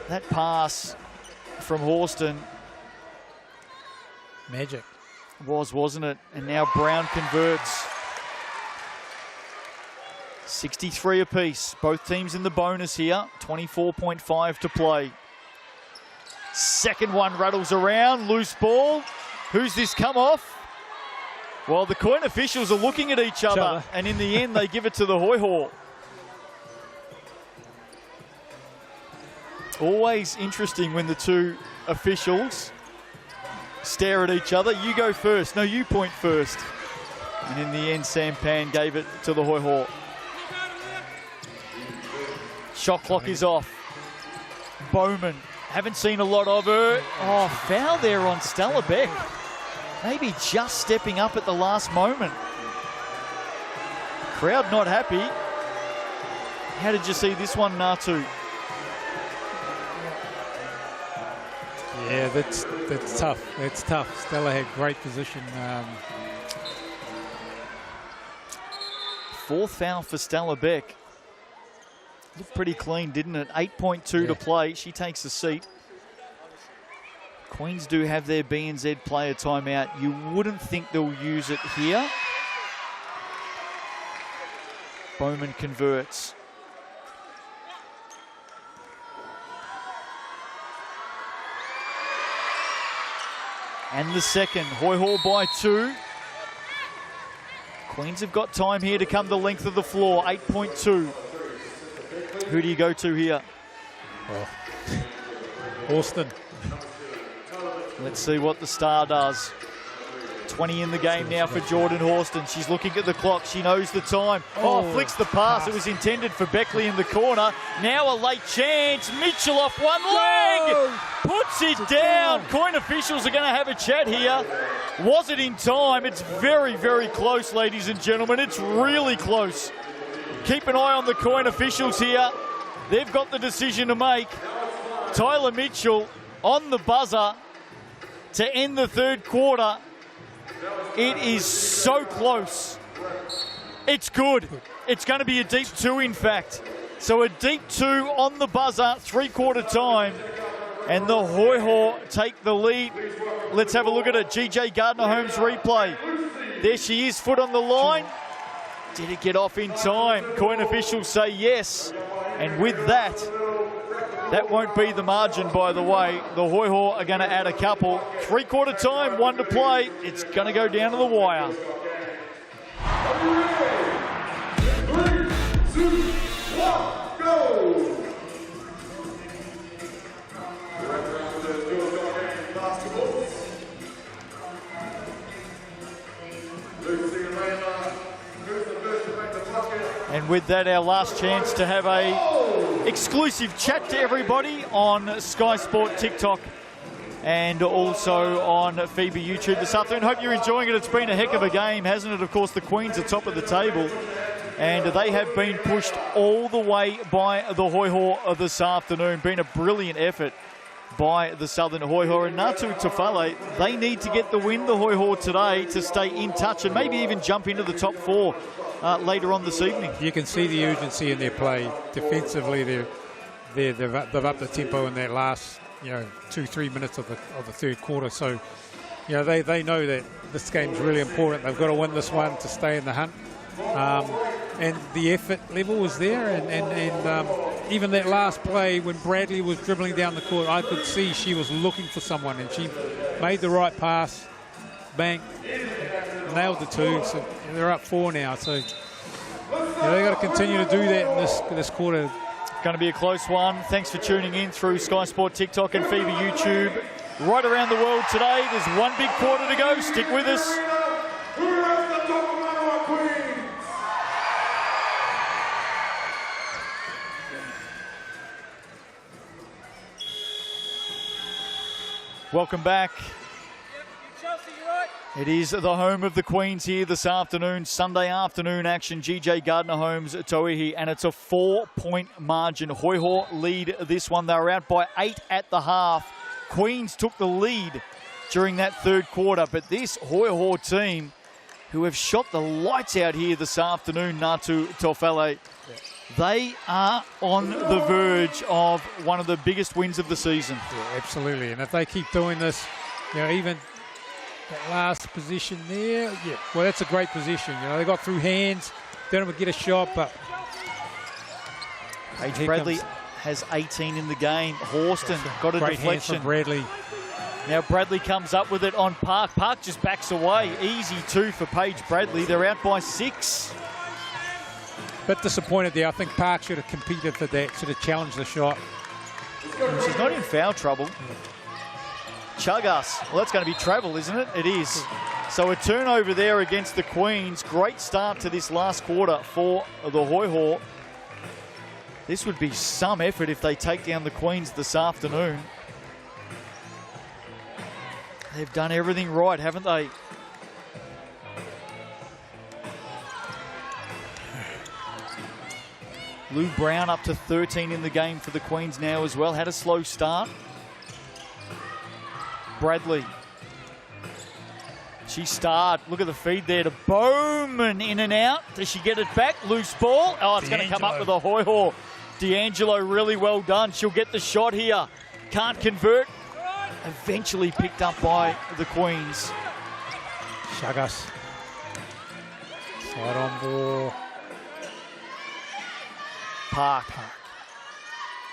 That pass from Horston. Magic. Wasn't it? And now Brown converts. 63 apiece. Both teams in the bonus here. 24.5 to play. Second one rattles around. Loose ball. Who's this come off? Well, the coin officials are looking at each other, and in the end, they give it to the Hoiho. Always interesting when the two officials stare at each other. You go first. No, you point first. And in the end, Sampan gave it to the Hoiho. Shot clock is off. Bowman. Haven't seen a lot of her. Oh, foul there on Stella Beck. Maybe just stepping up at the last moment. Crowd not happy. How did you see this one, Natu? Yeah, that's tough. That's tough. Stella had great position. Fourth foul for Stella Beck. Looked pretty clean, didn't it? 8.2 to play. She takes a seat. Queens do have their BNZ player timeout. You wouldn't think they'll use it here. Bowman converts. And the second. Hoiho by 2. Queens have got time here to come the length of the floor. 8.2. Who do you go to here? Oh. Horston. Let's see what the star does. 20 in the game now for Jordan Horston. She's looking at the clock. She knows the time. Oh, flicks the pass. It was intended for Beckley in the corner. Now a late chance. Mitchell off one leg. Puts it down. Coin officials are going to have a chat here. Was it in time? It's very, very close, ladies and gentlemen. It's really close. Keep an eye on the coin officials here. They've got the decision to make. Tyler Mitchell on the buzzer to end the third quarter. It is so close. It's good. It's going to be a deep 2, in fact. So a deep 2 on the buzzer, 3-quarter time. And the Hoiho take the lead. Let's have a look at it. GJ Gardner Homes replay. There she is, foot on the line. Did it get off in time? Coin officials say yes. And with that, that won't be the margin, by the way. The Hoiho are going to add a couple. 3-quarter time, 1 to play. It's going to go down to the wire. 3, 2, 1, go! And with that, our last chance to have a exclusive chat to everybody on Sky Sport TikTok and also on FIBA YouTube this afternoon. Hope you're enjoying it. It's been a heck of a game, hasn't it? Of course, the Queens are top of the table, and they have been pushed all the way by the Hoiho this afternoon. Been a brilliant effort by the Southern Hoiho. And Natu Tafale, they need to get the win, the Hoiho, today to stay in touch and maybe even jump into the top 4 later on this evening. You can see the urgency in their play. Defensively, they've upped the tempo in that last 2-3 minutes of the third quarter. So, they know that this game's really important. They've got to win this one to stay in the hunt. And the effort level was there, and even that last play when Bradley was dribbling down the court, I could see she was looking for someone, and she made the right pass, bang, nailed the two. So they're up 4 now. So they've got to continue to do that in this quarter. Going to be a close one. Thanks for tuning in through Sky Sport TikTok and FIBA YouTube. Right around the world today, there's one big quarter to go. Stick with us. Welcome back. It is the home of the Queens here this afternoon. Sunday afternoon action. GJ Gardner Homes, Tauihi, and it's a 4-point margin. Hoiho lead this one. They were out by 8 at the half. Queens took the lead during that third quarter, but this Hoiho team, who have shot the lights out here this afternoon, Natu Tofele, they are on the verge of one of the biggest wins of the season. Yeah, absolutely. And if they keep doing this, even that last position there, well, that's a great position. They got through hands, didn't even get a shot, but Paige Bradley has 18 in the game. Horston got a great deflection. hands from Bradley. Now Bradley comes up with it on Park. Park just backs away. Easy 2 for Paige Bradley. They're out by 6. Bit disappointed there. I think Park should have competed for that, should have challenged the shot. She's not in foul trouble. Chagas. Well, that's going to be travel, isn't it? It is. So a turnover there against the Queens. Great start to this last quarter for the Hoiho. This would be some effort if they take down the Queens this afternoon. They've done everything right, haven't they? Lou Brown up to 13 in the game for the Queens now as well. Had a slow start. Bradley. She starred. Look at the feed there to Bowman, in and out. Does she get it back? Loose ball. Oh, it's going to come up with a Hoiho. D'Angelo, really well done. She'll get the shot here. Can't convert. Eventually picked up by the Queens. Chagas. Side on ball. Park.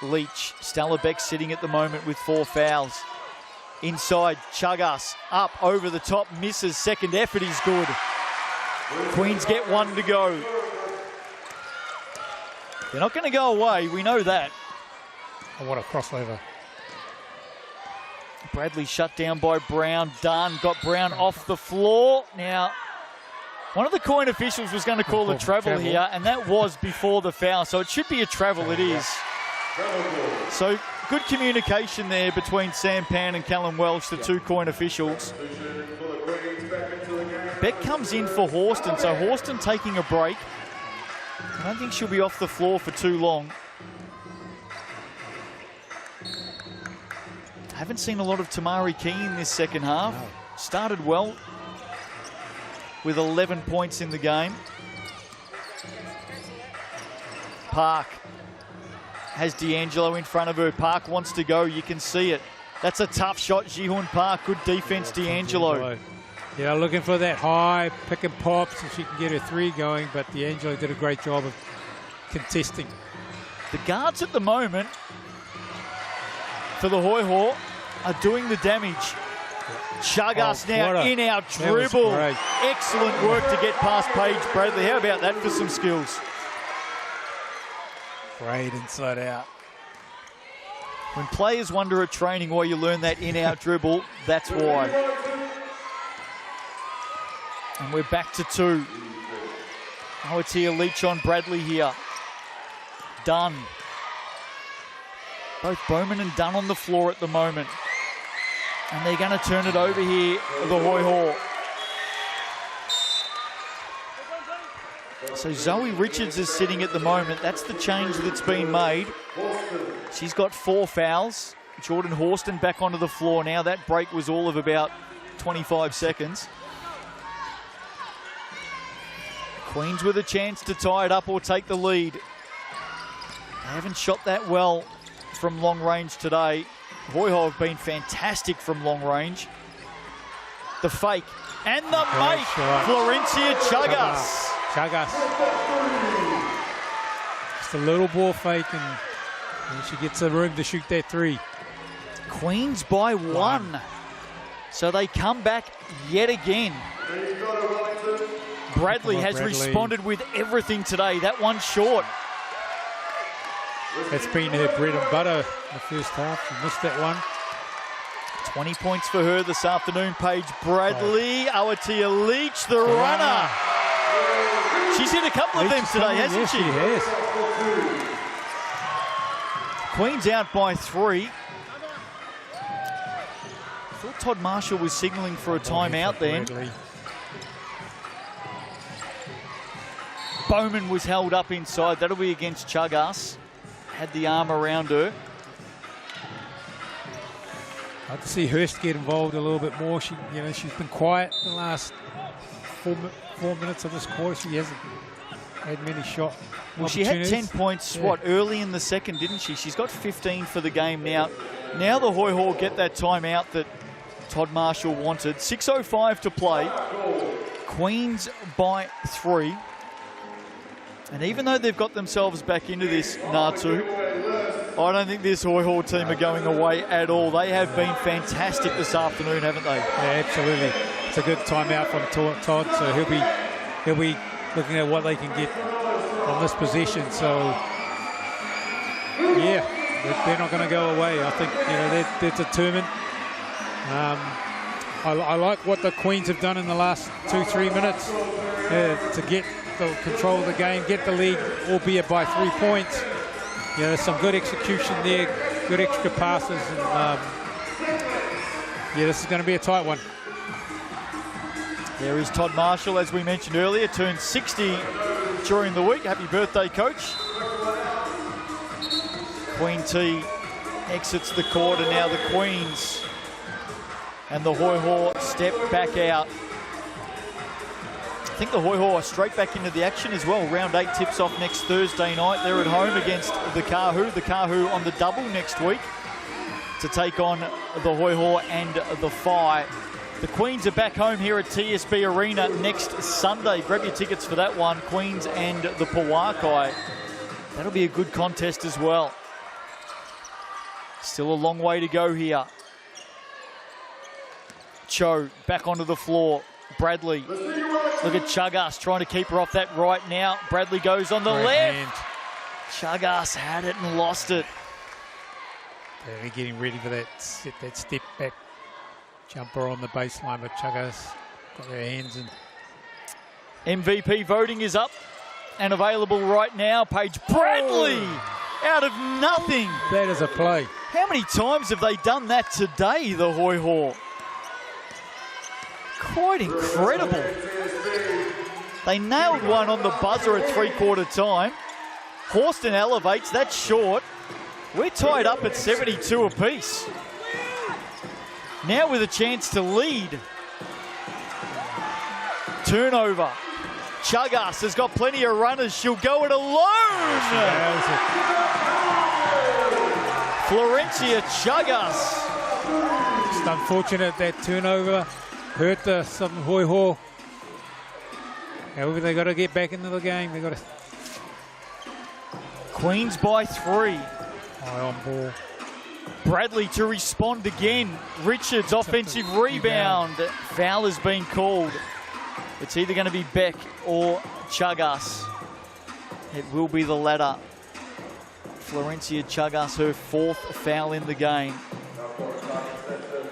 Leach. Stella Beck sitting at the moment with 4 fouls. Inside, Chagas up over the top, misses. Second effort is good. Queens get 1 to go. They're not going to go away, we know that. Oh, what a crossover. Bradley shut down by Brown. Dunn got Brown off the floor. Now, one of the coin officials was going to call a travel here, and that was before the foul, so it should be a travel. It is. So good communication there between Sam Pan and Callum Welch, the 2 coin officials. Beck comes in for Horston, so Horston taking a break. I don't think she'll be off the floor for too long. Haven't seen a lot of Tamari Key in this second half. No. Started well with 11 points in the game. Park has D'Angelo in front of her. Park wants to go. You can see it. That's a tough shot, Jihun Park. Good defense, D'Angelo. Yeah, looking for that high pick and pop so she can get her 3 going, but D'Angelo did a great job of contesting. The guards at the moment for the Hoiho are doing the damage. Chagas now in our dribble. Excellent work to get past Paige Bradley. How about that for some skills? Great inside out. When players wonder at training why you learn that in-out dribble, that's why. And we're back to 2. Oh, it's here, Leach on Bradley here. Dunn. Both Bowman and Dunn on the floor at the moment. And they're going to turn it over here, the Hoiho. So Zoe Richards is sitting at the moment. That's the change that's been made. She's got 4 fouls. Jordan Horston back onto the floor now. That break was all of about 25 seconds. Queens with a chance to tie it up or take the lead. They haven't shot that well from long range today. Hoiho have been fantastic from long range. The fake and the make. Florencia Chagas. Chagas. Just a little ball fake, and she gets the room to shoot that three. Queens by one. So they come back yet again. Bradley has responded with everything today. That one short. That's been her bread and butter in the first half. She missed that one. 20 points for her this afternoon. Paige Bradley, Aotearoa Leach, the runner. She's hit a couple of them today, hasn't she? Yes, she has. Queens out by 3. I thought Todd Marshall was signalling for a timeout then. Bowman was held up inside. That'll be against Chagas. Had the arm around her. I'd like to see Hurst get involved a little bit more. She's been quiet the last 4 minutes of this quarter. She hasn't had many shot Well, she had 10 points, early in the second, didn't she? She's got 15 for the game now. Now the Hoiho get that timeout that Todd Marshall wanted. 6:05 to play. Queens by 3. And even though they've got themselves back into this, Natu, I don't think this Hoiho team are going away at all. They have been fantastic this afternoon, haven't they? Yeah, absolutely. It's a good timeout from Todd, so he'll be looking at what they can get on this possession. So, yeah, they're not going to go away. I think they're determined. I like what the Queens have done in the last 2-3 minutes to get the control of the game, get the lead, albeit by 3 points. There's some good execution there, good extra passes, and this is going to be a tight one. There is Todd Marshall, as we mentioned earlier, turned 60 during the week. Happy birthday, Coach. Queen T exits the court, and now the Queens and the Hoiho step back out. I think the Hoiho are straight back into the action as well. Round 8 tips off next Thursday night. They're at home against the Kahu. The Kahu on the double next week to take on the Hoiho and the Phi. The Queens are back home here at TSB Arena next Sunday. Grab your tickets for that one. Queens and the Pawakai. That'll be a good contest as well. Still a long way to go here. Cho back onto the floor. Bradley. Look at Chagas trying to keep her off that right now. Bradley goes on the left. Chagas had it and lost it. They're getting ready for that step back jumper on the baseline, but Chagas got their hands in. MVP voting is up and available right now. Paige Bradley out of nothing. That is a play. How many times have they done that today, the Hoiho? Quite incredible. They nailed one on the buzzer at 3/4 time. Horston elevates, that's short. We're tied up at 72 apiece. Now with a chance to lead. Turnover. Chagas has got plenty of runners. She'll go it alone. Florencia Chagas. Just unfortunate that turnover hurt the Southern Hoiho. However, they got to get back into the game. They got to. Queens by 3. High on ball. Bradley to respond again. Richards offensive rebound. Foul has been called. It's either going to be Beck or Chagas. It will be the latter. Florencia Chagas, her 4th foul in the game.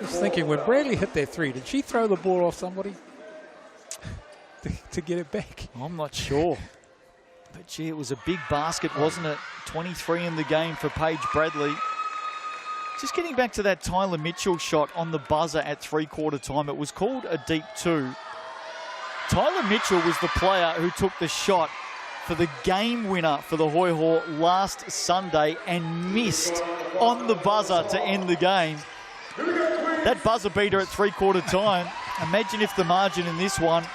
Just thinking, when Bradley hit that 3, did she throw the ball off somebody to get it back? I'm not sure. But gee, it was a big basket, wasn't it? 23 in the game for Paige Bradley. Just getting back to that Tyler Mitchell shot on the buzzer at 3/4 time. It was called a deep 2. Tyler Mitchell was the player who took the shot for the game winner for the Hoiho last Sunday and missed on the buzzer to end the game. That buzzer beater at 3/4 time. Imagine if the margin in this one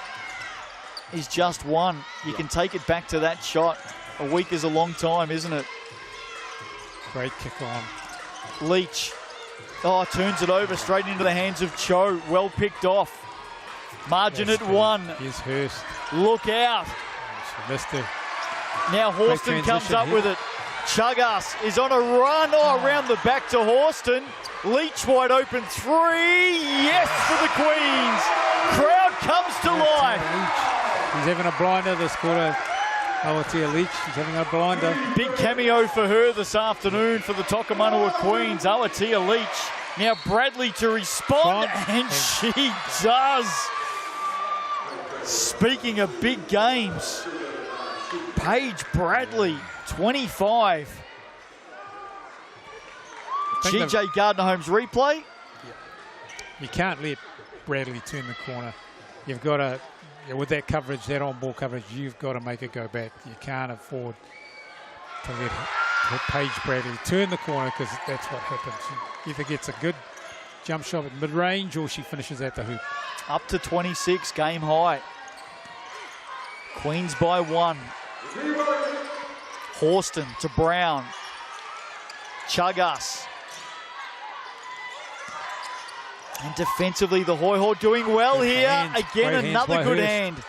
is just 1. You can take it back to that shot. A week is a long time, isn't it? Great kick on. Leach Oh, turns it over straight into the hands of Cho. Well picked off. Margin at 1. Here's Hurst. Look out. She missed it. Now Horston comes up with it. Chagas is on a run. Oh, around the back to Horston. Leach wide open 3. Yes for the Queens. Crowd comes to life. He's having a blinder this quarter. Aotearoa Leach, she's having a blinder. Big cameo for her this afternoon for the Tokomanawa Queens. Aotearoa Leach. Now Bradley to respond, and she does. Speaking of big games, Paige Bradley, 25. GJ Gardner-Holmes replay. You can't let Bradley turn the corner. You've got to, with that coverage, that on-ball coverage, you've got to make it go back. You can't afford to let Paige Bradley turn the corner, because that's what happens. She either gets a good jump shot at mid-range or she finishes at the hoop. Up to 26, game high. Queens by 1. Horston to Brown. Chagas. And defensively, the Hoiho doing well good here. Hands. Again, Great another hands good Hurst. hand.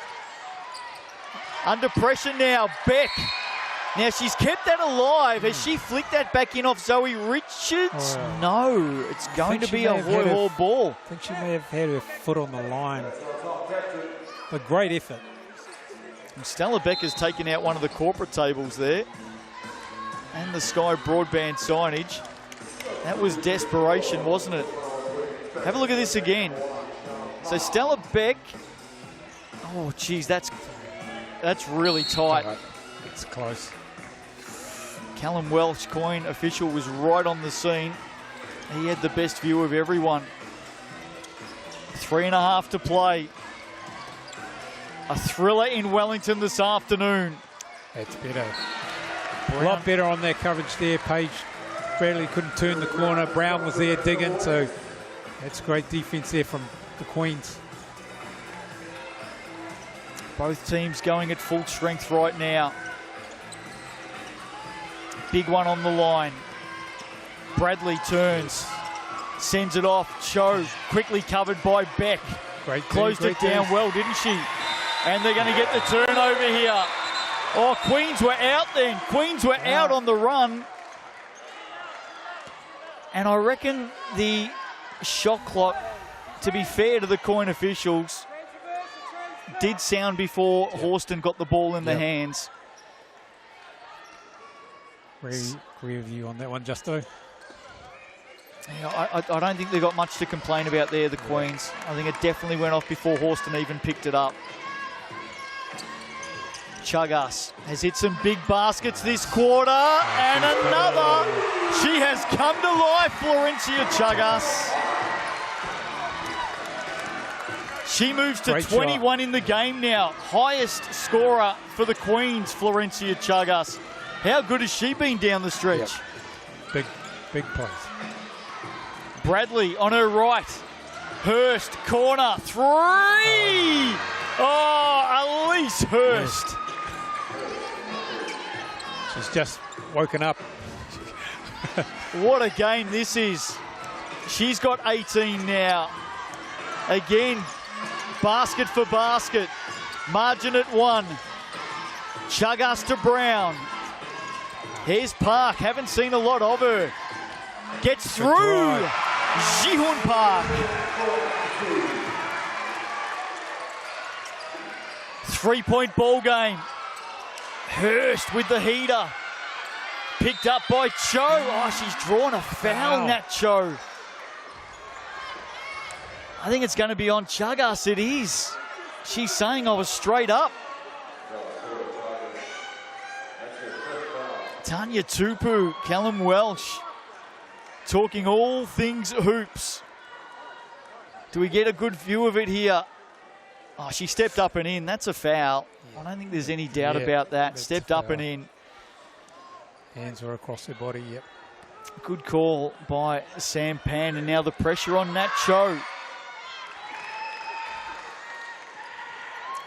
Under pressure now, Beck. Now she's kept that alive. Has she flicked that back in off Zoe Richards? No, it's going to be a Hoiho ball. I think she may have had her foot on the line. But great effort. And Stella Beck has taken out one of the corporate tables there. And the Sky broadband signage. That was desperation, wasn't it? Have a look at this again. So Stella Beck. Oh, geez, that's really tight. It's close. Callum Welsh, coin official, was right on the scene. He had the best view of everyone. 3.5 to play. A thriller in Wellington this afternoon. That's better. A lot better on that coverage there. Paige Bradley couldn't turn the corner. Brown was there digging, so that's great defense there from the Queens. Both teams going at full strength right now. Big one on the line. Bradley turns, sends it off. Cho quickly covered by Beck. Closed it down well, didn't she? And they're going to get the turnover here. Oh, Queens were out then. Queens were out on the run. And I reckon the shot clock, to be fair to the coin officials, did sound before Horston got the ball in the hands. Agree with you on that one, Justo. Yeah, I don't think they got much to complain about there, the Queens. I think it definitely went off before Horston even picked it up. Chagas has hit some big baskets this quarter, and another. She has come to life, Florencia Chagas. She moves to 21 in the game now. Highest scorer for the Queens, Florencia Chagas. How good has she been down the stretch? Big plays. Bradley on her right. Hurst, corner, 3! Oh, Elise Hurst. She's just woken up. What a game this is. She's got 18 now. Again, basket for basket. Margin at 1. Chagas to Brown. Here's Park. Haven't seen a lot of her. Gets through. Jihun Park. 3-point ball game. Hurst with the heater. Picked up by Cho. Oh, she's drawn a foul, Nat Cho. I think it's going to be on Chagas. It is. She's saying I was straight up. Tanya Tupu, Callum Welsh, talking all things hoops. Do we get a good view of it here? Oh, she stepped up and in. That's a foul. I don't think there's any doubt about that. Stepped up and in. Hands were across her body, yep. Good call by Sam Pan, and now the pressure on Nat Cho.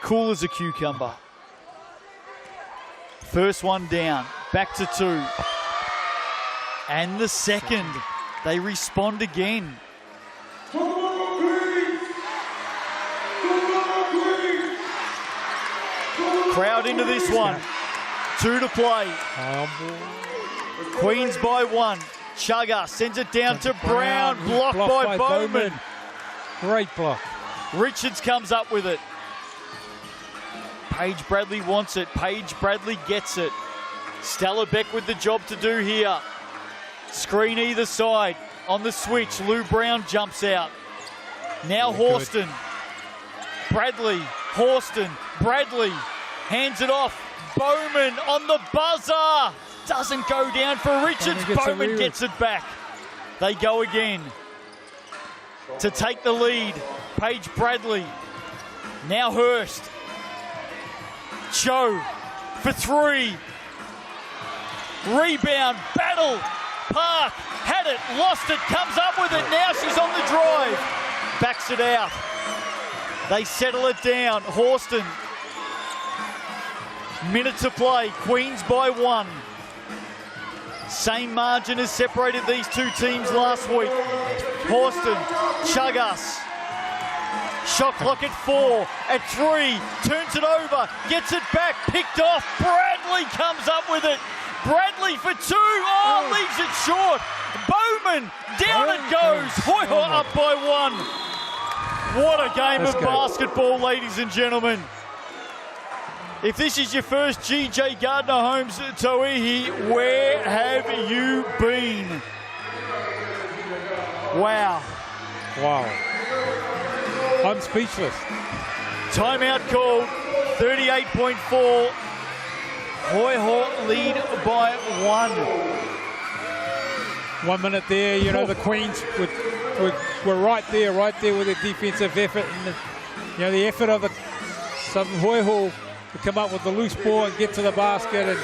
Cool as a cucumber. First one down, back to 2. And the second. They respond again. Crowd into this one. 2 to play. Queens by 1. Chugga sends it down to Brown. Blocked by Bowman. Great block. Richards comes up with it. Paige Bradley wants it. Paige Bradley gets it. Stella Beck with the job to do here. Screen either side. On the switch, Lou Brown jumps out. Now Horston. Bradley. Horston. Bradley. Hands it off. Bowman on the buzzer. Doesn't go down for Richards. Bowman gets it back. They go again. To take the lead. Paige Bradley. Now Hurst. Cho for 3. Rebound. Battle. Park. Had it. Lost it. Comes up with it. Now she's on the drive. Backs it out. They settle it down. Horston. Minute to play. Queens by 1. Same margin has separated these two teams last week. Horston. Chuggas. Shot clock at 4. At 3. Turns it over. Gets it back. Picked off. Bradley comes up with it. Bradley for 2. Oh, leaves it short. Bowman. Down it goes. Hoiho up by 1. What a game of basketball, ladies and gentlemen. If this is your first GJ Gardner-Holmes Tauihi, where have you been? Wow. Wow. I'm speechless. Timeout called. 38.4. Hoiho lead by 1. 1 minute there. You know, the Queens were right there with their defensive effort. And the effort of the Southern Hoiho to come up with the loose ball and get to the basket,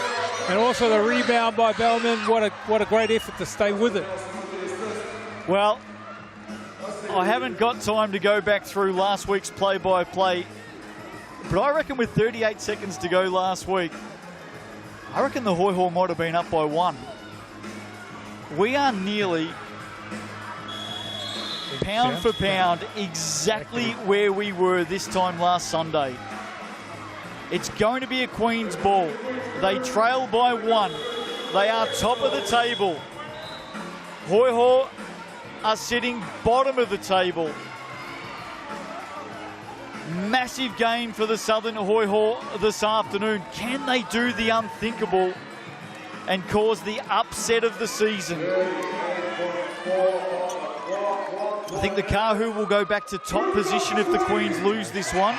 and also the rebound by Bellman. What a great effort to stay with it. Well, I haven't got time to go back through last week's play-by-play, but I reckon with 38 seconds to go last week, I reckon the Hoiho might have been up by 1. We are nearly, pound for pound, exactly where we were this time last Sunday. It's going to be a Queens ball. They trail by 1. They are top of the table. Hoiho are sitting bottom of the table. Massive game for the Southern Hoiho this afternoon. Can they do the unthinkable and cause the upset of the season? I think the Kahu will go back to top position if the Queens lose this one.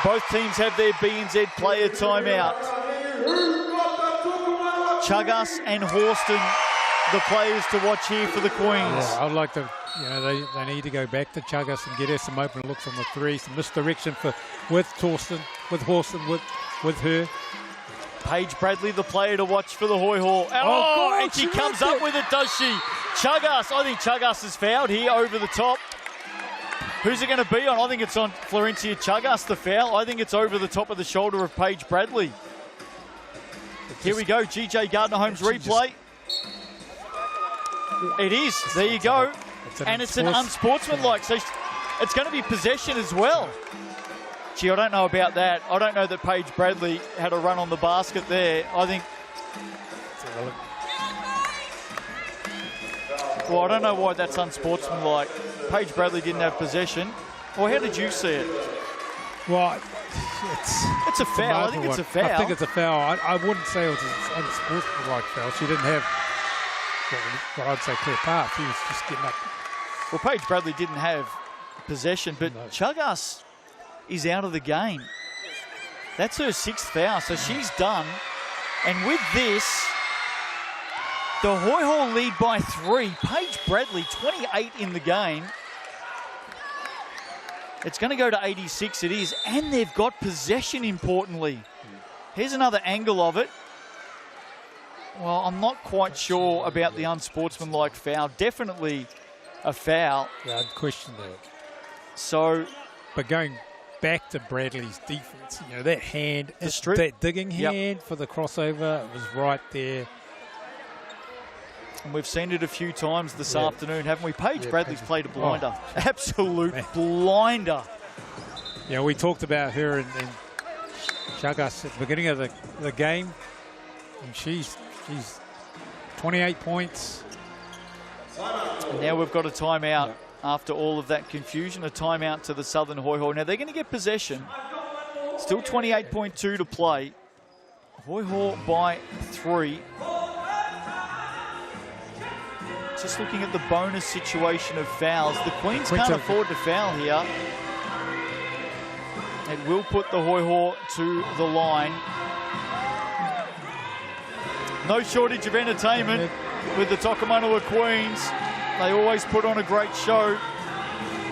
Both teams have their BBNZ player timeout. Chuggas and Horston, the players to watch here for the Queens. Yeah, I'd like to, they need to go back to Chuggas and get her some open looks on the 3. Some misdirection with Horston, with her. Paige Bradley, the player to watch for the Hoiho. Oh, and she comes up with it, does she? Chuggas, I think Chuggas is fouled here over the top. Who's it going to be on? I think it's on Florencia Chuggas, the foul. I think it's over the top of the shoulder of Paige Bradley. Here we go, GJ Gardner-Holmes replay. It is, there you go. And it's an unsportsmanlike, so it's going to be possession as well. Gee, I don't know about that. I don't know that Paige Bradley had a run on the basket there. I think... Well, I don't know why that's unsportsmanlike. Paige Bradley didn't have possession. Well, how did you see it? Well, it's a foul. I think it's a foul. I think it's a foul. I wouldn't say it was an unsportsmanlike foul. She didn't have what I'd say clear path. She was just getting up. Well, Paige Bradley didn't have possession, but Chuggas is out of the game. That's her 6th foul, so she's done. And with this, the Hoiho lead by 3. Paige Bradley, 28 in the game. It's going to go to 86, it is. And they've got possession, importantly. Here's another angle of it. Well, I'm not quite sure about the unsportsmanlike foul. Definitely a foul. Yeah, I'd question that. So, but going back to Bradley's defense, that hand, that digging hand for the crossover was right there. And we've seen it a few times this afternoon, haven't we? Paige Bradley's Paige. played a blinder. Oh. Absolute blinder. Yeah, we talked about her in Chagas at the beginning of the game. And she's 28 points. And now we've got a timeout after all of that confusion. A timeout to the Southern Hoiho. Now they're going to get possession. Still 28.2 to play. Hoiho by 3. Just looking at the bonus situation of fouls. The Queens can't afford to foul here. It will put the Hoiho to the line. No shortage of entertainment with the Tokomanawa Queens. They always put on a great show.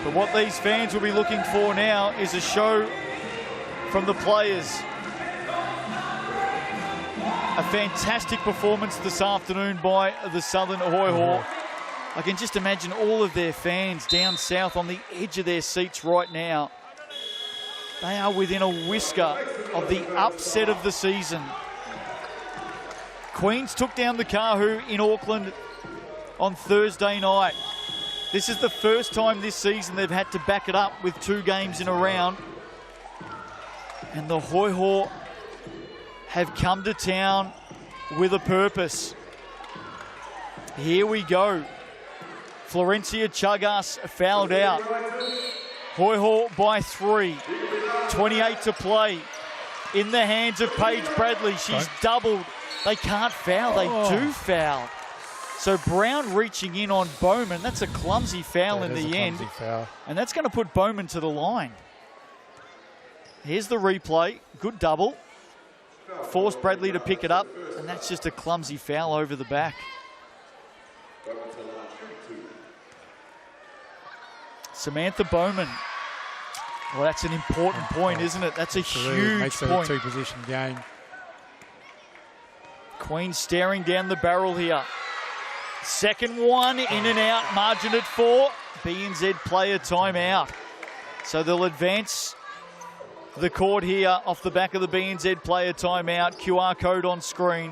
But what these fans will be looking for now is a show from the players. A fantastic performance this afternoon by the Southern Hoiho. I can just imagine all of their fans down south on the edge of their seats right now. They are within a whisker of the upset of the season. Queens took down the Kahu in Auckland on Thursday night. This is the first time this season they've had to back it up with 2 games in a round. And the Hoiho have come to town with a purpose. Here we go. Florencia Chagas fouled out. Hoiho by 3. 28 to play. In the hands of Paige Bradley. She's doubled. They can't foul. They do foul. So Brown reaching in on Bowman. That's a clumsy foul in the end. And that's going to put Bowman to the line. Here's the replay. Good double. Forced Bradley to pick it up. And that's just a clumsy foul over the back. Samantha Bowman. Well, that's an important point, isn't it? That's a huge makes it point. a 2-position game. Queens staring down the barrel here. Second one, in and out, margin at 4. BNZ player timeout. So they'll advance the court here off the back of the BNZ player timeout. QR code on screen.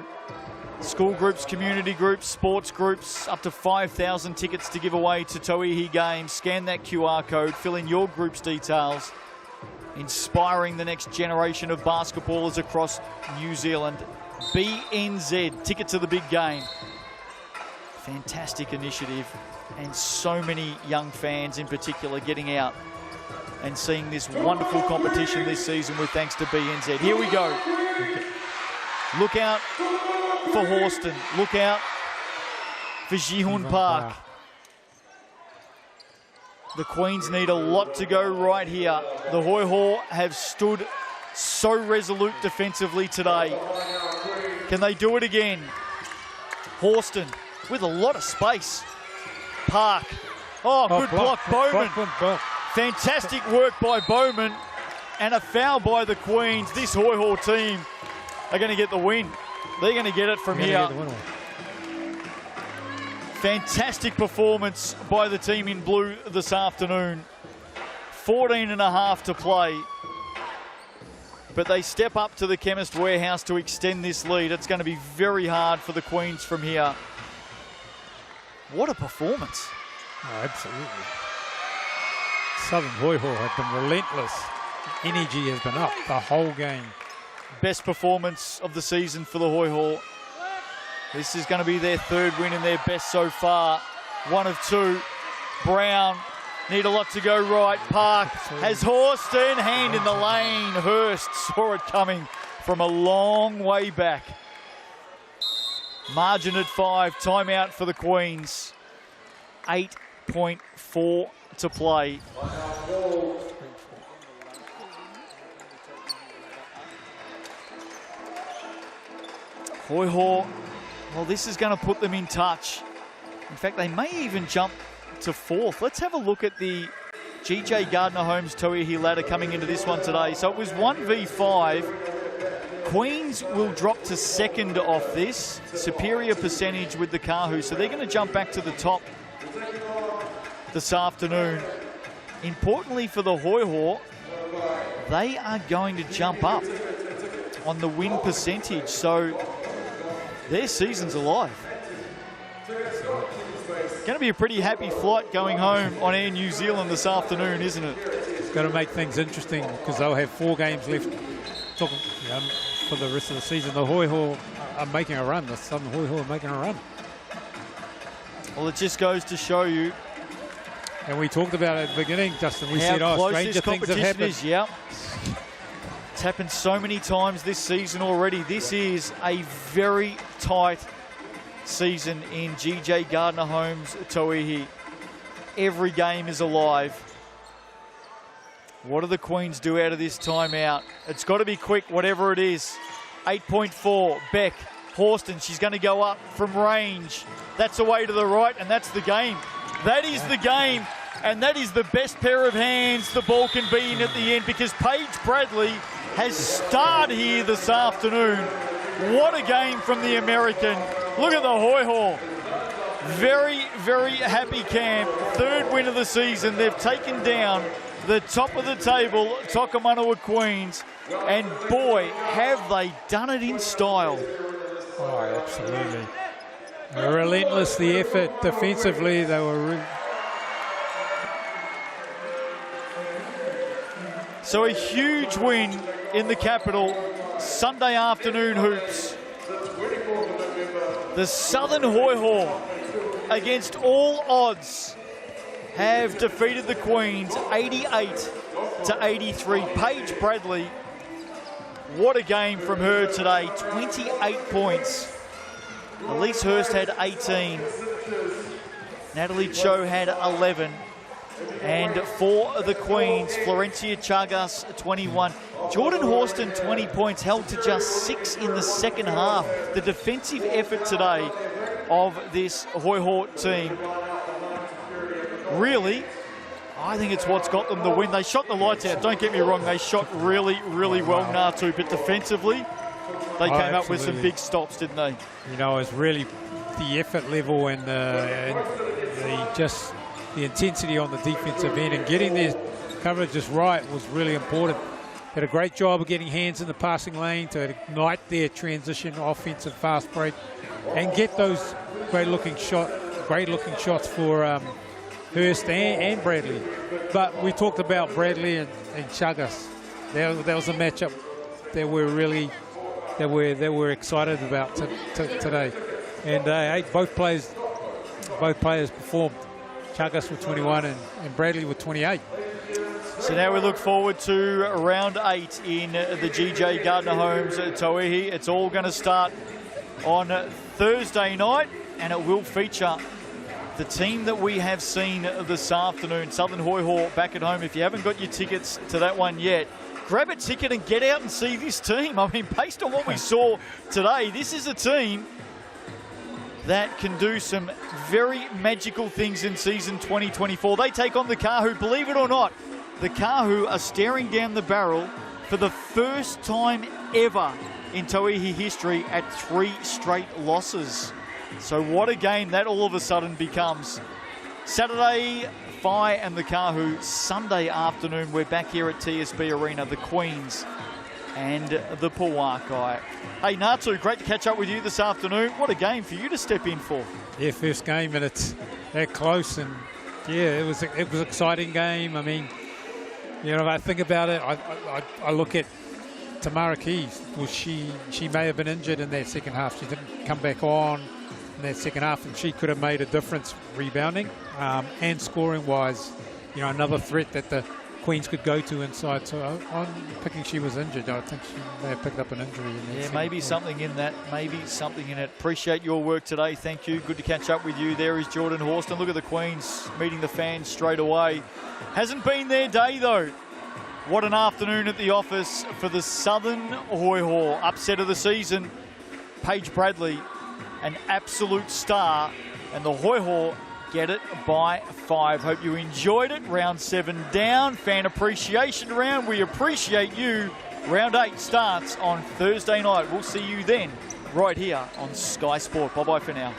School groups, community groups, sports groups, up to 5,000 tickets to give away to Tauihi games. Scan that QR code, fill in your group's details, inspiring the next generation of basketballers across New Zealand. BNZ, ticket to the big game. Fantastic initiative, and so many young fans in particular getting out and seeing this wonderful competition this season with thanks to BNZ. Here we go. Look out for Horston. Look out for Ji-Hoon Park. The Queens need a lot to go right here. The Hoiho have stood so resolute defensively today. Can they do it again? Horston with a lot of space. Park. Oh, good block, Bowman. Fantastic work by Bowman. And a foul by the Queens. This Hoiho team are going to get the win. They're going to get it from here. Fantastic performance by the team in blue this afternoon. 14.5 to play. But they step up to the Chemist Warehouse to extend this lead. It's going to be very hard for the Queens from here. What a performance. Oh, absolutely. Southern Hoiho have been relentless. Energy has been up the whole game. Best performance of the season for the Hoiho. This is going to be their 3rd win and their best so far. 1 of 2. Brown need a lot to go right. Park has Horston. Hand in the lane. Hurst saw it coming from a long way back. Margin at 5. Timeout for the Queens. 8.4 to play. Hoiho, well, this is going to put them in touch. In fact, they may even jump to 4th. Let's have a look at the GJ Gardner Homes Tauihi ladder coming into this one today. So it was 1v5. Queens will drop to 2nd off this. Superior percentage with the Kahu. So they're going to jump back to the top this afternoon. Importantly for the Hoiho, they are going to jump up on the win percentage. So their season's alive. Going to be a pretty happy flight going home on Air New Zealand this afternoon, isn't it? It's going to make things interesting because they'll have 4 games left for the rest of the season. The Hoiho are making a run. The Southern Hoiho are making a run. Well, it just goes to show you. And we talked about it at the beginning, Justin. We how said, close stranger this things have competition happened. is. Yeah. It's happened so many times this season already. This is a very tight season in GJ Gardner Homes Tauihi. Every game is alive. What do the Queens do out of this timeout? It's got to be quick, whatever it is. 8.4, Beck, Horston, she's going to go up from range. That's away to the right, and that's the game. That is the game, and that is the best pair of hands the ball can be in at the end, because Paige Bradley has starred here this afternoon. What a game from the American. Look at the Hoiho. Very, very happy camp. 3rd win of the season. They've taken down the top of the table, Tokomanawa Queens, and boy, have they done it in style. Oh, absolutely. Relentless, the effort defensively. They were So a huge win in the capital. Sunday afternoon hoops. The Southern Hoiho, against all odds, have defeated the Queens 88-83. Paige Bradley, what a game from her today. 28 points. Elise Hurst had 18. Natalie Cho had 11. And for the Queens, Florencia Chagas, 21. Jordan Horston, 20 points, held to just 6 in the second half. The defensive effort today of this Hoiho team, really, I think it's what's got them the win. They shot the lights out, don't get me wrong, they shot really, really well, Natu, but defensively, they came up with some big stops, didn't they? You know, it's really the effort level and the intensity on the defensive end, and getting their coverage just right was really important. Had a great job of getting hands in the passing lane to ignite their transition offensive fast break and get those great looking shots for Hurst and Bradley. But we talked about Bradley and Chagas. That was a matchup that we're excited about today. And both players performed. Chagas with 21 and Bradley with 28. So now we look forward to round 8 in the GJ Gardner Homes Tauihi. It's all going to start on Thursday night, and it will feature the team that we have seen this afternoon, Southern Hoiho back at home. If you haven't got your tickets to that one yet, grab a ticket and get out and see this team. I mean, based on what we saw today, this is a team that can do some very magical things in season 2024. They take on the Kahu. Believe it or not, the Kahu are staring down the barrel for the first time ever in Tauihi history at 3 straight losses. So what a game that all of a sudden becomes. Saturday, Phi and the Kahu. Sunday afternoon, we're back here at TSB Arena, the Queens and the Pauakai. Hey, Natu, great to catch up with you this afternoon. What a game for you to step in for. Yeah, first game, and it's that close, and yeah, it was an exciting game. I mean, you know, if I think about it, I look at Tamara Keys. Well, she may have been injured in that second half. She didn't come back on in that second half, and she could have made a difference rebounding and scoring wise. You know, another threat that the Queens could go to inside. So I'm picking she was injured. I think she may have picked up an injury. Yeah, maybe something in that. Maybe something in it. Appreciate your work today. Thank you. Good to catch up with you. There is Jordan Horston. Look at the Queens meeting the fans straight away. Hasn't been their day, though. What an afternoon at the office for the Southern Hoiho. Upset of the season. Paige Bradley, an absolute star. And the Hoiho get it by 5. Hope you enjoyed it. Round 7 down. Fan appreciation round. We appreciate you. Round 8 starts on Thursday night. We'll see you then right here on Sky Sport. Bye-bye for now.